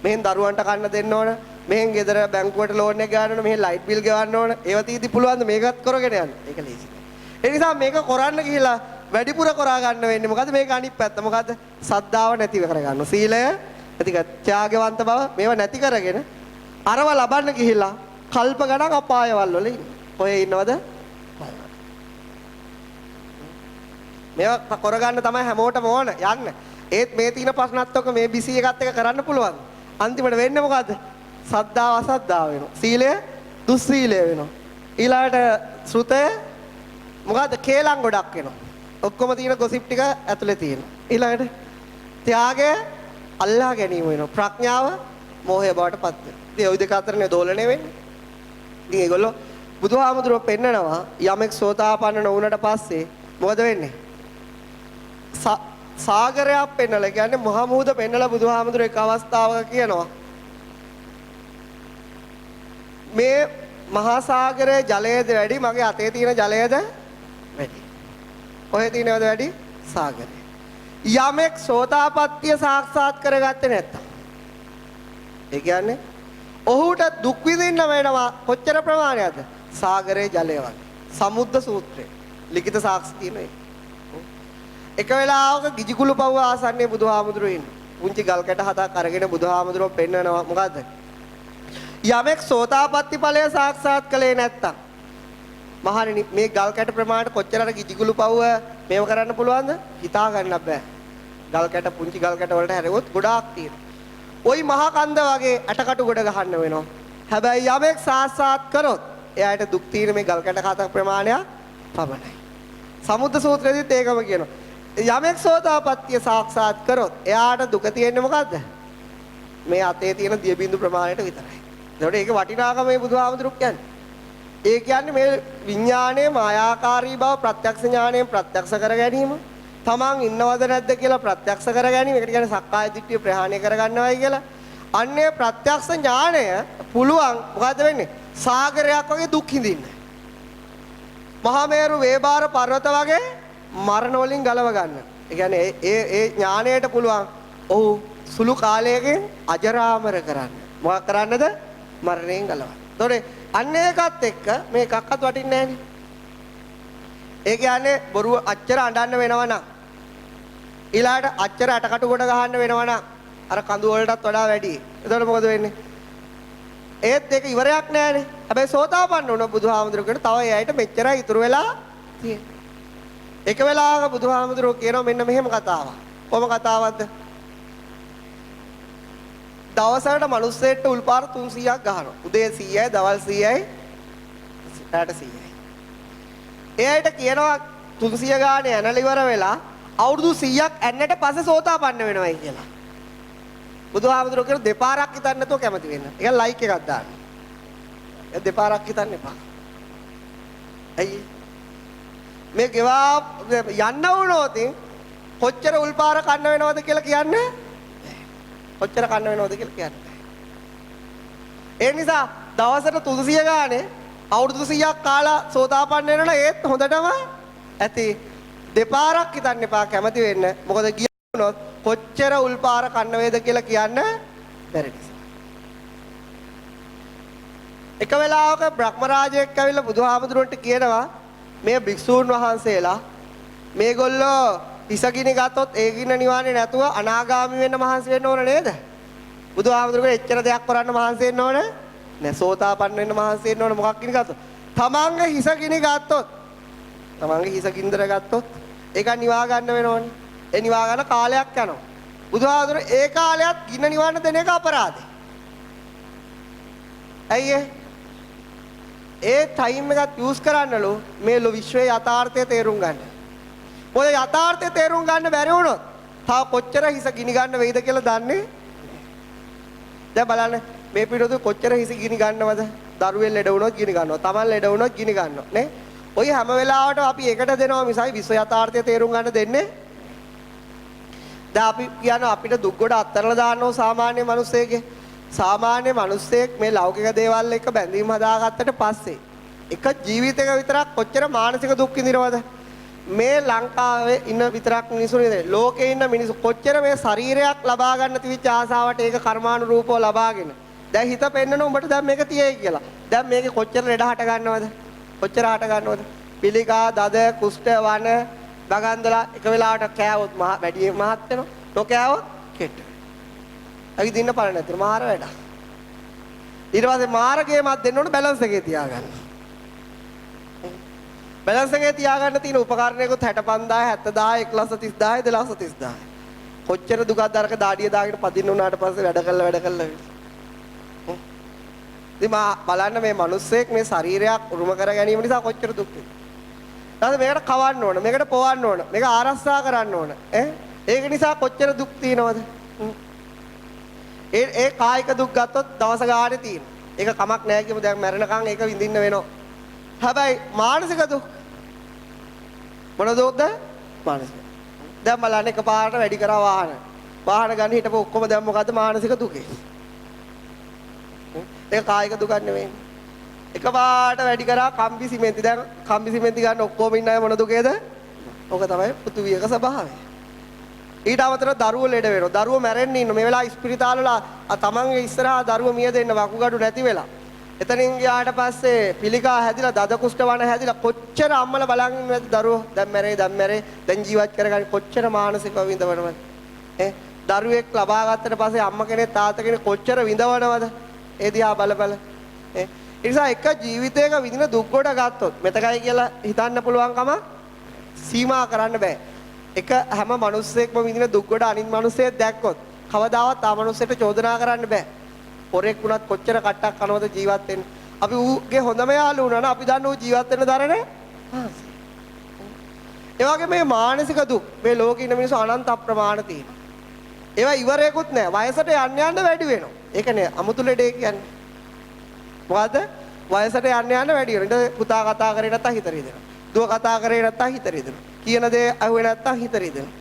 මෙහෙන් දරුවන්ට කන්න දෙන්න ඕන. මෙහෙන් ගෙදර බැංකුවට ලෝන් එක ගන්න ඕන. මෙහෙන් ලයිට් බිල් ගෙවන්න ඕන. ඒව තීදි පුළුවන් ද මේකත් කරගෙන යන්න. ඒක ලේසි නෑ. ඒ නිසා මේක කරන්න ගිහිලා වැඩිපුර කරා ගන්න වෙන්නේ මොකද්ද? මේක අනිත් පැත්ත මොකද්ද? සද්ධාව නැතිව කරගන්න. සීලය නැති කර ත්‍යාගවන්ත බව මේව නැති කරගෙන අරව ලබන්න ගිහිලා කල්ප ගණන් අපායවල වල ඉන්න. ඔය ඉන්නවද? මේවා කරගන්න තමයි හැමෝටම ඕන යන්න. ඒත් මේ තියෙන ප්‍රශ්නත් ඔක්ක මේ බිසි එකත් එක කරන්න පුළුවන්. අන්තිමට වෙන්නේ මොකද්ද? සද්ධාව අසද්ධාව වෙනවා. සීලය දුස්සීලය වෙනවා. ඊළාට ශ්‍රුතය මොකද්ද? කේලම් ගොඩක් වෙනවා. ඔක්කොම තියෙන ගොසිප් ටික ඇතුලේ තියෙනවා. ඊළඟට ත්‍යාගය අල්ලා ගැනීම වෙනවා. ප්‍රඥාව මෝහය බවට පත් වෙනවා. ඉතින් ওই දෙක අතරනේ දෝලණය වෙන්නේ. ඉතින් ඒගොල්ලෝ බුදුහාමුදුරුවෝ පෙන්නනවා යමෙක් සෝතාපන්න නොවුනට පස්සේ මොකද වෙන්නේ? සාගරයක් පෙන්නලා කියන්නේ මහා මුහුද පෙන්නලා බුදුහාමුදුරුවෝ එක් අවස්ථාවක කියනවා මේ මහා සාගරයේ ජලයේද වැඩි මගේ අතේ තියෙන ජලයේද වැඩි. ඔහේ තියෙනවද වැඩි? සාගරය. යමෙක් සෝතාපට්ටිය සාක්ෂාත් කරගත්තේ නැත්තම් ඒ කියන්නේ ඔහුට දුක් විඳින්න වෙනවා කොච්චර ප්‍රමාණයක්ද? සාගරයේ ජලය වගේ. සමුද්ද සූත්‍රය. ලිඛිත සාක්ෂි තියෙනවා. එක වෙලාවක ගිජිකුළු පව්ව ආසන්නේ බුදුහාමුදුරුවෝ ඉන්නේ. පුංචි ගල් කැට හතක් අරගෙන බුදුහාමුදුරුවෝ පෙන්නනවා මොකද්ද? යමෙක් සෝතාපට්ටි ඵලය සාක්ෂාත් කළේ නැත්තම් මහණෙනි මේ ගල් කැට ප්‍රමාණයට කොච්චර අර ගිජිකුළු පව්ව මේව කරන්න පුළුවන්ද? හිතා ගන්න බෑ. ගල් කැට පුංචි ගල් කැට වලට හැරෙවොත් ගොඩාක් තියෙනවා. ওই මහා කන්ද වගේ ඇටකටු ගොඩ ගහන්න වෙනවා. හැබැයි යමෙක් සාක්ෂාත් කරොත් එයාට දුක් තියෙන මේ ගල් කැට හතක් ප්‍රමාණයක් පමණයි. සමුද්ද සූත්‍රයේදීත් ඒකම කියනවා. යමෙක් සෝතාපට්ටිය සාක්ෂාත් කරොත් එයාට දුක තියෙන්නේ මොකද්ද? මේ අතේ තියෙන දිය බිඳු ප්‍රමාණයට විතරයි. ඒකට ඒක වටිනාකම මේ බුදුහාමුදුරුවෝ කියන්නේ. ඒ කියන්නේ මේ විඥානයේ මායාකාරී බව ප්‍රත්‍යක්ෂ ඥාණයෙන් ප්‍රත්‍යක්ෂ කර ගැනීම. තමන් ඉන්නවද නැද්ද කියලා ප්‍රත්‍යක්ෂ කර ගැනීම. ඒකට කියන්නේ සක්කාය දිට්ඨිය ප්‍රහාණය කර ගන්නවයි කියලා. අන්නේ ප්‍රත්‍යක්ෂ ඥාණය පුළුවන් මොකද්ද වෙන්නේ? සාගරයක් වගේ දුක් හිඳින්න. මහා මේරු වේබාර පර්වත වගේ මරණ වලින් ගලව ගන්න. ඒ කියන්නේ ඒ ඥාණයට පුළුවන් ඔහු සුළු කාලයකින් අජරාමර කරන්න. මොකක් කරන්නද? මරණයෙන් ගලවන්න. ඒතොරේ අන්න ඒකත් එක්ක මේ එකක්වත් වටින්නේ නැහනේ. ඒ කියන්නේ බොරුව අච්චර අඬන්න වෙනවා නම් ඊළාට අච්චර අටකටු කොට ගහන්න වෙනවා නම් අර කඳු වලටත් වඩා වැඩි. එතකොට මොකද වෙන්නේ? ඒත් ඒක ඉවරයක් නෑනේ. හැබැයි සෝතාපන්න වුණ බුදුහාමුදුරුවෝ තව එයාට මෙච්චරයි ඉතුරු වෙලා තියෙන්නේ. එක වෙලාවක බුදුහාමුදුරුවෝ කියනවා මෙන්න මෙහෙම කතාවක්. කොහොම කතාවක්ද? දවසකට මිනිස්සෙක්ට උල්පාර 300ක් ගහනවා. උදේ 100යි, දවල් 100යි, රාත්‍රී 100යි. එයාට කියනවා 300 ගානේ ඇනලා ඉවර වෙලා අවුරුදු 100ක් ඇන්නට පස්සේ සෝතාපන්න වෙනවයි කියලා. බුදුහාමුදුරුවෝ කියන දෙපාරක් හිතන්න නැතුව කැමති වෙන්න. ඒක ලයික් එකක් දාන්න. ඒ දෙපාරක් හිතන්න එපා. ඇයි? මේ ගෙවා යන්න වුණොත් කොච්චර උල්පාර කන්න වෙනවද කියලා කියන්නේ? කොච්චර කන්න වෙනවද කියලා කියන්නේ. ඒ නිසා දවසට 300 ගානේ අවුරුදු 100ක් කාලා සෝතාපන්න වෙනවනේ ඒත් හොඳටම ඇති. දෙපාරක් හිතන්න එපා කැමති වෙන්න. මොකද ගියොත් කොච්චර උල්පාර කන්න වේද කියලා කියන්න බැරි නිසා. එක වෙලාවක බ්‍රහ්ම රාජයෙක් ඇවිල්ලා බුදුහාමුදුරන්ට කියනවා මේ භික්ෂූන් වහන්සේලා මේගොල්ලෝ ඉසගිනි ගත්තොත් ඒ ගින්න නිවන්නේ නැතුව අනාගාමි වෙන්න මහන්සි වෙන්න ඕන නේද? බුදුහාමුදුරුවෝ එච්චර දෙයක් කරන්න මහන්සි වෙන්න ඕන නෑ. සෝතාපන්න වෙන්න මහන්සි වෙන්න ඕන මොකක් ගිනි ගත්තොත්? තමන්ගේ හිස ගිනි ගත්තොත්, තමන්ගේ හිස ගින්දර ගත්තොත් ඒක නිවා ගන්න වෙනවනේ. ඒ නිවා ගන්න කාලයක් යනවා. බුදුහාමුදුරුවෝ ඒ කාලයක් ගින්න නිවන්න දෙන එක අපරාධයි. ඇයි ඒ ටයිම් එකත් යූස් කරන්නලු මේ විශ්වයේ යථාර්ථය තේරුම් ගන්න. මොකද යථාර්ථය තේරුම් ගන්න බැරි වුණොත් තව කොච්චර හිස ගිනි ගන්න වෙයිද කියලා දන්නේ. දැන් බලන්න මේ පිටුතු කොච්චර හිස ගිනි ගන්නවද? දරුවෙල් ලෙඩ වුණොත් ගිනි ගන්නවා. Taman ලෙඩ වුණොත් ගිනි ගන්නවා නේ. ඔය හැම වෙලාවටම අපි එකට දෙනවා මිසයි විශ්ව යථාර්ථය තේරුම් ගන්න දෙන්නේ. දැන් අපි කියනවා අපිට දුක් ගොඩ අත්තරලා දාන්නෝ සාමාන්‍ය මිනිස්සෙගේ. සාමාන්‍ය මිනිස්සෙක් මේ ලෞකික දේවල් එක්ක බැඳීම් හදාගත්තට පස්සේ එක ජීවිතයක විතරක් කොච්චර මානසික දුක් විඳිනවද? මේ ලංකාවේ ඉන්න විතරක් මිනිස්සු නෙවෙයි ලෝකේ ඉන්න මිනිස්සු කොච්චර මේ ශරීරයක් ලබා ගන්න තිබිච්ච ආසාවට ඒක කර්මානුරූපව ලබාගෙන දැන් හිත පෙන්නන උඹට දැන් මේක තියෙයි කියලා. දැන් මේකේ කොච්චර ලෙඩ හට ගන්නවද? කොච්චර හට ගන්නවද? පිළිකා, දද, කුෂ්ඨ, වන, බගන්දලා එක වෙලාවට කෑවොත් වැඩි මහත් වෙනවා. නොකෑවොත් කෙට. ඇවිදින්න පළ නැතිව මාර වැඩ. ඊට පස්සේ මාර්ගයේ මත් දෙන්න ඕන බැලන්ස් එකේ තියාගන්න. බැලන්ස් එකේ තියාගන්න තියෙන උපකරණයකුත් 65000 70000 1,30,000 2,30,000 කොච්චර දුකක්ද අරක දාඩිය දාගෙන පදින්න උනාට පස්සේ වැඩ කළා ඉතින් මා බලන්න මේ මිනිස්සෙක් මේ ශරීරයක් උරුම කර ගැනීම නිසා කොච්චර දුක් වෙනවද? මේකට කවන්න ඕන, මේකට පොවන්න ඕන, මේක ආරක්ෂා කරන්න ඕන. ඒක නිසා කොච්චර දුක් තියෙනවද? ඒ කායික දුක් ගත්තොත් දවස ගානේ තියෙන. ඒක කමක් නැහැ කියමු දැන් මැරෙනකන් ඒක විඳින්න වෙනවා. හැබැයි මානසික දුක් මොන දුක්ද? මානසික. දැන් බලන්න එකපාරට වැඩි කරා වාහන ගන්න හිටපො ඔක්කොම දැන් මොකද්ද මානසික දුකේ? ඒක කායික දුකක් නෙවෙයි. එකපාරට වැඩි කරා කම්බි සිමෙන්ති. දැන් කම්බි සිමෙන්ති ගන්න ඔක්කොම ඉන්න අය මොන දුකේද? ඕක තමයි පෘථුවියක ස්වභාවය. ඊට අමතරව දරුවෝ ලෙඩ වෙනවා. දරුවෝ මැරෙන්න ඉන්න. මේ වෙලාව ස්පිරිතාල වල තමන්ගේ ඉස්සරහා දරුවෝ මිය දෙන්න වකුගඩු නැති වෙලා. එතනින් ගියාට පස්සේ පිළිකා හැදිලා දද කුෂ්ඨ වන හැදිලා කොච්චර අම්මලා බලන් ඉන්නවද දරුවෝ? දැන් මැරේ දැන් ජීවත් කරගන්න කොච්චර මානසිකව විඳවනවද? දරුවෙක් ලබා ගත්තට පස්සේ අම්ම කෙනෙක් තාත්තා කෙනෙක් කොච්චර විඳවනවද? ඒ දිහා බල ඒ නිසා එක ජීවිතයක විඳින දුක් කොට ගත්තොත් මෙතකයි කියලා හිතන්න පුළුවන්කම සීමා කරන්න බෑ. එක හැම මිනිස්සෙක්ම විඳින දුක් කොට අනිත් මිනිස්සෙක් දැක්කොත් කවදාවත් ආ මිනිස්සෙට චෝදනා කරන්න බෑ. පොරෙක් වුණත් කොච්චර කට්ටක් කනවද ජීවත් වෙන්න. අපි ඌගේ හොඳම යාළුවෝ වුණා නම් අපි දන්න ඌ ජීවත් වෙන්න දරනේ. ඒ වගේ මේ මානසික දුක් මේ ලෝකේ ඉන්න මිනිස්සු අනන්ත අප්‍රමාණ තියෙනවා. ඒවා ඉවරයකුත් නෑ. වයසට යන්න වැඩි වෙනවා. ඒකනේ අමුතු ලෙඩේ කියන්නේ. මොකද්ද? වයසට යන්න වැඩි වෙනවා. ඊට පුතා කතා කරේ නැත්තම් හිත රිදෙනවා. දුව කතා කරේ නැත්තම් හිත රිදෙනවා. කියන දේ අහුවේ නැත්තම් හිත රිදෙනවා.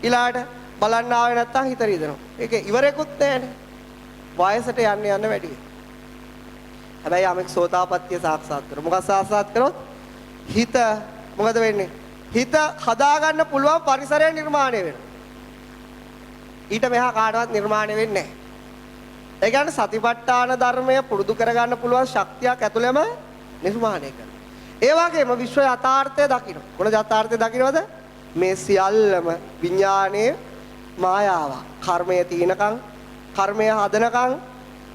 ඊළාට බලන්න ආවේ නැත්තම් හිත රිදෙනවා. ඒක ඉවරයකුත් නෑනේ. වයසට යන්න වැඩි වෙනවා. හැබැයි යමෙක් සෝතාපට්ටිය සාක්ෂාත් කරනවා. මොකක් සාක්ෂාත් කරොත් හිත මොකද වෙන්නේ? හිත හදාගන්න පුළුවන් පරිසරය නිර්මාණය වෙනවා. ඊට මෙහා කාටවත් නිර්මාණය වෙන්නේ නැහැ. ඒ කියන්නේ සතිපට්ඨාන ධර්මය පුරුදු කරගන්න පුළුවන් ශක්තියක් ඇතුළෙම නිර්මාණය කරනවා. ඒ වගේම විශ්ව යථාර්ථය දකින්න. මොන යථාර්ථය දකින්නවද? මේ සියල්ලම විඥානයේ මායාව. කර්මය තීනකම්, කර්මය හදනකම්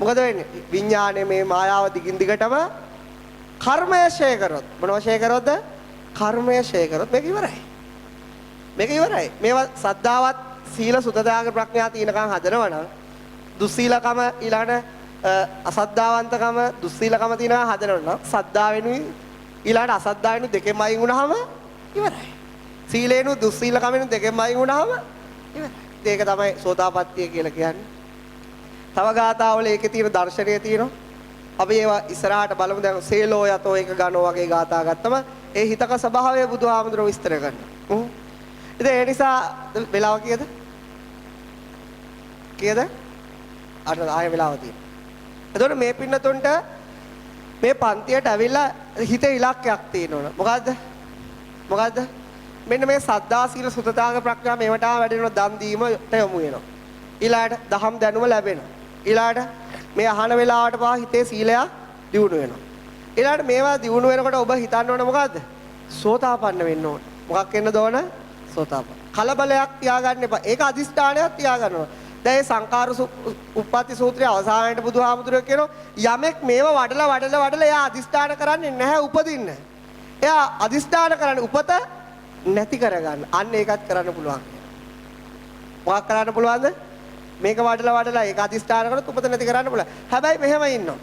මොකද වෙන්නේ? විඥානයේ මේ මායාව දිගින් දිගටම කර්මය ෂේ කරොත් මොනවා ෂේ කරොත්ද? කර්මය ෂේ කරොත් මේක ඉවරයි. මේක ඉවරයි. මේවා සද්ධාවත් සීල සුතදාග ප්‍රඥා තීනකම් හදනවා නම් දුස්සීලකම ඊළඟට අසද්ධාවන්තකම දුස්සීලකම තියෙනවා හදනවා නම් සද්ධාවෙනුයි ඊළඟට අසද්ධාවෙනුයි දෙකෙන්ම අයින් වුණාම ඉවරයි. සීලේනු දුස්සීලකමෙනු දෙකෙන්ම අයින් වුණාම ඉවරයි. ඒක තමයි සෝතාපට්ටිය කියලා කියන්නේ. තව ගාථාවල ඒකේ තියෙන දර්ශනය තියෙනවා. අපි ඒවා ඉස්සරහට බලමු. දැන් සේලෝ යතෝ එක ගණෝ වගේ ගාථා ගත්තම ඒ හිතක ස්වභාවය බුදුහාමුදුරුවෝ විස්තර කරනවා. ඉතින් ඒ නිසා වෙලාව කීයද? අර ආයෙ වෙලාව තියෙනවා. එතකොට මේ පින්නතුන්ට මේ පන්තියට ඇවිල්ලා හිතේ ඉලක්කයක් තියෙනවනේ. මොකද්ද? මෙන්න මේ සද්ධා සීල සුතතාංග ප්‍රඥා මේවට වැඩෙනවා දන් දීමට යොමු වෙනවා. ඊළාට දහම් දැනුම ලැබෙනවා. ඊළාට මේ අහන වෙලාවට පවා හිතේ සීලය දියුණු වෙනවා. ඊළාට මේවා දියුණු වෙනකොට ඔබ හිතන්න ඕන මොකද්ද? සෝතාපන්න වෙන්න ඕන. මොකක් වෙන්නද ඕන? සෝතාපන්න. කලබලයක් තියාගන්න එපා. ඒක අදිෂ්ඨානයක් තියාගන්නවා. දැන් මේ සංකාර උප්පත්ති සූත්‍රයේ අවසානයේට බුදුහාමුදුරුවෝ කියනවා යමෙක් මේව වඩලා එයා අදිෂ්ඨාන කරන්නේ නැහැ උපදින්න. එයා අදිෂ්ඨාන කරන්නේ උපත නැති කරගන්න. අන්න ඒකත් කරන්න පුළුවන්. මොකක් කරන්න පුළුවන්ද? මේක වඩලා ඒක අදිෂ්ඨාන කරොත් උපත නැති කරන්න පුළුවන්. හැබැයි මෙහෙම ඉන්නවා.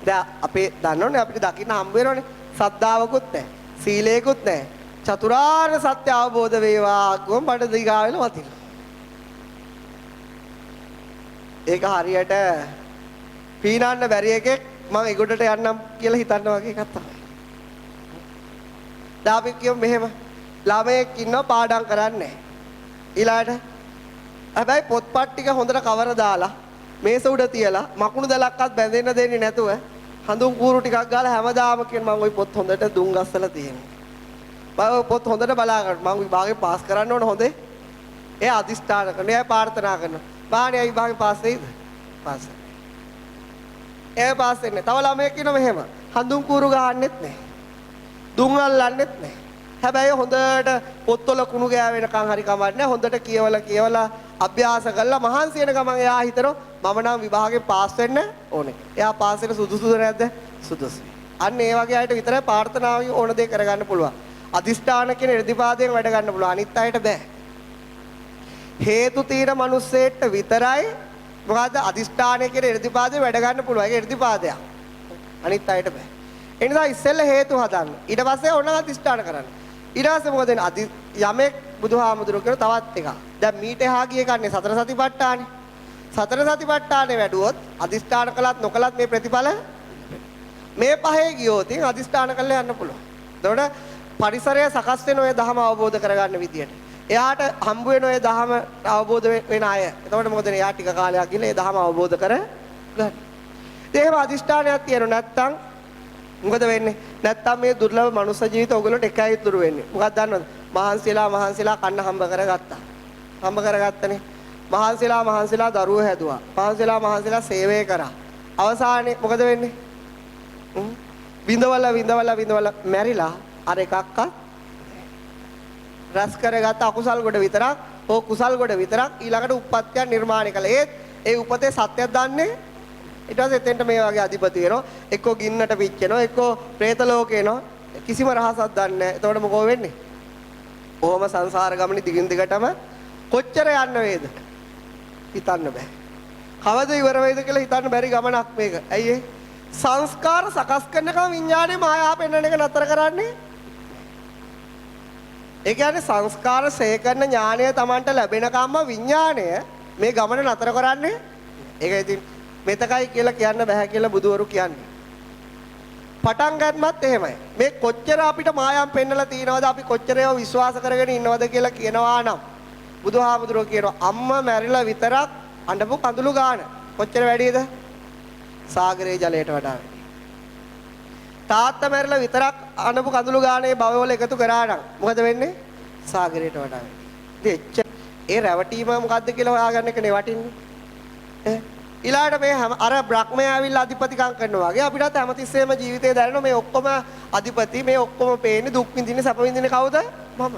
දැන් අපි දන්නෝනේ අපිට දකින්න හම්බ වෙනෝනේ සද්ධාවකුත් නැහැ. සීලයකුත් නැහැ. චතුරාර්ය සත්‍ය අවබෝධ වේවා ගොම් බඩ දිගා වෙලා වතිනවා. ඒක හරියට පීනන්න බැරි එකෙක් මම ඒගොඩට යන්නම් කියලා හිතන්න වගේ එකක් තමයි. දැන් අපි කියමු මෙහෙම ළමයෙක් ඉන්නවා පාඩම් කරන්නේ. ඊළාට හැබැයි පොත්පත් ටික හොඳට කවර දාලා මේස උඩ තියලා මකුණු දලක්වත් බැඳෙන්න දෙන්නේ නැතුව හඳුන් කూరు ටිකක් ගාලා හැමදාම කියන මම ওই පොත් හොඳට දුම් ගස්සලා තියෙනවා. මම පොත් හොඳට බලා ගන්න. මම විභාගේ පාස් කරන්න ඕන හොඳේ. ඒ අදිෂ්ඨාන කරනවා. එයා ප්‍රාර්ථනා කරනවා. බාහනේ විභාගේ පාස් වෙයිද? පාස්. ඒ පාස් වෙන්නේ. තව ළමයෙක් ඉන්නවා මෙහෙම. හඳුන් කూరు ගහන්නෙත් නැහැ. දුම් අල්ලන්නෙත් නැහැ. හැබැයි හොඳට පොත්වල කුණු ගෑවෙනකන් හරි කමන්නේ. හොඳට කියවලා අභ්‍යාස කරලා මහන්සි වෙන ගමන් එයා හිතනවා මම නම් විභාගේ පාස් වෙන්න ඕනේ. එයා පාස් වෙන්න සුදුසුද නැද්ද? සුදුසුයි. අන්න ඒ වගේ අයට විතරයි ප්‍රාර්ථනාවෙන් ඕන දේ කරගන්න පුළුවන්. අදිෂ්ඨාන කියන ඉර්ධිපාදයෙන් වැඩ ගන්න පුළුවන්. අනිත් අයට බෑ. හේතු తీර මිනිස්සෙට විතරයි මොකද්ද අදිෂ්ඨානය කියන ඉර්ධිපාදයෙන් වැඩ ගන්න පුළුවන්. ඒක ඉර්ධිපාදයක්. අනිත් අයට බෑ. ඒ නිසා ඉස්සෙල්ලා හේතු හදන්න. ඊට පස්සේ ඕන අදිෂ්ඨාන කරන්න. ඊට පස්සේ මොකද වෙන්නේ? යමෙක් බුදුහාමුදුරුවෝ කියන තවත් එකක්. දැන් මීට එහා ගිය කන්නේ සතර සතිපට්ඨානේ. සතර සතිපට්ඨානේ වැඩුවොත් අදිෂ්ඨාන කළත් නොකළත් මේ ප්‍රතිඵල මේ පහේ ගියොත් අදිෂ්ඨාන කළා යන්න පුළුවන්. එතකොට පරිසරය සකස් වෙන ඔය ධහම අවබෝධ කරගන්න විදියට. එයාට හම්බ වෙන ඔය ධහම අවබෝධ වෙන අය. එතකොට මොකද එයා ටික කාලයක් ගිහලා ඒ ධහම අවබෝධ කර ගන්න. ඒකම අදිෂ්ඨානයක් තියෙනව නැත්තම් මොකද වෙන්නේ? නැත්තම් මේ දුර්ලභ මනුෂ්‍ය ජීවිත ඔයගොල්ලෝට එකයි ඉතුරු වෙන්නේ. මොකක්ද දන්නවද? මහන්සිලා කන්න හම්බ කරගත්තා. හම්බ කරගත්තනේ. මහන්සිලා දරුවෝ හැදුවා. මහන්සිලා සේවය කරා. අවසානයේ මොකද වෙන්නේ? විඳවල මැරිලා අර එකක්වත් රස කරගත්ත අකුසල් කොට විතරක්, ඕ කුසල් කොට විතරක් ඊළඟට උප්පත්තිය නිර්මාණය කළා. ඒ උපතේ සත්‍යයක් දන්නේ ඊට පස්සේ එතෙන්ට මේ වගේ අධිපති වෙනවා. එක්කෝ ගින්නට පිච්චෙනවා, එක්කෝ പ്രേත ලෝකේ එනවා. කිසිම රහසක් දන්නේ නැහැ. එතකොට මොකෝ වෙන්නේ? කොහොම සංසාර ගමනේ දිගින් දිගටම කොච්චර යන්න වේද? හිතන්න බෑ. කවද ඉවර වෙයිද කියලා හිතන්න බැරි ගමනක් මේක. ඇයි ඒ? සංස්කාර සකස් කරනකම් විඥානේ මායාව පෙන්වන එක නතර කරන්නේ. ඒ කියන්නේ සංස්කාර සේකරන ඥානය Tamanට ලැබෙනකම්ම විඥාණය මේ ගමන නතර කරන්නේ. ඒක ඉතින් මෙතකයි කියලා කියන්න බෑ කියලා බුදුවරු කියන්නේ. පටන් ගන්නවත් එහෙමයි. මේ කොච්චර අපිට මායම් පෙන්නලා තියනවද අපි කොච්චර ඒවා විශ්වාස කරගෙන ඉන්නවද කියලා කියනවා නම් බුදුහාමුදුරුවෝ කියනවා අම්මා මැරිලා විතරක් අඬපු කඳුළු ගාන කොච්චර වැඩිද? සාගරයේ ජලයට වඩා වැඩි. තාත්තා මැරිලා විතරක් අඬපු කඳුළු ගානේ භවවල එකතු කරා නම් මොකද වෙන්නේ? සාගරයට වඩා වැඩි. ඉතින් ඒ රැවටීම මොකද්ද කියලා හොයාගන්න එකනේ වටින්නේ. ඊළාට මේ අර බ්‍රහ්මයා ඇවිල්ලා අධිපතිකම් කරනවා වගේ අපිටත් හැමතිස්සෙම ජීවිතේ දැනෙන මේ ඔක්කොම අධිපති මේ ඔක්කොම පේන්නේ දුක් විඳින්නේ සැප විඳින්නේ කවුද? මම.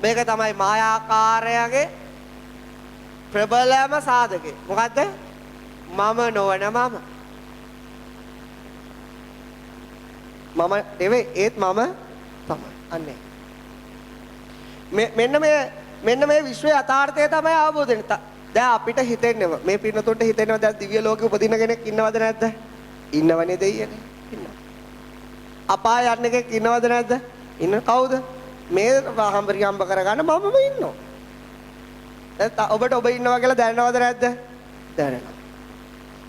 මේක තමයි මායාකාරයගේ ප්‍රබලම සාධකේ. මොකද්ද? මම නොවන මම. මම නෙවෙයි ඒත් මම තමයි. අන්නේ. මෙන්න මේ විශ්වයේ යථාර්ථය තමයි අවබෝධ වෙන්නේ. දැන් අපිට හිතෙන්නේ මේ පින්නතුන්ට හිතෙනවා දැන් දිව්‍ය ලෝකෙ උපදින කෙනෙක් ඉන්නවද නැද්ද? ඉන්නවනේ දෙයියනේ. ඉන්නවා. අපාය යන්න කෙනෙක් ඉන්නවද නැද්ද? ඉන්න කවුද? මේ හම්බ කරගන්න මමම ඉන්නවා. දැන් ඔබට ඔබ ඉන්නවා කියලා දැනනවද නැද්ද? දැනෙනවා.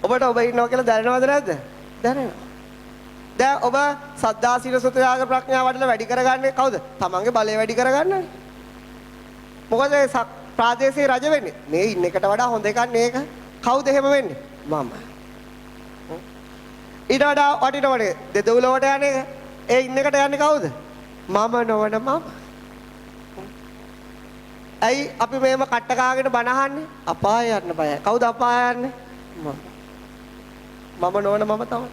ඔබට ඔබ ඉන්නවා කියලා දැනනවද නැද්ද? දැනෙනවා. දැන් ඔබ සද්ධා සීල සුත යාග ප්‍රඥා වඩලා වැඩි කරගන්නේ කවුද? තමන්ගේ බලය වැඩි කරගන්නනේ. මොකද ප්‍රාදේශීය රජ වෙන්නේ මේ ඉන්න එකට වඩා හොඳ එකක් නේක. කවුද එහෙම වෙන්නේ? මම. ඊට වඩා වටිනවනේ දෙදොලවට යන්නේ ඒ ඉන්න එකට යන්නේ කවුද? මම නොවන මම. ඇයි අපි මේව කට්ට කාගෙන බන අහන්නේ? අපාය යන්න බයයි. කවුද අපාය යන්නේ? මම නොවන මම තමයි.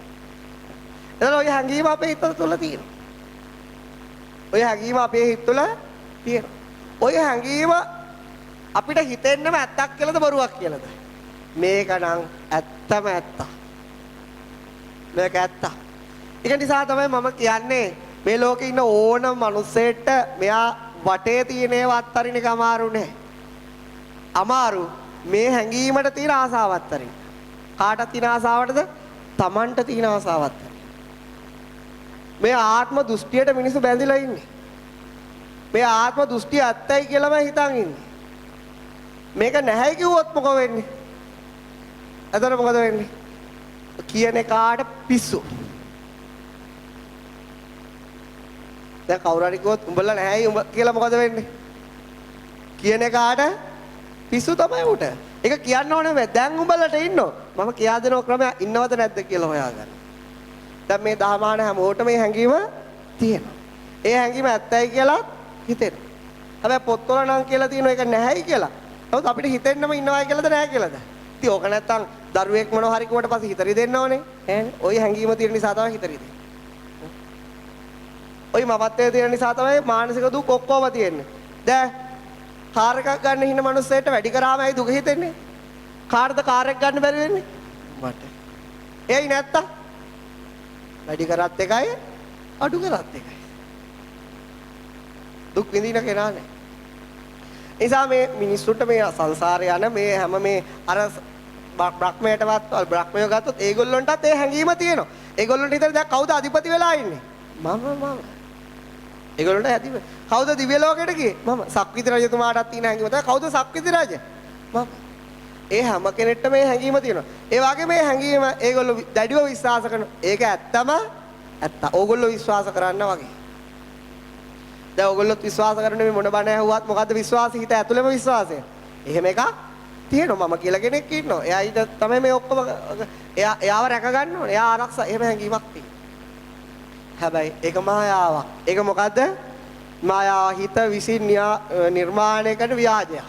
එතන ඔය හැඟීම අපේ හිත තුළ තියෙනවා. ඔය හැඟීම අපේ හිත තුළ තියෙනවා. ඔය හැඟීම අපිට හිතෙන්නම ඇත්තක් කියලාද බොරුවක් කියලාද? මේක නම් ඇත්තම ඇත්ත. මේක ඇත්ත. ඒක නිසා තමයි මම කියන්නේ මේ ලෝකේ ඉන්න ඕනම මිනිස්සෙට මෙයා වටේ තියෙන ඒවා අත්තරින එක අමාරු නෑ. අමාරු මේ හැඟීමට තියෙන ආසාව අත්තරින්. කාටත් තියෙන ආසාවටද? Tamanට තියෙන ආසාවත්. මේ ආත්ම දෘෂ්ටියට මිනිස්සු බැඳිලා ඉන්නේ. මේ ආත්ම දෘෂ්ටිය ඇත්තයි කියලාම හිතන් ඉන්නේ. මේක නැහැ කිව්වොත් මොකද වෙන්නේ? එතන මොකද වෙන්නේ? කියන එකාට පිස්සු. දැන් කවුරු හරි කිව්වොත් උඹලා නැහැයි උඹ කියලා මොකද වෙන්නේ? කියන එකාට පිස්සු තමයි උට. ඒක කියන්න ඕනේ මේ දැන් උඹලට ඉන්නෝ. මම කියා දෙන ක්‍රමය ඉන්නවද නැද්ද කියලා හොයාගන්න. දැන් මේ දහමාන හැමෝටම මේ හැඟීම තියෙනවා. ඒ හැඟීම ඇත්තයි කියලා හිතෙනවා. හැබැයි පොත්වල නම් කියලා තියෙනවා ඒක නැහැයි කියලා. නමුත් අපිට හිතෙන්නම ඉන්නවයි කියලාද නැහැ කියලාද? ඉතින් ඕක නැත්තම් දරුවෙක් මොනවා හරි කිව්වට පස්සේ හිතරි දෙන්න ඕනේ. ඈ ওই හැඟීම තියෙන නිසා තමයි හිතරි දෙන්නේ. ওই මමත්වයේ තියෙන නිසා තමයි මානසික දුක් ඔක්කොම තියෙන්නේ. දැන් කාර් එකක් ගන්න හින මිනිස්සෙට වැඩි කරාම ඇයි දුක හිතෙන්නේ? කාර්ද කාර් එක ගන්න බැරි වෙන්නේ? මට. එයි නැත්තම් වැඩි කරත් එකයි අඩු කරත් එකයි. දුක් විඳින කෙනා නෑ. නිසා මේ මිනිස්සුන්ට මේ සංසාරේ යන මේ හැම මේ අර බ්‍රහ්මයටවත් බ්‍රහ්මය ගත්තොත් ඒගොල්ලන්ටත් ඒ හැඟීම තියෙනවා. ඒගොල්ලන්ට හිතන්නේ දැන් කවුද අධිපති වෙලා ඉන්නේ? මම. ඒගොල්ලන්ට ඇති කවුද දිව්‍ය ලෝකෙට ගියේ? මම. සක්විති රජතුමාටත් තියෙන හැඟීම තමයි කවුද සක්විති රජ? මම. ඒ හැම කෙනෙක්ටම මේ හැඟීම තියෙනවා. ඒ වගේ මේ හැඟීම ඒගොල්ලෝ දැඩිව විශ්වාස කරනවා. ඒක ඇත්තම ඇත්ත. ඕගොල්ලෝ විශ්වාස කරන්න වගේ. දැන් ඕගොල්ලොත් විශ්වාස කරන්නේ මේ මොන බණ ඇහුවත් මොකද්ද විශ්වාසය? හිත ඇතුළේම විශ්වාසය. එහෙම එකක් තියෙනවා. මම කියලා කෙනෙක් ඉන්නවා. එයා ඊට තමයි මේ ඔක්කොම එයාව රැක ගන්න ඕනේ. එයා ආරක්ෂා එහෙම හැඟීමක් තියෙනවා. හැබැයි ඒක මායාවක්. ඒක මොකද්ද? මායාව හිත විසින් නිර්මාණය කරන ව්‍යාජයක්.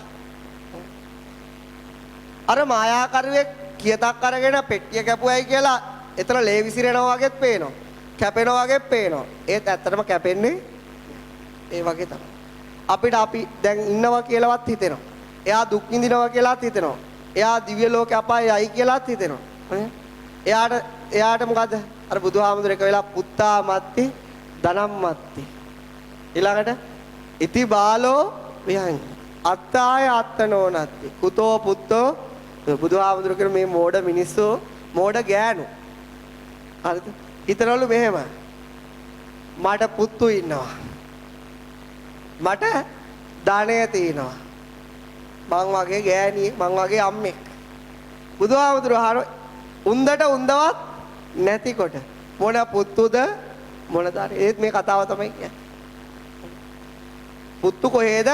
අර මායාකරුවෙක් කියතක් අරගෙන පෙට්ටිය කැපුවයි කියලා එතන ලේ විසිරෙනවා වගේත් පේනවා. කැපෙනවා වගේත් පේනවා. ඒත් ඇත්තටම කැපෙන්නේ ඒ වගේ තමයි. අපිට අපි දැන් ඉන්නවා කියලාවත් හිතෙනවා. එයා දුක් විඳිනවා කියලාත් හිතෙනවා. එයා දිව්‍ය ලෝකේ අපායයි කියලාත් හිතෙනවා. එයාට මොකද්ද? අර බුදුහාමුදුර එක වෙලා පුත්තා මත්ති ධනම් මත්ති. ඊළඟට ඉති බාලෝ විහං අත්තාය අත්තනෝ නත්ති. කුතෝ පුත්තෝ බුදුහාමුදුර කියන මේ මෝඩ මිනිස්සු මෝඩ ගෑනු. හරිද? හිතනවලු මෙහෙම. මට පුතු ඉන්නවා. මට ධනය තියෙනවා. මං වගේ ගෑණියෙක් මං වගේ අම්මෙක්. බුදුහාමුදුර අහන උන්දට උන්දවත් නැතිකොට මොන පුතුද මොන ධනෙ ඒත් මේ කතාව තමයි කියන්නේ. පුතු කොහෙද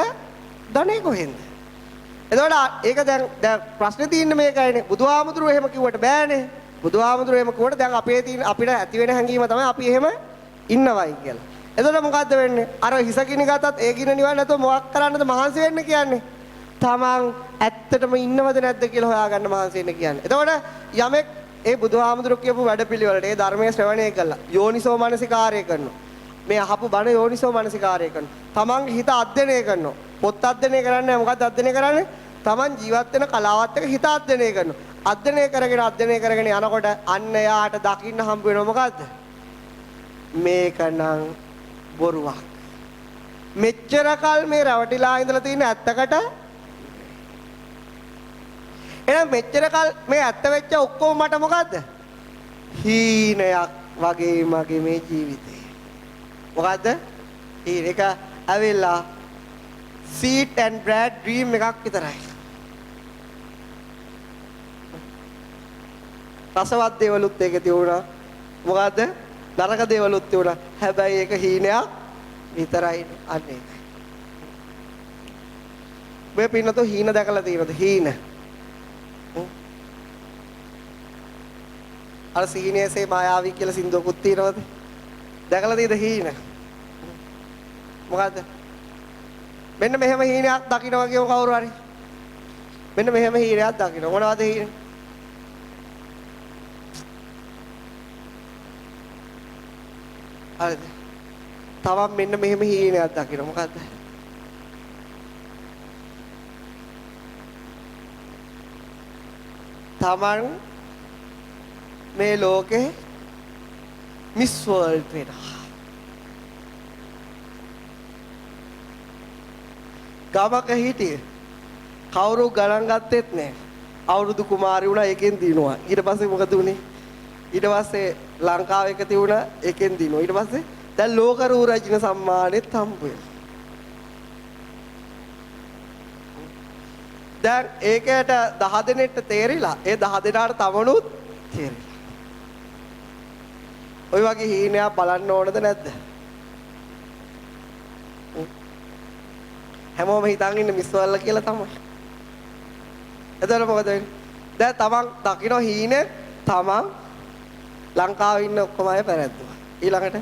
ධනෙ කොහෙන්ද? එතකොට ඒක දැන් ප්‍රශ්නේ තියෙන්නේ මේකයිනේ. බුදුහාමුදුරුවෝ එහෙම කිව්වට බෑනේ. බුදුහාමුදුරුවෝ එහෙම කිව්වට දැන් අපිට ඇති වෙන හැඟීම තමයි අපි එහෙම ඉන්නවයි කියලා. එතකොට මොකද්ද වෙන්නේ? අර හිස කිනි ගතත් ඒ කින නිවන්න නැතුව මොකක් කරන්නද මහන්සි වෙන්න කියන්නේ? තමන් ඇත්තටම ඉන්නවද නැද්ද කියලා හොයාගන්න මහන්සි වෙන්න කියන්නේ. එතකොට යමෙක් ඒ බුදුහාමුදුරුවෝ කියපු වැඩපිළිවෙලට ඒ ධර්මයේ ශ්‍රවණය කළා. යෝනිසෝ මනසිකාරය කරනවා. මේ අහපු බණ යෝනිසෝ මනසිකාරය කරනවා. තමන්ගේ හිත අධ්‍යයනය කරනවා. පොත් අධ්‍යයනය කරන්නේ මොකද්ද අධ්‍යයනය කරන්නේ? තමන් ජීවත් වෙන කලාවත් එක්ක හිත අධ්‍යයනය කරනවා. අධ්‍යයනය කරගෙන යනකොට අන්න යාට දකින්න හම්බ වෙනවා මොකද්ද? මේකනම් බොරුවක්. මෙච්චර කල් මේ රැවටිලා ඉඳලා තියෙන ඇත්තකට එහෙනම් මෙච්චර කල් මේ ඇත්ත වෙච්ච ඔක්කොම මට මොකද්ද? හීනයක් වගේ මගේ මේ ජීවිතේ. මොකද්ද? ඒක ඇවිල්ලා sweet and bad dream එකක් විතරයි. රසවත් දේවලුත් ඒකේ තියුණා. මොකද්ද? නරක දේවලුත් තියුණා. හැබැයි ඒක හීනයක් විතරයි. අන්න ඒකයි. මේ පින්නතෝ හීන දැකලා තියෙනවද? හීන. අර සීනේසේ මායාවී කියලා සින්දුවකුත් තියෙනවද? දැකලා තියෙද හීන? මොකද්ද? මෙන්න මෙහෙම හීනයක් දකින්න වගේම කවුරු හරි. මෙන්න මෙහෙම හීනයක් දකින්න. මොනවද හීන? හරිද? තවම මෙන්න මෙහෙම හීනයක් දකින්න. මොකද්ද? තමන් මේ ලෝකේ මිස් වර්ල්ඩ් වෙනවා. ගමක හිටියේ කවුරු ගණන් ගත්තෙත් නෑ. අවුරුදු කුමාරි වුණා ඒකෙන් දිනුවා. ඊට පස්සේ මොකද උනේ? ඊට පස්සේ ලංකාව එක තියුණා ඒකෙන් දිනුවා. ඊට පස්සේ දැන් ලෝක රූරජින සම්මානෙත් හම්බ වෙනවා. දැන් ඒකට 10 දෙනෙක්ට තේරිලා ඒ 10 දෙනාට තමනුත් තේරිලා. ඔය වගේ හීනයක් බලන්න ඕනද නැද්ද? හැමෝම හිතන් ඉන්නේ මිස් වර්ල්ඩ් කියලා තමයි. එතකොට මොකද වෙන්නේ? දැන් තමන් දකින්න හීනේ තමන් ලංකාවේ ඉන්න ඔක්කොම අය පැරැද්දුවා. ඊළඟට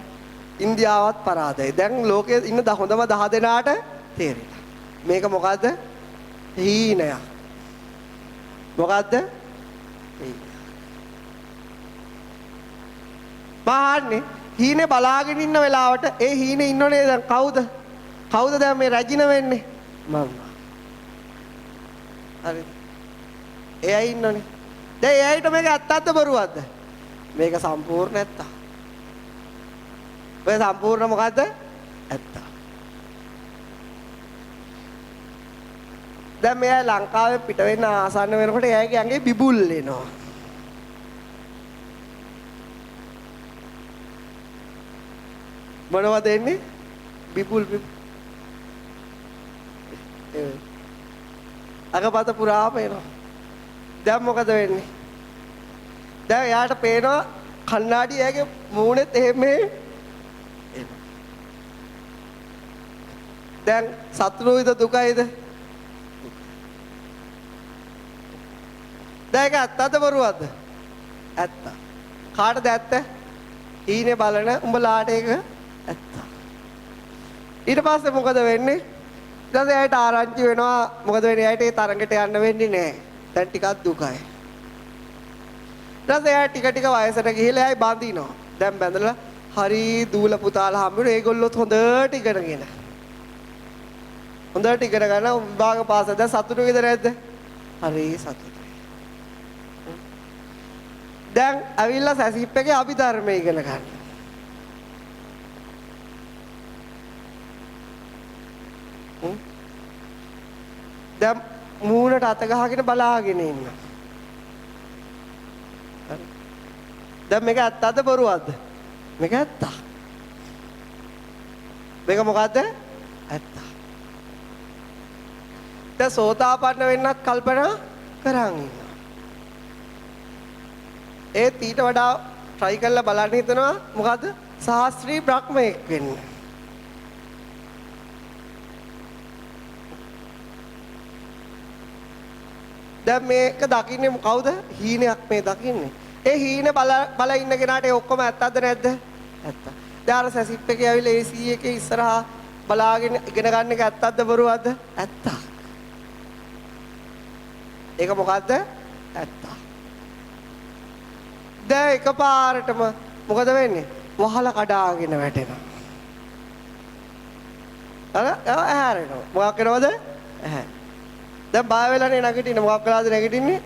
ඉන්දියාවත් පරාදයි. දැන් ලෝකයේ ඉන්න හොඳම 10 දෙනාට තේරෙනවා. මේක මොකද්ද? හීනයක්. මොකද්ද? බාහන්නේ හීනේ බලාගෙන ඉන්න වෙලාවට ඒ හීනේ ඉන්නෝනේ දැන් කවුද? කවුද දැන් මේ රැජින වෙන්නේ? මම. හරි. එයයි ඉන්නෝනේ. දැන් එයයිට මේක ඇත්තක්ද බොරුවක්ද? මේක සම්පූර්ණ ඇත්ත. ඔය සම්පූර්ණ මොකද්ද? ඇත්ත. දැන් මෙයා ලංකාවේ පිට වෙන්න ආසන්න වෙනකොට එයාගේ ඇඟේ බිබුල් එනවා. මොනවද එන්නේ? බිබුල් අගපත පුරාම එනවා. දැන් මොකද වෙන්නේ? දැන් එයාට පේනවා කණ්ණාඩි එයාගේ මූණෙත් එහෙම එනවා. දැන් සතුටුයිද දුකයිද? දැන් ඒක ඇත්තද බොරුවක්ද? ඇත්ත. කාටද ඇත්ත? ඊනේ බලන උඹලාට ඒක ඇත්ත. ඊට පස්සේ මොකද වෙන්නේ? ඊට පස්සේ එයාට ආරංචි වෙනවා මොකද වෙන්නේ? එයාට ඒ තරඟට යන්න වෙන්නේ නැහැ. දැන් ටිකක් දුකයි. ඊට පස්සේ එයා ටික ටික වයසට ගිහිල්ලා එයායි බඳිනවා. දැන් බැඳලා හරි දූල පුතාලා හම්බුනේ ඒගොල්ලොත් හොඳට ඉගෙනගෙන. හොඳට ඉගෙන ගන්න විභාග පාස් දැන් සතුටුයිද නැද්ද? හරි සතුටුයි. දැන් අවිල්ලා සැසිප් එකේ අභිධර්මය ඉගෙන ගන්න. දැන් මූණට අත ගහගෙන බලාගෙන ඉන්න. දැන් මේක ඇත්තද බොරුවක්ද? මේක ඇත්ත. මේක මොකද්ද? ඇත්ත. දැන් සෝතාපන්න වෙන්නත් කල්පනා කරන් ඉන්න. ඒත් ඊට වඩා try කරලා බලන්න හිතනවා මොකද්ද? සාස්ත්‍රී බ්‍රහ්මයෙක් වෙන්න. දැන් මේක දකින්නේ කවුද? හීනයක් මේ දකින්නේ. ඒ හීන බල ඉන්න කෙනාට ඒ ඔක්කොම ඇත්තද නැද්ද? ඇත්ත. දැන් අර සැසිප් එකේ ඇවිල්ලා AC එකේ ඉස්සරහා බලාගෙන ඉගෙන ගන්න එක ඇත්තද බොරුවක්ද? ඇත්ත. ඒක මොකද්ද? ඇත්ත. දැන් එකපාරටම මොකද වෙන්නේ? වහල කඩාගෙන වැටෙනවා. අර ඇහැරෙනවා. මොකක් කරනවද? ඇහැ. දැන් බය වෙලානේ නැගිටින්නේ. මොකක් කළාද නැගිටින්නේ?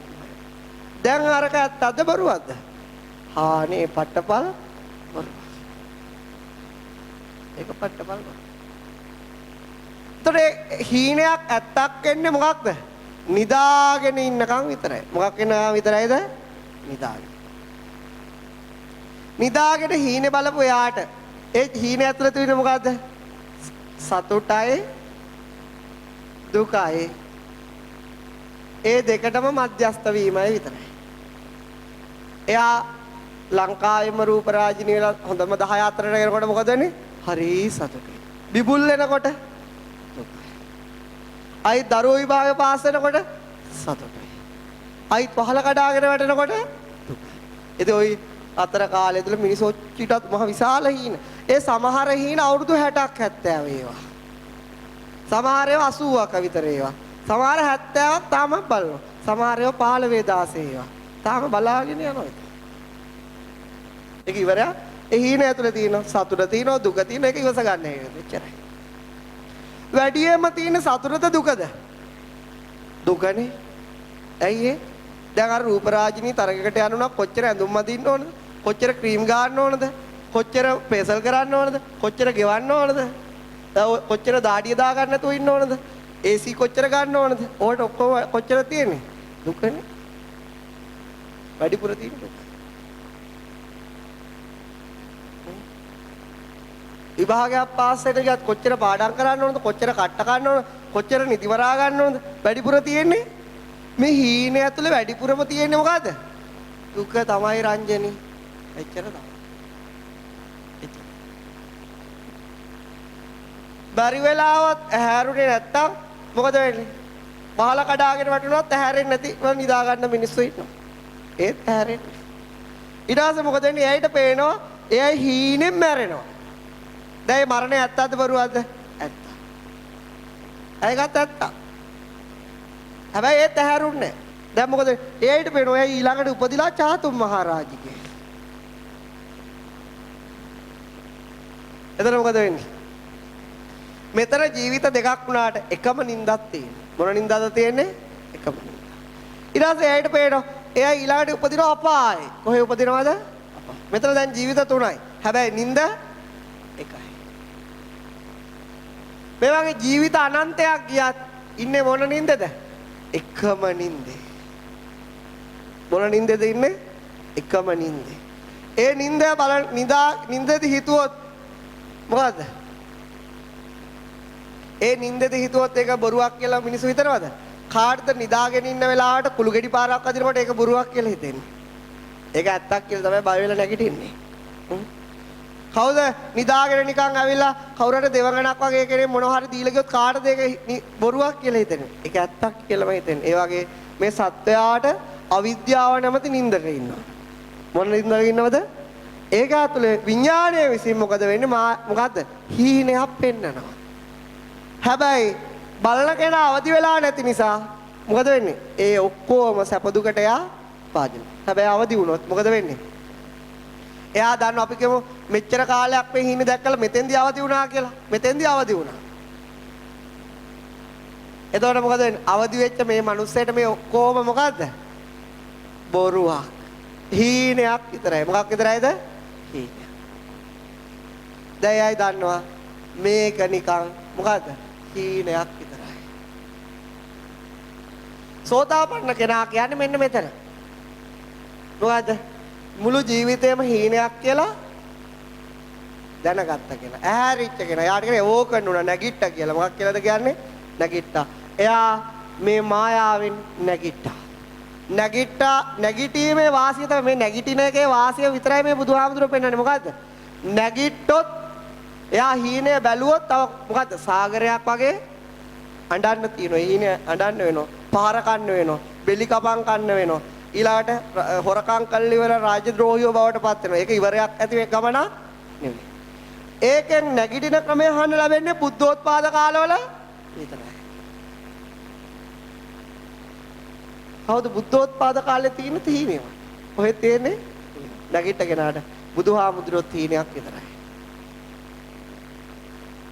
දැන් අරක ඇත්තද බොරුවක්ද? හානේ පට්ටපල් බොරුව. ඒක පට්ටපල් බොරුව. ඒතර හීනයක් ඇත්තක් වෙන්නේ මොකක්ද? නිදාගෙන ඉන්නකම් විතරයි. මොකක් වෙනවා විතරයිද? නිදාගෙන. නිදාගෙන හීනේ බලපු යාට ඒ හීනේ ඇතුළත වෙන්නේ මොකද්ද? සතුටයි දුකයි. ඒ දෙකටම මධ්‍යස්ත වීමයි විතරයි. එයා ලංකාවේම රූප රාජිනී වෙලා හොඳම 10 අතරට එනකොට මොකද වෙන්නේ? හරි සතුටුයි. බිබුල් වෙනකොට දුකයි. අයි දරුවෝ විභාගේ පාස් වෙනකොට සතුටුයි. අයි පහල කඩාගෙන වැටෙනකොට දුකයි. ඉතින් ওই අතර කාලය තුල මිනිස්සුන්ට මහ විශාල හීන. ඒ සමහර හීන අවුරුදු 60ක් 70 ඒවා. සමහර ඒවා 80ක විතර ඒවා. සමහර 70ක් තාම බලනවා. සමහර ඒවා 15 16 ඒවා. තාම බලාගෙන යනවා. ඒක ඉවරයක්. ඒ හීන ඇතුලේ තියෙන සතුට තියෙනවා දුක තියෙනවා ඒක ඉවස ගන්න එච්චරයි. වැඩියෙන්ම තියෙන සතුටද දුකද? දුකනේ. ඇයි ඒ? දැන් අර රූප රාජිනී තරගයකට යනවා කොච්චර ඇඳුම් අඳින්න ඕනද? කොච්චර ක්‍රීම් ගන්න ඕනද? කොච්චර පේසල් කරන්න ඕනද? කොච්චර ගෙවන්න ඕනද? කොච්චර දාඩිය දා ගන්න නැතුව ඉන්න ඕනද? AC කොච්චර ගන්න ඕනද? ඕකට ඔක්කොම කොච්චර තියෙන්නේ? දුකනේ. වැඩිපුර තියෙන දුක. විභාගයක් පාස් වෙන්න ගියත් කොච්චර පාඩම් කරන්න ඕනද? කොච්චර කට්ට ගන්න ඕනද? කොච්චර නිදිවරා ගන්න ඕනද? වැඩිපුර තියෙන්නේ මේ හීනේ ඇතුලේ වැඩිපුරම තියෙන්නේ මොකද්ද? දුක තමයි රංජනි. එච්චර තමයි. බැරි වෙලාවත් ඇහැරුනේ නැත්තම් මොකද වෙන්නේ? පහල කඩාගෙන වැටුණොත් ඇහැරෙන්නේ නැතිව නිදා ගන්න මිනිස්සු ඉන්නවා. ඒත් ඇහැරෙන්නේ. ඊට පස්සේ මොකද වෙන්නේ? එයාට පේනවා එයා හීනෙන් මැරෙනවා. දැන් මේ මරණය ඇත්තද බොරුවද? ඇත්ත. ඒකත් ඇත්ත. හැබැයි ඒත් ඇහැරුන්නේ නැහැ. දැන් මොකද? එයාට පේනවා එයා ඊළඟට උපදිලා චාතුම් මහරජිගේ. එතන මොකද වෙන්නේ? මෙතන ජීවිත දෙකක් වුණාට එකම නින්දක් තියෙනවා. මොන නින්දද තියෙන්නේ? එකම නින්ද. ඊට පස්සේ එයාට පේනවා එයා ඊළඟට උපදිනවා අපායේ. කොහේ උපදිනවද? අපාය. මෙතන දැන් ජීවිත තුනයි. හැබැයි නින්ද එකයි. මේ වගේ ජීවිත අනන්තයක් ගියත් ඉන්නේ මොන නින්දද? එකම නින්දේ. මොන නින්දේද ඉන්නේ? එකම නින්දේ. ඒ නින්ද බලන්න නින්දේදී හිතුවොත් මොකද්ද? ඒ නින්දේදී හිතුවොත් ඒක බොරුවක් කියලා මිනිස්සු හිතනවද? කාටද නිදාගෙන ඉන්න වෙලාවට කුළු ගෙඩි පාරක් අදිනකොට ඒක බොරුවක් කියලා හිතෙන්නේ. ඒක ඇත්තක් කියලා තමයි බය වෙලා නැගිටින්නේ. කවුද නිදාගෙන නිකන් ඇවිල්ලා කවුරුහරි දෙවඟනක් වගේ කෙනෙක් මොනවා හරි දීලා ගියොත් කාටද ඒක බොරුවක් කියලා හිතෙන්නේ. ඒක ඇත්තක් කියලාම හිතෙන්නේ. ඒ වගේ මේ සත්වයාට අවිද්‍යාව නැමැති නින්දක ඉන්නවා. මොන නින්දක ඉන්නවද? ඒක ඇතුලේ විඥානයේ විසින් මොකද වෙන්නේ? මොකද්ද? හීනයක් පෙන්නනවා. හැබැයි බලන කෙනා අවදි වෙලා නැති නිසා මොකද වෙන්නේ? ඒ ඔක්කොම සැප දුකට යා පාදින. හැබැයි අවදි වුණොත් මොකද වෙන්නේ? එයා දන්නවා අපි කියමු මෙච්චර කාලයක් මේ හීන දැක්කලා මෙතෙන්දී අවදි වුණා කියලා. මෙතෙන්දී අවදි වුණා. එතකොට මොකද වෙන්නේ? අවදි වෙච්ච මේ මිනිස්සෙට මේ ඔක්කොම මොකද්ද? බොරුවක්. හීනයක් විතරයි. මොකක් විතරයිද? හීනයක්. දැන් එයායි දන්නවා මේක නිකන් මොකද්ද? හීනයක් විතරයි. සෝතාපන්න කෙනා කියන්නේ මෙන්න මෙතන. මොකද්ද? මුළු ජීවිතේම හීනයක් කියලා දැනගත්ත කෙනා. ඇහැරිච්ච කෙනා. යාට කියන්නේ ඕකන් උනා නැගිට්ටා කියලා. මොකක් කියලාද කියන්නේ? නැගිට්ටා. එයා මේ මායාවෙන් නැගිට්ටා. නැගිටීමේ වාසිය තමයි මේ නැගිටින එකේ වාසිය විතරයි මේ බුදුහාමුදුරුවෝ පෙන්වන්නේ. මොකද්ද? නැගිට්ටොත් එයා හීනය බැලුවොත් තව මොකද්ද? සාගරයක් වගේ අඬන්න තියෙනවා. හීනය අඬන්න වෙනවා. පහර කන්න වෙනවා. බෙලි කපන් කන්න වෙනවා. ඊළාට හොරකම් කල්ලි වල රාජද්‍රෝහියෝ බවට පත් වෙනවා. ඒක ඉවරයක් ඇති ගමන නෙමෙයි. ඒකෙන් නැගිටින ක්‍රමය අහන්න ලැබෙන්නේ බුද්ධෝත්පාද කාලවල විතරයි. කවුද බුද්ධෝත්පාද කාලේ තියෙන තීනේම? කොහෙද තියෙන්නේ? නැගිටගෙනාට බුදුහාමුදුරුවෝ තීනයක් විතරයි.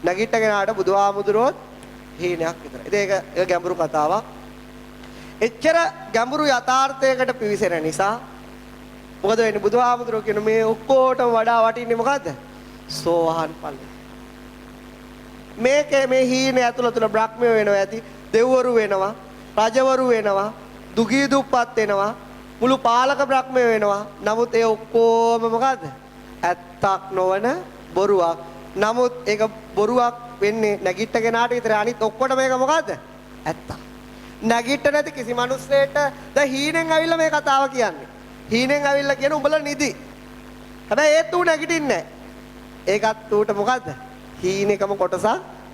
නැගිටගෙනාට බුදුහාමුදුරුවෝ හීනයක් විතරයි. ඉතින් ඒක ගැඹුරු කතාවක්. එච්චර ගැඹුරු යථාර්ථයකට පිවිසෙන නිසා මොකද වෙන්නේ? බුදුහාමුදුරුවෝ කියන මේ ඔක්කොටම වඩා වටින්නේ මොකද්ද? සෝවාන් ඵලය. මේ හීන ඇතුළත බ්‍රහ්මය වෙනවා ඇති, දෙව්වරු වෙනවා, රජවරු වෙනවා, දුගී දුප්පත් වෙනවා, මුළු පාලක බ්‍රහ්මය වෙනවා. නමුත් ඒ ඔක්කොම මොකද්ද? ඇත්තක් නොවන බොරුවක්. නමුත් ඒක බොරුවක් වෙන්නේ නැගිටගෙනාට විතරයි. අනිත් ඔක්කොට මේක මොකද්ද? ඇත්ත. නැගිට නැති කිසි මිනිස්සෙට දැන් හීනෙන් ඇවිල්ලා මේ කතාව කියන්නේ. හීනෙන් ඇවිල්ලා කියන උඹලා නිදි. හැබැයි ඒත් ඌ නැගිටින්නේ නැහැ. ඒකත් ඌට මොකද්ද? හීනෙකම කොටසක්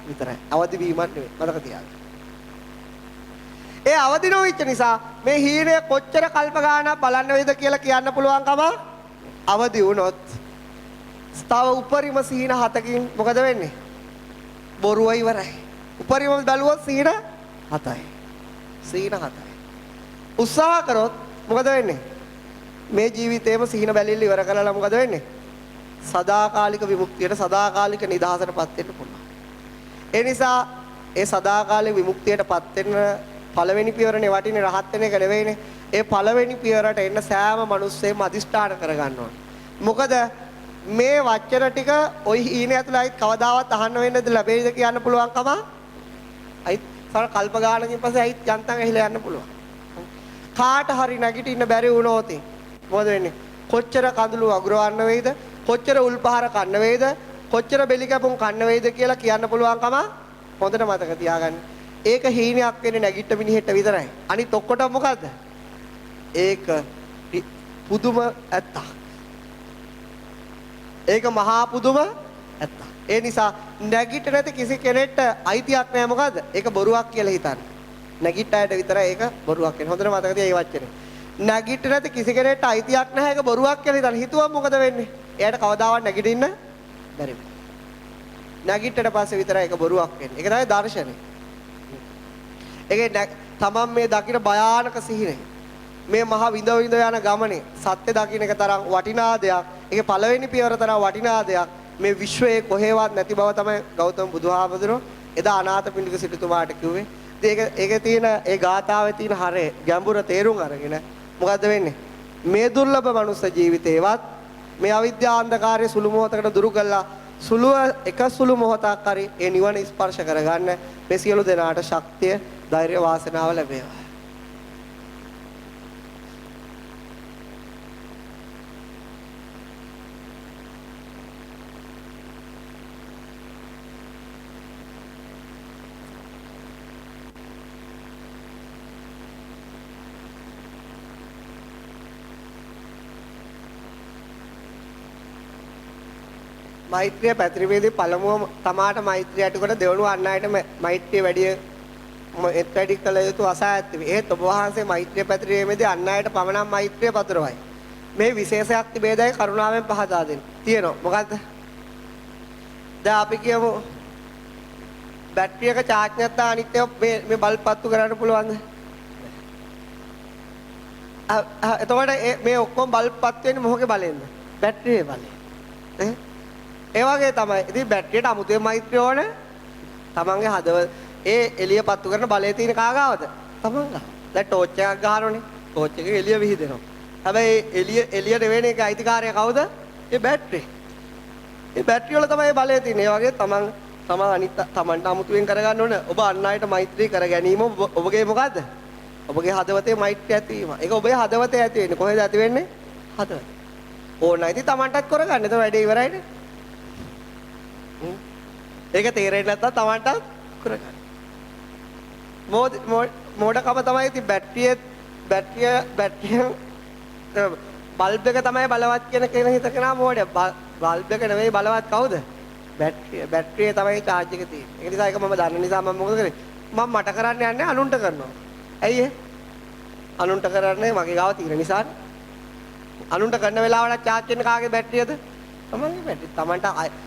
විතරයි. අවදි වීමක් නෙවෙයි. මතක තියාගන්න. ඒ අවදි නොවිච්ච නිසා මේ හීනය කොච්චර කල්ප ගානක් බලන්න වේද කියලා කියන්න පුළුවන්කම අවදි වුණොත් ස්ථාව උපරිම සීන 7කින් මොකද වෙන්නේ? බොරුව ඉවරයි. උපරිම බැලුවොත් සීන 7යි. සීන 7යි. උත්සාහ කරොත් මොකද වෙන්නේ? මේ ජීවිතේම සීන බැලිල්ල ඉවර කරලා මොකද වෙන්නේ? සදාකාලික විමුක්තියට සදාකාලික නිදහසටපත් වෙන්න පුළුවන්. ඒ නිසා ඒ සදාකාලික විමුක්තියටපත් වෙන්න පළවෙනි පියවරනේ වටිනේ රහත් වෙන එක නෙවෙයිනේ. ඒ පළවෙනි පියවරට එන්න සෑම මිනිස්සෙම අදිෂ්ඨාන කරගන්න ඕනේ. මොකද මේ වචන ටික ওই හීනේ ඇතුළේ කවදාවත් අහන්න වෙන්නද ලැබෙයිද කියන්න පුළුවන්කම අයිත් සර කල්ප ගානකින් පස්සේ අයිත් යන්තම් ඇහිලා යන්න පුළුවන්. කාට හරි නැගිටින්න බැරි වුණොත් මොකද වෙන්නේ? කොච්චර කඳුළු අගුරවන්න වෙයිද? කොච්චර උල්පහර කන්න වෙයිද? කොච්චර බෙලි කැපුම් කන්න වෙයිද කියලා කියන්න පුළුවන්කම හොඳට මතක තියාගන්න. ඒක හීනයක් වෙන්නේ නැගිට මිනිහෙට විතරයි. අනිත් ඔක්කොටම මොකද්ද? ඒක පුදුම ඇත්තක්. ඒක මහා පුදුම ඇත්තක්. ඒ නිසා නැගිට නැති කිසි කෙනෙක්ට අයිතියක් නැහැ මොකද්ද? ඒක බොරුවක් කියලා හිතන්න. නැගිට්ටායට විතරයි ඒක බොරුවක් වෙන්නේ. හොඳට මතක තියාගන්න මේ වචනේ. නැගිට නැති කිසි කෙනෙක්ට අයිතියක් නැහැ ඒක බොරුවක් කියලා හිතන. හිතුවම මොකද වෙන්නේ? එයාට කවදාවත් නැගිටින්න බැරි වෙනවා. නැගිට්ටට පස්සේ විතරයි ඒක බොරුවක් වෙන්නේ. ඒක තමයි දර්ශනේ. ඒකේ තමන් මේ දකින භයානක සිහිනේ. මේ මහ විඳ විඳ යන ගමනේ සත්‍ය දකින්න එක තරම් වටිනා දෙයක්. ඒකේ පළවෙනි පියවර තරම් වටිනා දෙයක්. මේ විශ්වයේ කොහෙවත් නැති බව තමයි ගෞතම බුදුහාමුදුරුවෝ එදා අනාථපිණ්ඩික සිටුතුමාට කිව්වේ. ඒකේ තියෙන ඒ ගාථාවේ තියෙන හරය ගැඹුර තේරුම් අරගෙන මොකද්ද වෙන්නේ? මේ දුර්ලභ මනුස්ස ජීවිතේවත් මේ අවිද්‍යා අන්ධකාරය සුළු මොහොතකට දුරු කළා එක සුළු මොහොතක් හරි ඒ නිවන ස්පර්ශ කරගන්න මේ සියලු දෙනාට ශක්තිය ධෛර්ය වාසනාව ලැබේවා. මෛත්‍රිය පැතිරීමේදී පළමුව තමාට මෛත්‍රිය ඇතිකොට දෙවනුව අන් අයට මෛත්‍රිය වැඩි කළ යුතු අසහායත්වය. ඒත් ඔබ වහන්සේ මෛත්‍රිය පැතිරීමේදී අන් අයට පමණක් මෛත්‍රිය පතුරවයි. මේ විශේෂයක් තිබේදයි කරුණාවෙන් පහදා දෙන්න. තියෙනවා. මොකද්ද? දැන් අපි කියමු බැටරි එක charge නැත්නම් අනිත් ඒවා මේ බල්බ් පත්තු කරන්න පුළුවන්ද? එතකොට මේ ඔක්කොම බල්බ් පත්තු වෙන්නේ මොකේ බලෙන්ද? බැටරියේ බලෙන්. ඒ වගේ තමයි. ඉතින් බැටරියට අමුතුවේ මෛත්‍රිය ඕන. තමන්ගේ හදවත ඒ එළිය පත්තු කරන බලය තියෙන කාගාවද? තමන් ගාව. දැන් ටෝච් එකක් ගහනෝනේ. ටෝච් එකේ එළිය විහිදෙනවා. හැබැයි එළිය නෙවෙයි ඒක අයිතිකාරය කවුද? ඒ බැටරිය. ඒ බැටරිය වල තමයි බලය තියෙන්නේ. ඒ වගේ තමන්ට අමුතුවෙන් කරගන්න ඕන. ඔබ අන් අයට මෛත්‍රී කර ගැනීම ඔබගේ මොකද්ද? ඔබගේ හදවතේ මෛත්‍රිය ඇතිවීම. ඒක ඔබේ හදවතේ ඇති වෙන්නේ. කොහෙද ඇති වෙන්නේ? හදවත. ඕනයි ඉතින් තමන්ටත් කරගන්න. ඒක වැඩේ ඉවරයිනේ. ඒක තේරෙන්නේ නැත්තම් Tamanටත් කරගන්න. මෝඩකම තමයි ඉතින් බැටරිය බල්බ් එක තමයි බලවත් කියන හිතකනා මෝඩය. බල්බ් එක නෙවෙයි බලවත් කවුද? බැටරිය තමයි charge එක තියෙන්නේ. ඒ නිසා ඒක මම දන්න නිසා මම මොකද කරේ? මම මට කරන්න යන්නේ අනුන්ට කරනවා. ඇයි ඒ? අනුන්ට කරන්නේ මගේ ගාව තියෙන නිසානේ. අනුන්ට කරන වෙලාවට charge වෙන කාගේ බැටරියද? තමන්ගේ බැටරි.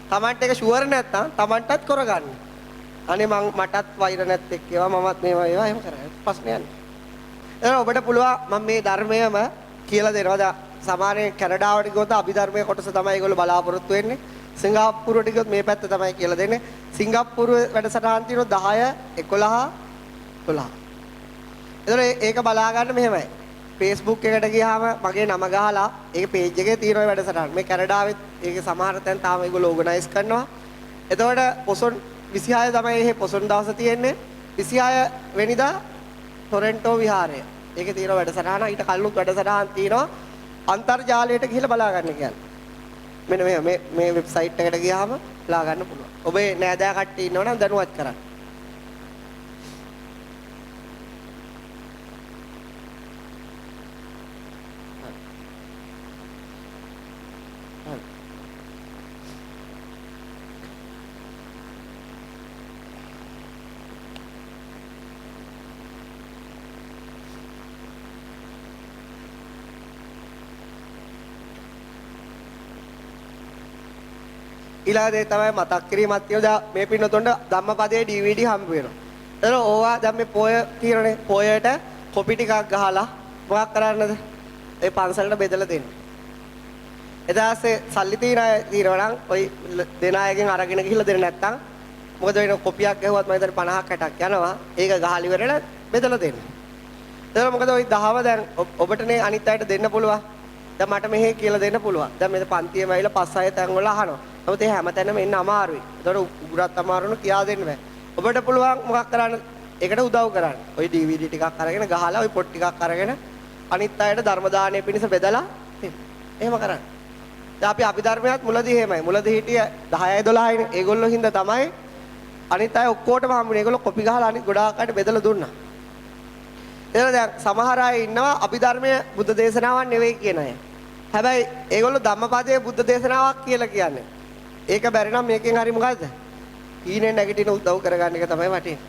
තමන්ට ඒක ෂුවර් නැත්තම් තමන්ටත් කරගන්න. අනේ මටත් වෛර නැත්තේ ඒවා මමත් මේවා එහෙම කරා. ප්‍රශ්නයක් නෑ. එහෙනම් ඔබට පුළුවන් මම මේ ධර්මයම කියලා දෙනවා. දැන් සාමාන්‍යයෙන් කැනඩාවට ගියොත් අභිධර්මයේ කොටස තමයි ඒගොල්ලෝ බලාපොරොත්තු වෙන්නේ. සිංගප්පූරුවට ගියොත් මේ පැත්ත තමයි කියලා දෙන්නේ. සිංගප්පූරුවේ වැඩසටහන් තියෙනවා 10, 11, 12. ඒතර ඒක බලා ගන්න මෙහෙමයි. Facebook එකට ගියාම මගේ නම ගහලා ඒක page එකේ තියෙන වැඩසටහන. මේ කැනඩාවෙත් ඒකේ සමහර තැන් තාම ඒගොල්ලෝ ඕගනයිස් කරනවා. එතකොට පොසොන් 26 තමයි මේ පොසොන් දවස තියෙන්නේ. 26 වෙනිදා ටොරන්ටෝ විහාරය. ඒකේ තියෙන වැඩසටහන ඊට කලිනුත් වැඩසටහන් තියෙනවා. අන්තර්ජාලයට ගිහිල්ලා බලා ගන්න කියන්නේ. මෙන්න මේ වෙබ්සයිට් එකට ගියාම බලා ගන්න පුළුවන්. ඔබේ නෑදෑ කට්ටිය ඉන්නවනම් දැනුවත් කරන්න. ඊළඟ දේ තමයි මතක් කිරීමක් තියෙනවා. මේ පින්නතොන්ට ධම්මපදයේ DVD හම්බ වෙනවා. එතන ඕවා දැන් මේ පොය තියෙනනේ. පොයට කොපි ටිකක් ගහලා මොකක් කරන්නද? ඒ පන්සලට බෙදලා දෙන්න. එදාසේ සල්ලි තියෙනවා නම් ඔය දෙන අයගෙන් අරගෙන ගිහිල්ලා දෙන්න නැත්තම් මොකද වෙන කොපියක් ගහුවත් මම හිතන්නේ 50ක් 60ක් යනවා. ඒක ගහලා ඉවරලා බෙදලා දෙන්න. එතන මොකද ওই දහව දැන් ඔබටනේ අනිත් අයට දෙන්න පුළුවන්. දැන් මට මෙහෙ කියලා දෙන්න පුළුවන්. දැන් මේ පන්තියම ඇවිල්ලා 5-6 තැන් වල අහනවා. නමුත් ඒ හැමතැනම එන්න අමාරුයි. ඒතකොට උගුරත් අමාරුන කියා දෙන්න බෑ. ඔබට පුළුවන් මොකක් කරන්න? ඒකට උදව් කරන්න. ওই DVD ටිකක් අරගෙන ගහලා ওই පොත් ටිකක් අරගෙන අනිත් අයට ධර්ම දාණය පිණිස බෙදලා දෙන්න. එහෙම කරන්න. දැන් අපි අභිධර්මයත් මුලදී එහෙමයි. මුලදී හිටිය 10යි 12යිනේ. ඒගොල්ලෝ හින්දා තමයි අනිත් අය ඔක්කොටම හම්බුනේ. ඒගොල්ලෝ කොපි ගහලා අනිත් ගොඩාක් අයට බෙදලා දුන්නා. එතන දැන් සමහර අය ඉන්නවා අභිධර්මයේ බුද්ධ දේශනාවක් නෙවෙයි කියන අය. හැබැයි ඒගොල්ලෝ ධම්මපදයේ බුද්ධ දේශනාවක් කියලා කියන්නේ. ඒක බැරි නම් මේකෙන් හරි මොකද්ද? ඊනේ නැගිටින උදව් කරගන්න එක තමයි වටින්නේ.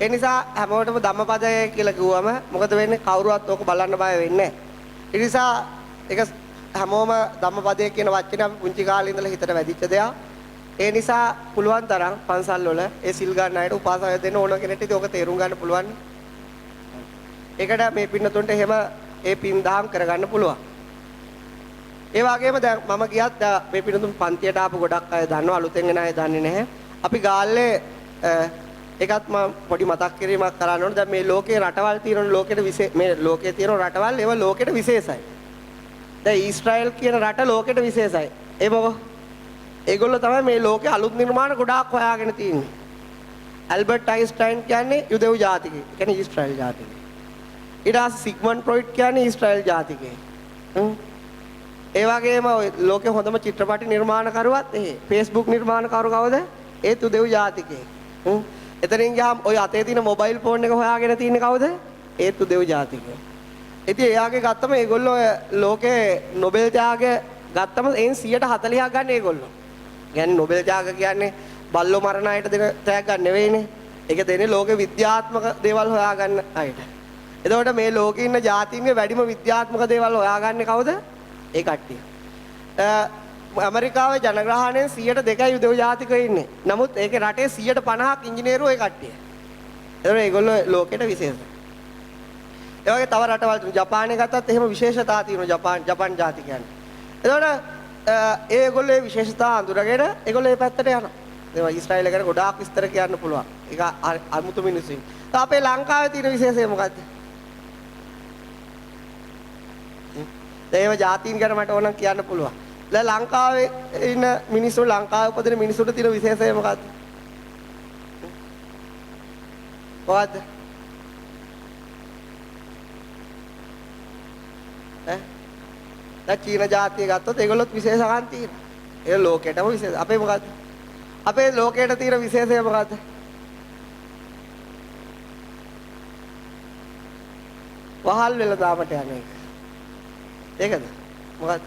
ඒ නිසා හැමෝටම ධම්මපදය කියලා කිව්වම මොකද වෙන්නේ? කවුරුවත් ඕක බලන්න බය වෙන්නේ නැහැ. ඒ නිසා ඒක හැමෝම ධම්මපදය කියන වචනේ අපි පුංචි කාලේ ඉඳලා හිතට වැදිච්ච දෙයක්. ඒ නිසා පුළුවන් තරම් පන්සල් වල ඒ සිල් ගන්න අයට උපාසය දෙන්න ඕන කෙනෙක්ට ඉතින් ඕක තේරුම් ගන්න පුළුවන්. ඒකට මේ පින්නතුන්ට එහෙම ඒ පින් දහම් කරගන්න පුළුවන්. ඒ වගේම දැන් මම ගියත් මේ පින්නතුන් පන්තියට ආපු ගොඩක් අය දන්නවා, අලුතෙන් එන අය දන්නේ නැහැ. අපි ගාල්ලේ ඒකත් මම පොඩි මතක් කිරීමක් කරන්න ඕනේ. දැන් මේ ලෝකේ රටවල් තියෙනවා, ලෝකෙට මේ ලෝකේ තියෙන රටවල් ඒවා ලෝකෙට විශේෂයි. දැන් ඊශ්‍රායල් කියන රට ලෝකෙට විශේෂයි. ඒ මොකෝ? ඒගොල්ලෝ තමයි මේ ලෝකේ අලුත් නිර්මාණ ගොඩාක් හොයාගෙන තියෙන්නේ. ඇල්බර්ට් අයින්ස්ටයින් කියන්නේ යුදෙව් ජාතිකයෙක්. කියන්නේ ඊශ්‍රායල් ජාතිකයෙක්. ඊට පස්සේ සිග්මන්ඩ් ෆ්‍රොයිඩ් කියන්නේ ඊශ්‍රායල් ජාතිකයෙක්. ඒ වගේම ලෝකේ හොඳම චිත්‍රපට නිර්මාණකරුවත් Facebook නිර්මාණකරු කවුද? ඒත් යුදෙව් ජාතිකයෙක්. එතනින් ගියාම ওই අතේ තියෙන මොබයිල් ෆෝන් එක හොයාගෙන තින්නේ කවුද? ඒත් යුදෙව් ජාතිකයෙක්. ඉතින් එයාගේ ගත්තම ඒගොල්ලෝ ලෝකේ නොබෙල් ත්‍යාගය ගත්තම එයින් 140ක් ගන්න ඒගොල්ලෝ. කියන්නේ නොබෙල් ත්‍යාග කියන්නේ බල්ලෝ මරණ අයට දෙන ත්‍යාගයක් නෙවෙයිනේ. ඒක දෙන්නේ ලෝකේ විද්‍යාත්මක දේවල් හොයාගන්න අයට. එතකොට මේ ලෝකේ ඉන්න ජාතීන්ගේ වැඩිම විද්‍යාත්මක දේවල් හොයාගන්නේ කවුද? ඒ කට්ටිය. ඇමරිකාවේ ජනග්‍රහණයෙන් 2% යුදෙව් ජාතිකයෝ ඉන්නේ. නමුත් ඒකේ රටේ 50%ක් ඉංජිනේරුවෝ ඒ කට්ටිය. එතකොට ඒගොල්ලෝ ලෝකෙට විශේෂයි. ඒ වගේ තව රටවල් ජපානයේ ගත්තත් එහෙම විශේෂතා තියෙනවා ජපාන් ජාතිකයන්. එතකොට ඒගොල්ලෝ ඒ විශේෂතා අඳුරගෙන ඒගොල්ලෝ ඒ පැත්තට යනවා. ඒවා ඊශ්‍රායල ගැන ගොඩාක් විස්තර කියන්න පුළුවන්. ඒක අමුතු මිනිස්සු. අපේ ලංකාවේ තියෙන විශේෂය මොකද්ද? ඒව ජාතීන් ගැන මට ඕනම් කියන්න පුළුවන්. දැන් ලංකාවේ ඉන්න මිනිස්සු ලංකාවේ උපදින මිනිස්සුන්ට තියෙන විශේෂය මොකද්ද? මොකද්ද? දැන් චීන ජාතිය ගත්තොත් ඒගොල්ලොත් විශේෂකම් තියෙනවා. ඒ ලෝකෙටම විශේෂ. අපේ මොකද්ද? අපේ ලෝකයට තියෙන විශේෂය මොකද්ද? වහල් වෙලා දාමට යන්නේ. ඒකද? මොකද්ද?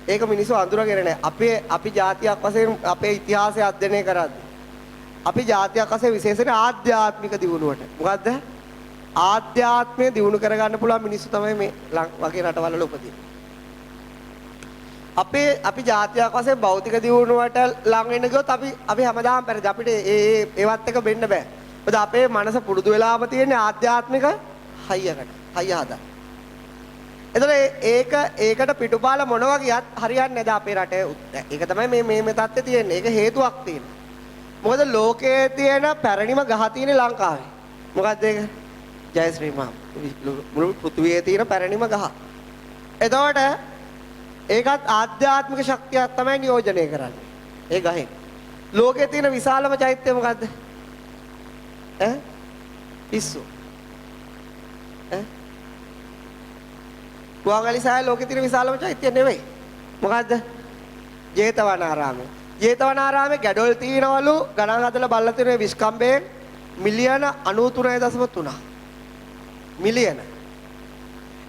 ඒක මිනිස්සු අඳුරගෙන නැහැ. අපි ජාතියක් වශයෙන් අපේ ඉතිහාසය අධ්‍යයනය කරද්දී අපි ජාතියක් වශයෙන් විශේෂයෙන් ආධ්‍යාත්මික දියුණුවට. මොකද්ද? ආධ්‍යාත්මය දියුණු කරගන්න පුළුවන් මිනිස්සු තමයි මේ වගේ රටවල් වල උපදින්නේ. අපි ජාතියක් වශයෙන් භෞතික දියුණුවට ලං වෙන්න ගියොත් අපි හැමදාම පෙරද අපිට ඒවත් එක වෙන්න බෑ. මොකද අපේ මනස පුරුදු වෙලාම තියෙන ආධ්‍යාත්මික හයියකට. හයිය හදා. එතකොට ඒකට පිටුපාල මොනවා ගියත් හරියන්නේ නැද අපේ රටේ. ඒක තමයි මේ තත්ත්වය තියෙන්නේ. ඒක හේතුවක් තියෙනවා. මොකද ලෝකයේ තියෙන පැරණිම ගහ තියෙන්නේ ලංකාවේ. මොකද්ද ඒක? ජයශ්‍රී මහා මුළු පෘථිවියේ තියෙන පැරණිම ගහ. එතකොට ඒකත් ආධ්‍යාත්මික ශක්තියක් තමයි නියෝජනය කරන්නේ. ඒ ගහෙන්. ලෝකයේ තියෙන විශාලම චෛත්‍යය මොකද්ද? පිස්සු. පුවන්ගලිසාය ලෝකයේ තියෙන විශාලම චෛත්‍යය නෙවෙයි. මොකද්ද? ජේතවනාරාමය. ජේතවනාරාමේ ගැඩොල් තියනවලු ගණන් හදලා බලලා තියෙන විස්කම්බයෙන් මිලියන 93.3 මිලියන.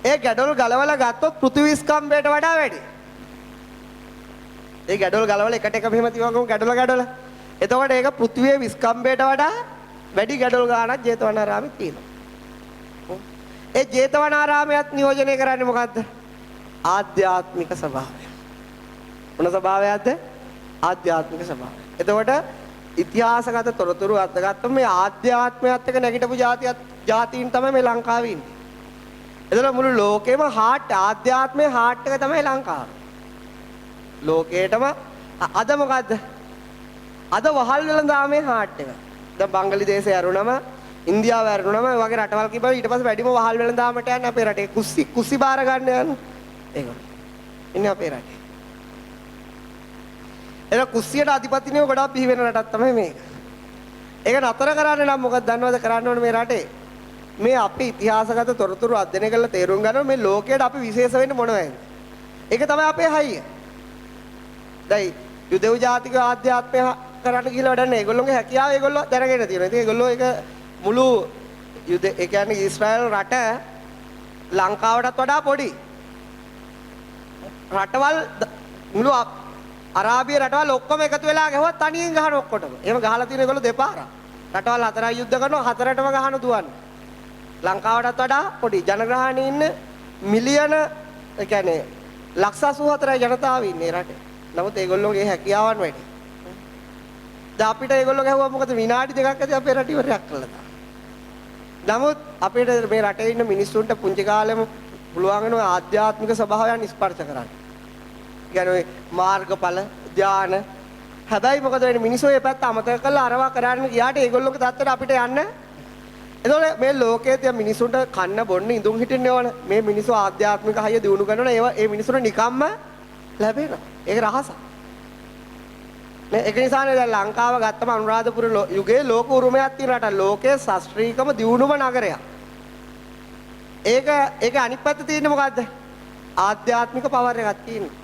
ඒ ගැඩොල් ගලවලා ගත්තොත් පෘථිවි ස්කම්බයට වඩා වැඩි. ඒ ගැඩොල් ගලවලා එකට එක මෙහෙම තියවගමු ගැඩොල. එතකොට ඒක පෘථිවියේ විස්කම්බයට වඩා වැඩි ගැඩොල් ගාණක් ජේතවනාරාමේ තියෙනවා. ඒ ජේතවනාරාමයත් නියෝජනය කරන්නේ මොකද්ද? ආධ්‍යාත්මික ස්වභාවය. මොන ස්වභාවයක්ද? ආධ්‍යාත්මික ස්වභාවය. එතකොට ඉතිහාසගත තොරතුරු අත්ගත්තම මේ ආධ්‍යාත්මයත් එක්ක නැගිටපු ජාතීන් තමයි මේ ලංකාවේ ඉන්නේ. එතකොට මුළු ලෝකෙම ආධ්‍යාත්මයේ හාට් එක තමයි ලංකාව. ලෝකේටම අද මොකද්ද? අද වහල් වෙළඳාමේ හාට් එක. දැන් බංගලිදේශය ඇරුණම ඉන්දියාව ඇරුණම මේ වගේ රටවල් කිව්වා ඊට පස්සේ වැඩිම වහල් වෙළඳාමට යන්නේ අපේ රටේ කුස්සි බාර ගන්න යන්නේ. ඒගොල්ලෝ ඉන්නේ අපේ රටේ. ඒක කුස්සියට අධිපතිනියෝ ගොඩාක් බිහි වෙන රටක් තමයි මේක. ඒක නතර කරන්න නම් මොකක්ද දන්නවද කරන්න ඕනේ මේ රටේ? මේ අපි ඉතිහාසගත තොරතුරු අධ්‍යයනය කරලා තේරුම් ගන්නවා මේ ලෝකයට අපි විශේෂ වෙන්නේ මොනවද? ඒක තමයි අපේ හයිය. දැන් යුදෙව් ජාතික ආධ්‍යාත්මය කරන්න ගිහලා වැඩන්නේ ඒගොල්ලෝගේ හැකියාව ඒගොල්ලෝ දැනගෙන තියෙනවා. ඉතින් ඒගොල්ලෝ ඒක මුළු ඒ කියන්නේ ඊශ්‍රායල් රට ලංකාවටත් වඩා පොඩි. රටවල් මුළු අරාබිය රටවල් ඔක්කොම එකතු වෙලා ගහුවා තනියෙන් ගහන ඔක්කොටම. එහෙම ගහලා තියෙන ඒගොල්ලෝ දෙපාරක්. රටවල් හතරයි යුද්ධ කරනවා හතරටම ගහන දුවන්නේ. ලංකාවටත් වඩා පොඩි ජනගහණය ඉන්න මිලියන ඒ කියන්නේ ලක්ෂ 84යි ජනතාව ඉන්නේ රටේ. නමුත් ඒගොල්ලෝගේ හැකියාවන් වැඩි. දැන් අපිට ඒගොල්ලෝ ගැහුවා මොකද විනාඩි දෙකක් ඇති අපේ රට ඉවරයක් කළා. නමුත් අපිට මේ රටේ ඉන්න මිනිස්සුන්ට පුංචි කාලෙම පුළුවන් වෙනවා ආධ්‍යාත්මික ස්වභාවයන් ස්පර්ශ කරන්න. කියන්නේ මාර්ගඵල ධාන. හැබැයි මොකද වෙන්නේ මිනිස්සු මේ පැත්ත අමතක කරලා අරවා කරන්න ගියාට ඒගොල්ලෝගේ තත්ත්වයට අපිට යන්න. එතකොට මේ ලෝකයේ තිය මිනිසුන්ට කන්න බොන්න ඉඳුන් හිටින්න ඕන. මේ මිනිස්සු ආධ්‍යාත්මික හයිය දිනු කරනවා ඒවා ඒ මිනිසුන්ට නිකම්ම ලැබෙනවා. ඒක රහසක්. මේ ඒක නිසානේ දැන් ලංකාව ගත්තම අනුරාධපුර යුගයේ ලෝක උරුමයක් තියෙන රට. ලෝකයේ ශාස්ත්‍රීයකම දියුණුම නගරයක්. ඒක අනිත් පැත්ත තියෙන්නේ මොකද්ද? ආධ්‍යාත්මික පවර් එකක් තියෙනවා.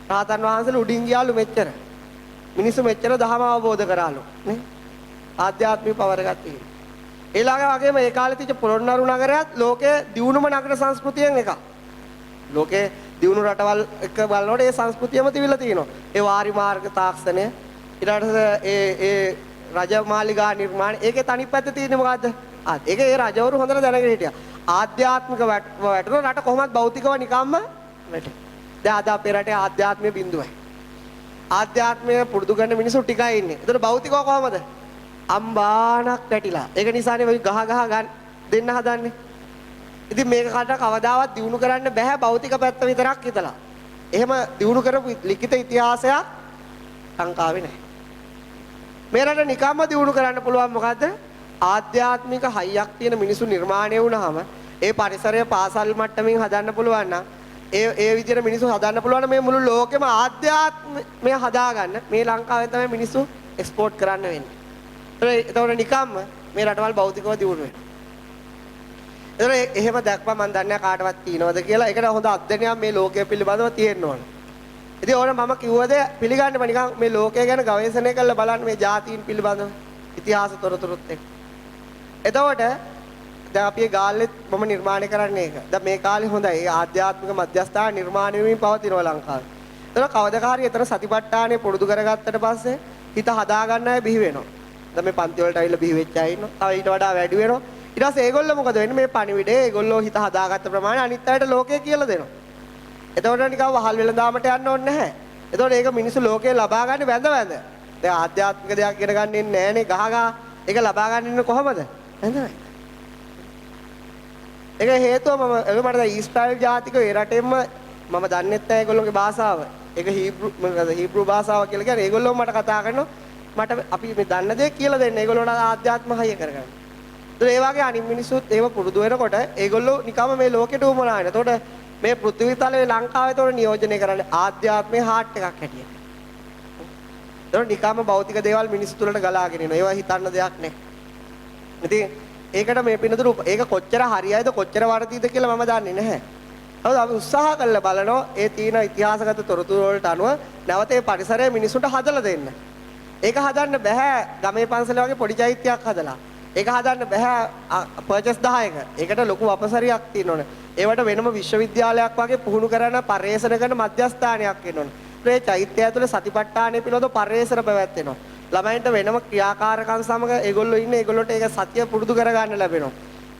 රාතන් වහන්සේලා උඩින් ගියාලු මෙච්චර. මිනිස්සු මෙච්චර ධර්ම අවබෝධ කරාලු නේ. ආධ්‍යාත්මික පවර් එකක් තියෙනවා. ඊළඟ වගේම ඒ කාලේ තිබ්ච පොළොන්නරු නගරයත් ලෝකයේ දියුණුම නගර සංස්කෘතියෙන් එකක්. ලෝකයේ දියුණු රටවල් එක බලනකොට ඒ සංස්කෘතියම තිබිලා තියෙනවා. ඒ වාරි මාර්ග තාක්ෂණය ඊට ඒ රජමාලිගා නිර්මාණ ඒකේ තනි පැත්ත තියෙන්නේ මොකද්ද? ඒකේ ඒ රජවරු හොඳට දැනගෙන හිටියා. ආධ්‍යාත්මික වැටුන රට කොහොමද භෞතිකව නිකම්ම වැටේ. දැන් අද අපේ රටේ ආධ්‍යාත්මික බිඳුවයි. ආධ්‍යාත්මය පුරුදු කරන මිනිස්සු ටිකයි ඉන්නේ. ඒතර භෞතිකව කොහමද? අම්බානක් වැටිලා. ඒක නිසානේ ඔය ගහ ගන්න දෙන්න හදන්නේ. ඉතින් මේක කාට කවදාවත් දිනු කරන්න බෑ භෞතික පැත්ත විතරක් හිතලා. එහෙම දිනු කරපු ලිඛිත ඉතිහාසයක් ලංකාවේ නැහැ. මේ රට නිකම්ම දිනු කරන්න පුළුවන් මොකද්ද? ආධ්‍යාත්මික හයියක් තියෙන මිනිස්සු නිර්මාණය වුණාම ඒ පරිසරය පාසල් මට්ටමින් හදන්න පුළුවන් නම් ඒ විදිහට මිනිස්සු හදන්න පුළුවන් මේ මුළු ලෝකෙම ආධ්‍යාත්මය හදාගන්න මේ ලංකාවෙන් තමයි මිනිස්සු එක්ස්පෝර්ට් කරන්න වෙන්නේ. ඒතකොට නිකම්ම මේ රටවල් භෞතිකව දියුණු වෙනවා. ඒතකොට එහෙම දැක්ම මම දන්නේ කාටවත් තියනවද කියලා. ඒකට හොඳ අධ්‍යයනයක් මේ ලෝකය පිළිබඳව තියෙන්න ඕන. ඉතින් ඕන මම කිව්වද පිළිගන්න බෑ නිකන් මේ ලෝකය ගැන ගවේෂණය කරලා බලන්න මේ ජාතීන් පිළිබඳව ඉතිහාස තොරතුරුත් එක්ක. එතකොට දැන් අපි ගාල්ලෙත් මම නිර්මාණය කරන්නේ ඒක. දැන් මේ කාලේ හොඳයි. ඒ ආධ්‍යාත්මික මධ්‍යස්ථාන නිර්මාණය වෙමින් පවතිනවා ලංකාවේ. ඒක කවදාකාරී එතන සතිපට්ඨානෙ පුරුදු කරගත්තට පස්සේ හිත හදා ගන්න අය බිහි වෙනවා. දැන් මේ පන්ති වලට ඇවිල්ලා බිහි වෙච්ච අය ඉන්නවා. තව ඊට වඩා වැඩි වෙනවා. ඊට පස්සේ ඒගොල්ලෝ මොකද වෙන්නේ මේ පණිවිඩේ ඒගොල්ලෝ හිත හදාගත්ත ප්‍රමාණය අනිත් අයට ලෝකේ කියලා දෙනවා. එතකොට නිකන් වහල් වෙල දාමට යන්න ඕනේ නැහැ. එතකොට ඒක මිනිස්සු ලෝකේ ලබා ගන්න වැඳ. දැන් ආධ්‍යාත්මික දෙයක් ඉගෙන ගන්න ඉන්නේ නැහනේ ගහ. ඒක ලබා ගන්න ඉන්නේ කොහමද? වැඳ. ඒක හේතුව මට දැන් ඊස්රායෙල් ජාතික ඒ රටෙන්ම මම දන්නෙත් නැහැ ඒගොල්ලෝගේ භාෂාව. ඒක හීබ්‍රු භාෂාව කියලා කියන්නේ ඒගොල්ලෝ මට කතා කරනවා. මට අපි මේ දන්න දේ කියලා දෙන්න. ඒගොල්ලෝට ආධ්‍යාත්ම හය කරගන්න. ඒ වගේ අනිත් මිනිස්සුත් ඒව පුරුදු වෙනකොට ඒගොල්ලෝ නිකම්ම මේ ලෝකෙට උමනා වෙන. එතකොට මේ පෘථිවි තලයේ ලංකාවේ තෝර නියෝජනය කරන්නේ ආධ්‍යාත්මයේ හාට් එකක් හැටියට. එතකොට නිකම්ම භෞතික දේවල් මිනිස්සු තුළට ගලාගෙන එනවා. ඒවා හිතන්න දෙයක් නැහැ. ඉතින් ඒකට මේ පිනතුරු ඒක කොච්චර හරියයිද කොච්චර වරදීද කියලා මම දන්නේ නැහැ. හවුද අපි උත්සාහ කරලා බලනවා ඒ තියෙන ඉතිහාසගත තොරතුරු වලට අනුව නැවත ඒ පරිසරය මිනිස්සුන්ට හදලා දෙන්න. ඒක හදන්න බෑ ගමේ පන්සල වගේ පොඩි චෛත්‍යයක් හදලා. ඒක හදන්න බෑ පර්චස් 10ක. ඒකට ලොකු අපසරියක් තියෙන්න ඕනේ. ඒවට වෙනම විශ්වවිද්‍යාලයක් වගේ පුහුණු කරන පරිශන කරන මධ්‍යස්ථානයක් වෙන්න ඕනේ. ඒ චෛත්‍යය ඇතුලේ සතිපට්ඨානය පිළිබඳව පරිශන පැවැත්වෙනවා. ළමයින්ට වෙනම ක්‍රියාකාරකම් සමග ඒගොල්ලෝ ඉන්නේ ඒගොල්ලොට ඒක සතිය පුරුදු කරගන්න ලැබෙනවා.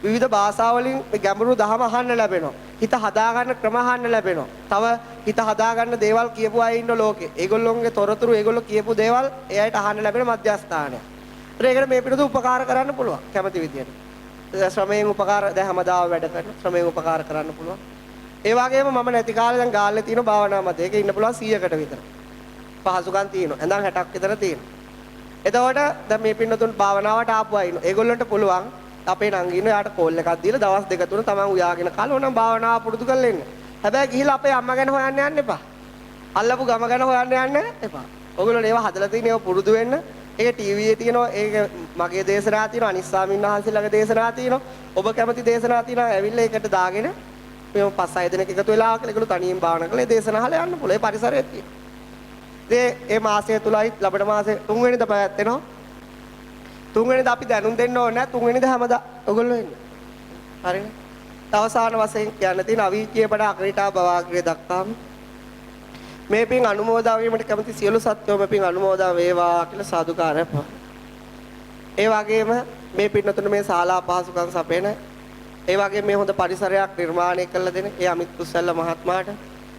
විවිධ භාෂාවලින් ගැඹුරු දහම අහන්න ලැබෙනවා. හිත හදාගන්න ක්‍රම අහන්න ලැබෙනවා. තව හිත හදාගන්න දේවල් කියපු අය ඉන්න ලෝකේ. ඒගොල්ලොන්ගේ තොරතුරු ඒගොල්ලෝ කියපු දේවල් එයාට අහන්න ලැබෙන මධ්‍යස්ථානය. ඒකට මේ පිටුද උපකාර කරන්න පුළුවන් කැමති විදියට. ශ්‍රමයෙන් උපකාර දැන් හැමදාම වැඩ කරන ශ්‍රමයෙන් උපකාර කරන්න පුළුවන්. ඒ වගේම මම නැති කාලේ දැන් ගාල්ලේ තියෙන භාවනා මත ඒක ඉන්න පුළුවන් 100කට විතර. පහසුකම් තියෙනවා. ඇඳන් 60ක් විතර තියෙනවා. එතකොට දැන් මේ පින්නතුන් භාවනාවට ආපු අය ඉන්නවා. ඒගොල්ලන්ට පුළුවන් අපේ නංගින යාට කෝල් එකක් දීලා දවස් දෙක තුන තමන් උයාගෙන කාලා ඕනම් භාවනාව පුරුදු කරලා ඉන්න. හැබැයි ගිහිල්ලා අපේ අම්මා ගැන හොයන්න යන්න එපා. අල්ලපු ගම ගැන හොයන්න යන්න එපා. ඔයගොල්ලෝ ඒවා හදලා තියෙන ඒවා පුරුදු වෙන්න. ඒක ටීවීයේ තියෙනවා. ඒක මගේ දේශනා තියෙනවා. අනිත් ස්වාමීන් වහන්සේලාගේ දේශනා තියෙනවා. ඔබ කැමති දේශනා තියෙනවා. ඇවිල්ලා ඒකට දාගෙන මේ 5-6 දෙනෙක් එකතු වෙලා කියලා ඒගොල්ලෝ තනියෙන් භාවනා කරලා ඒ දේශනා අහලා යන්න පුළුවන්. ඒ පරිසරයේ තියෙනවා. ඒ මාසය තුලයි ලබන මාසේ 3 වෙනිදා පැවැත්වෙනවා. 3 වෙනිදා අපි දැනුම් දෙන්න ඕනේ නැහැ. 3 වෙනිදා හැමදා ඔයගොල්ලෝ එන්න. හරිනේ. අවසාන වශයෙන් කියන්න තියෙන අවීචියේ පඩ අක්‍රීටා බවාග්‍රේ දක්වාම මේ පින් අනුමෝදා වීමට කැමති සියලු සත්වෝ මේ පින් අනුමෝදා වේවා කියලා සාදුකාරය පවරනවා. ඒ වගේම මේ පින්නතුන මේ ශාලා පහසුකම් සපයන ඒ වගේම මේ හොඳ පරිසරයක් නිර්මාණය කරලා දෙන ඒ අමිත් කුසල්ල මහත්මයාට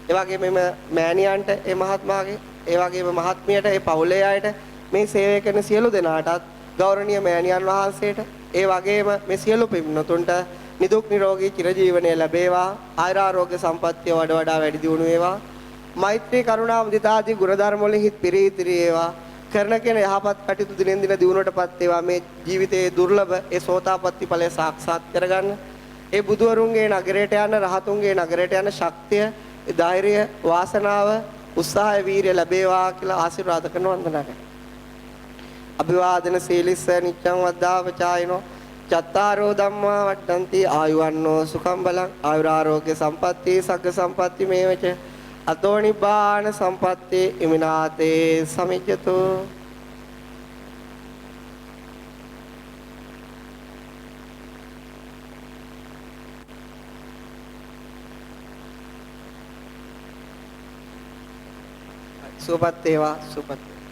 ඒ වගේම මේ මෑණියන්ට ඒ මහත්මයාගේ ඒ වගේම මහත්මියට ඒ පවුලේ අයට මේ සේවය කරන සියලු දෙනාටත් ගෞරවනීය මෑණියන් වහන්සේට ඒ වගේම මේ සියලු පින්නතුන්ට නිදුක් නිරෝගී චිරජීවනය ලැබේවා ආයුරාෝග්‍ය සම්පන්නිය වඩ වඩා වැඩි දියුණු වේවා මෛත්‍රී කරුණා මුදිතා ආදී ගුණධර්ම වලින් හිත් පිරී ඒවා කරන කෙන යහපත් කටයුතු දිනෙන් දින දියුණුවටපත් වේවා මේ ජීවිතයේ දුර්ලභ ඒ සෝතාපට්ටි ඵලය සාක්ෂාත් කරගන්න ඒ බුදුවරුන්ගේ නගරයට යන රහතුන්ගේ නගරයට යන ශක්තිය ධෛර්යය වාසනාව උත්සාහය වීරිය ලැබේවා කියලා ආශිර්වාද කරන වන්දනා කරනවා අභිවාදන සීලිස්ස නිච්ඡං වද්දාපචායනෝ චත්තාරෝ ධම්මා වඩ්ඩಂತಿ ආයුවන්නෝ සුඛං බලං ආයුරාෝග්‍ය සම්පatti සග්ග සම්පatti මේවච අතෝ නිබ්බාන සම්පatti ඉමිනාතේ සමිජ්ජතු සුවපත් වේවා සුවපත්